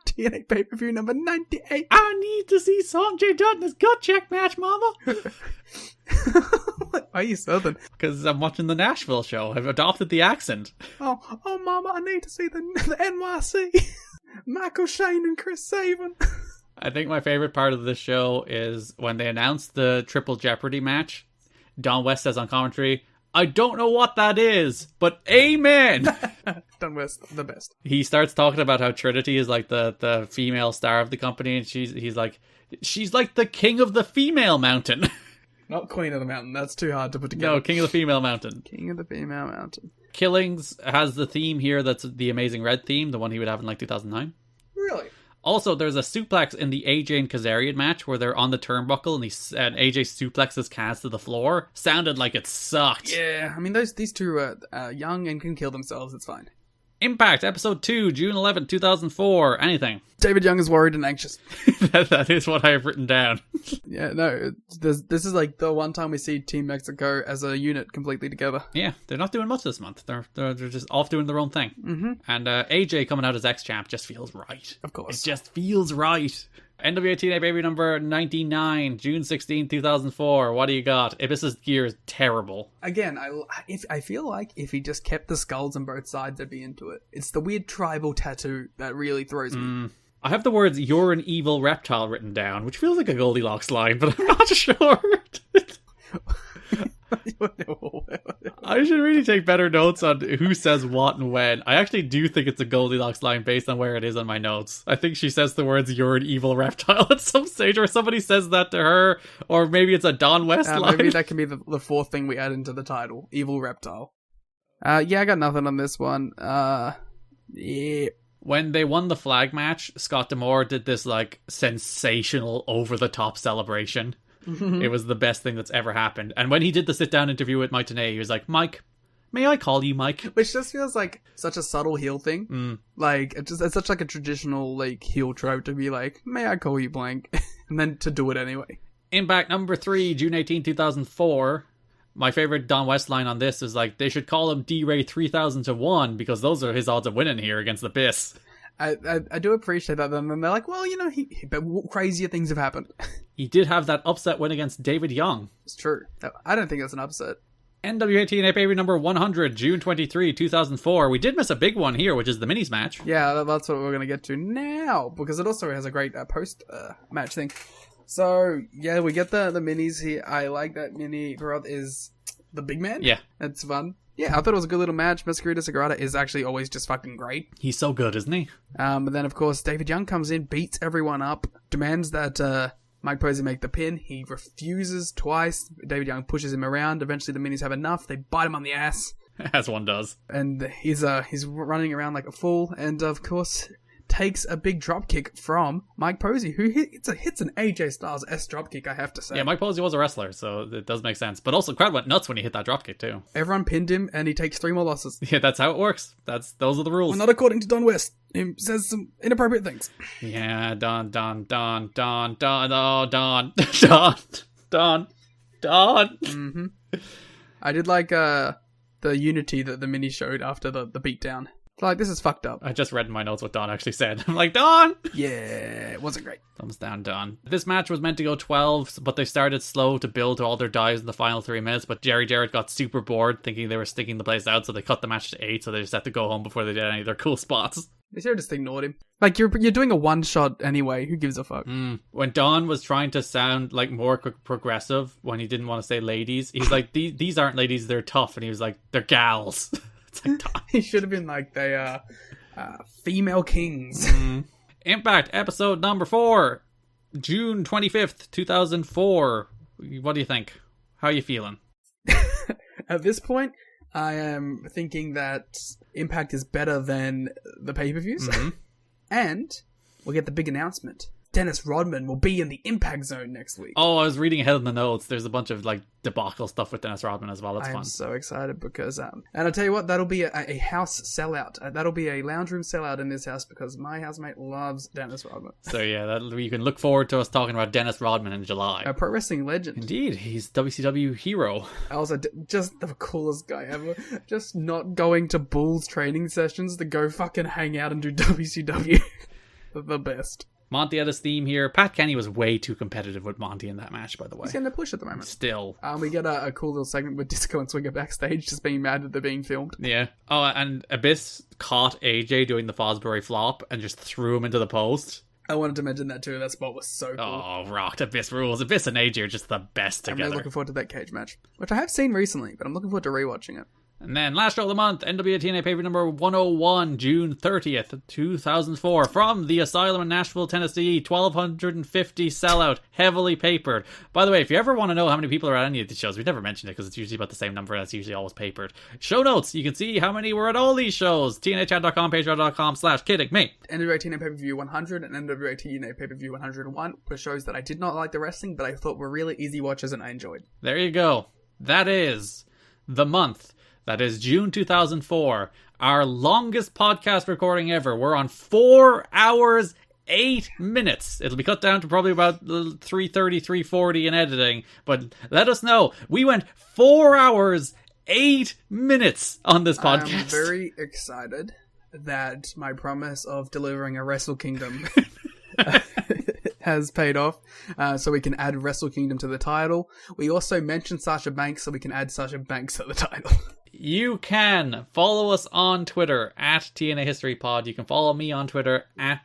TNA pay-per-view number 98. I need to see Sanjay Dutt's gut check match, Mama. Why are you southern? Because I'm watching the Nashville show. I've adopted the accent. Oh, Mama, I need to see the NYC. Michael Shane and Chris Sabin. I think my favorite part of this show is when they announced the Triple Jeopardy match. Don West says on commentary, I don't know what that is, but amen. Don West, the best. He starts talking about how Trinity is like the female star of the company, and she's like the king of the female mountain. Not Queen of the Mountain. That's too hard to put together. No, king of the female mountain. King of the Female Mountain. Killings has the theme here that's the Amazing Red theme, the one he would have in like 2009. Really? Also, there's a suplex in the AJ and Kazarian match where they're on the turnbuckle and AJ suplexes Kaz to the floor. Sounded like it sucked. Yeah, I mean, these two are young and can kill themselves. It's fine. Impact, Episode 2, June 11, 2004. Anything. David Young is worried and anxious. that is what I have written down. Yeah, no, this is like the one time we see Team Mexico as a unit completely together. Yeah, they're not doing much this month. They're just off doing their own thing. Mm-hmm. And AJ coming out as ex-champ just feels right. Of course. It just feels right. NWA TNA Baby number 99, June 16, 2004. What do you got? Ibis's gear is terrible. Again, I feel like if he just kept the skulls on both sides, I'd be into it. It's the weird tribal tattoo that really throws me. I have the words, "You're an evil reptile" written down, which feels like a Goldilocks line, but I'm not sure. I should really take better notes on who says what and when. I actually do think it's a Goldilocks line based on where it is on my notes. I think she says the words, "You're an evil reptile" at some stage, or somebody says that to her, or maybe it's a Don West line. Maybe that can be the fourth thing we add into the title. Evil reptile. Yeah, I got nothing on this one. Yeah. When they won the flag match, Scott D'Amore did this like sensational over-the-top celebration. It was the best thing that's ever happened. And when he did the sit-down interview with Mike Tenay, he was like, "Mike, may I call you Mike?" Which just feels like such a subtle heel thing. Like, it's such like a traditional like heel trope to be like, "May I call you blank?" and then to do it anyway. Impact number 3, June 18, 2004. My favorite Don West line on this is like, they should call him D-Ray 3000 to 1 because those are his odds of winning here against the Biss. I do appreciate that. Then they're like, well, you know, but crazier things have happened. He did have that upset win against David Young. It's true. I don't think it's an upset. NWA TNA Baby number 100, June 23, 2004. We did miss a big one here, which is the minis match. Yeah, that's what we're going to get to now, because it also has a great post-match thing. So, yeah, we get the minis here. I like that mini. Garrett is the big man. Yeah. It's fun. Yeah, I thought it was a good little match. Masquerita Sagrada is actually always just fucking great. He's so good, isn't he? But then, of course, David Young comes in, beats everyone up, demands that Mike Posey make the pin. He refuses twice. David Young pushes him around. Eventually, the minis have enough. They bite him on the ass. As one does. And he's running around like a fool. And, of course, takes a big dropkick from Mike Posey, who hits an AJ Styles S dropkick, I have to say. Yeah, Mike Posey was a wrestler, so it does make sense. But also, the crowd went nuts when he hit that dropkick, too. Everyone pinned him, and he takes 3 more losses. Yeah, that's how it works. Those are the rules. Well, not according to Don West. He says some inappropriate things. Yeah, Don. Mm-hmm. I did like the unity that the mini showed after the beatdown. Like, this is fucked up. I just read in my notes what Don actually said. I'm like, Don! Yeah, it wasn't great. Thumbs down, Don. This match was meant to go 12, but they started slow to build to all their dives in the final 3 minutes, but Jerry Jarrett got super bored thinking they were sticking the place out, so they cut the match to 8, so they just had to go home before they did any of their cool spots. They should have just ignored him. Like, you're doing a one-shot anyway. Who gives a fuck? When Don was trying to sound, like, more progressive, when he didn't want to say ladies, he's like, these aren't ladies, they're tough, and he was like, they're gals. He should have been like, they are female kings. Impact episode number 4, June 25th, 2004. What do you think? How are you feeling? At this point, I am thinking that Impact is better than the pay-per-views. And we'll get the big announcement. Dennis Rodman will be in the Impact Zone next week. Oh, I was reading ahead in the notes. There's a bunch of like debacle stuff with Dennis Rodman as well. That's fun. I'm so excited because, and I'll tell you what, that'll be a house sellout. That'll be a lounge room sellout in this house because my housemate loves Dennis Rodman. So yeah, you can look forward to us talking about Dennis Rodman in July. A pro wrestling legend. Indeed, he's WCW hero. Also, just the coolest guy ever. Just not going to Bulls training sessions to go fucking hang out and do WCW. The best. Monty had his theme here. Pat Kenny was way too competitive with Monty in that match, by the way. He's getting a push at the moment. Still. We get a cool little segment with Disco and Swinger backstage just being mad that they're being filmed. Yeah. Oh, and Abyss caught AJ doing the Fosbury flop and just threw him into the post. I wanted to mention that too. That spot was so cool. Oh, rocked. Abyss rules. Abyss and AJ are just the best together. I'm really looking forward to that cage match, which I have seen recently, but I'm looking forward to rewatching it. And then last show of the month, NWA TNA pay-per-view number 101, June 30th, 2004, from the Asylum in Nashville, Tennessee, 1,250 sellout, heavily papered. By the way, if you ever want to know how many people are at any of these shows, we've never mentioned it because it's usually about the same number and it's usually always papered. Show notes, you can see how many were at all these shows. TNAchat.com, patreon.com/kidding me. NWA TNA pay-per-view 100 and NWA TNA pay-per-view 101 were shows that I did not like the wrestling, but I thought were really easy watches and I enjoyed. There you go. That is the month. That is June 2004, our longest podcast recording ever. We're on 4 hours, 8 minutes. It'll be cut down to probably about 3:30, 3:40 in editing. But let us know. We went 4 hours, 8 minutes on this podcast. I'm very excited that my promise of delivering a Wrestle Kingdom has paid off, so we can add Wrestle Kingdom to the title. We also mentioned Sasha Banks, so we can add Sasha Banks to the title. You can follow us on Twitter at TNA History Pod. You can follow me on Twitter at,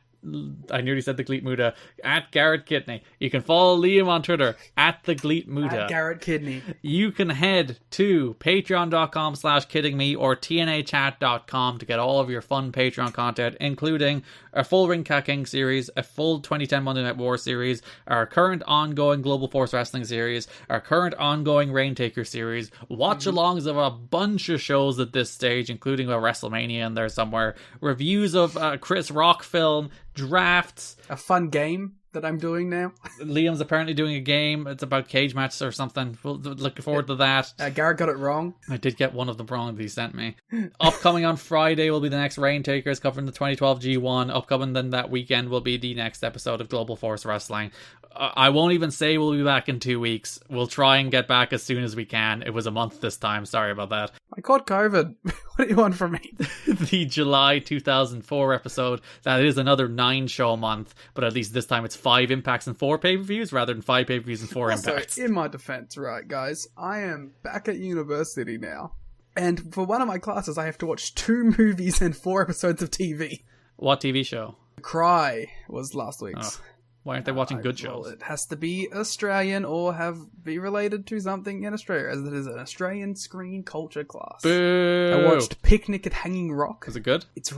I nearly said the Gleet Muda, at Garrett Kidney. You can follow Liam on Twitter at the Gleet Muda. At Garrett Kidney. You can head to patreon.com/kiddingme or tnachat.com to get all of your fun Patreon content, including a full Ring Cat King series, a full 2010 Monday Night War series, our current ongoing Global Force Wrestling series, our current ongoing Raintaker series, watch-alongs of a bunch of shows at this stage, including a WrestleMania in there somewhere, reviews of Chris Rock film, drafts, a fun game that I'm doing now. Liam's apparently doing a game. It's about cage matches or something. We'll looking forward to that. Garrett got it wrong. I did get one of them wrong that he sent me. Upcoming on Friday will be the next Raintakers covering the 2012 G1. Upcoming then that weekend will be the next episode of Global Force Wrestling. I won't even say we'll be back in 2 weeks. We'll try and get back as soon as we can. It was a month this time. Sorry about that. I caught COVID. What do you want from me? The July 2004 episode. That is another 9-show month, but at least this time it's 5 impacts and 4 pay-per-views rather than 5 pay-per-views and 4 impacts. In my defense, right, guys, I am back at university now. And for one of my classes, I have to watch 2 movies and 4 episodes of TV. What TV show? Cry was last week's. Oh. Why aren't they watching good shows? Well, it has to be Australian or be related to something in Australia, as it is an Australian screen culture class. Boo! I watched Picnic at Hanging Rock. Is it good? It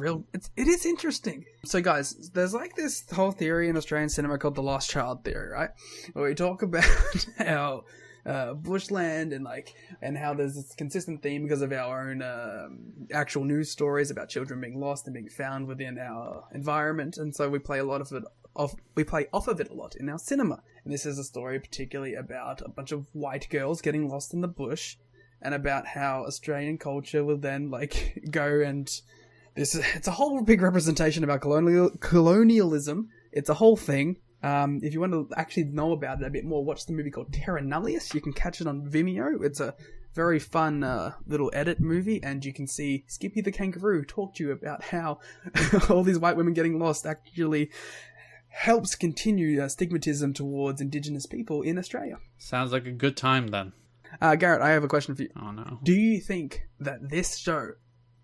is interesting. So guys, there's like this whole theory in Australian cinema called the Lost Child theory, right? Where we talk about how bushland and how there's this consistent theme because of our own actual news stories about children being lost and being found within our environment, and so we play off of it a lot in our cinema. And this is a story particularly about a bunch of white girls getting lost in the bush, and about how Australian culture will then go and it's a whole big representation about colonialism. It's a whole thing. If you want to actually know about it a bit more, watch the movie called Terra Nullius. You can catch it on Vimeo. It's a very fun little edit movie, and you can see Skippy the Kangaroo talk to you about how all these white women getting lost actually helps continue stigmatism towards Indigenous people in Australia. Sounds like a good time then. Garrett, I have a question for you. Oh no. Do you think that this show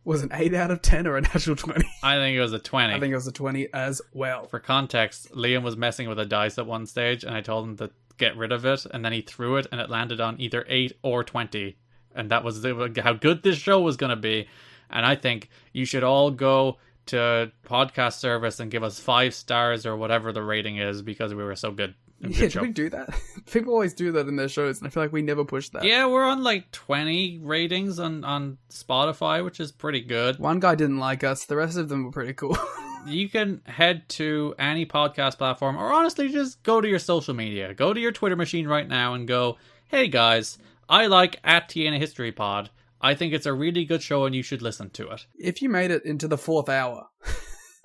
was an 8 out of 10 or a natural 20? I think it was a 20. I think it was a 20 as well. For context, Liam was messing with a dice at one stage, and I told him to get rid of it, and then he threw it, and it landed on either 8 or 20. And that was how good this show was going to be. And I think you should all go to podcast service and give us 5 stars or whatever the rating is, because we were so good. Yeah, should we do that? People always do that in their shows, and I feel like we never push that. Yeah, we're on 20 ratings on Spotify, which is pretty good. One guy didn't like us. The rest of them were pretty cool. You can head to any podcast platform, or honestly just go to your social media. Go to your Twitter machine right now and go, hey guys, I like at TNA History Pod. I think it's a really good show and you should listen to it. If you made it into the 4th hour.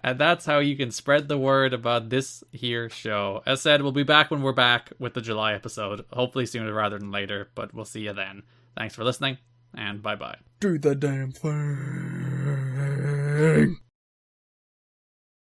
And that's how you can spread the word about this here show. As said, we'll be back when we're back with the July episode. Hopefully sooner rather than later, but we'll see you then. Thanks for listening, and bye-bye. Do the damn thing.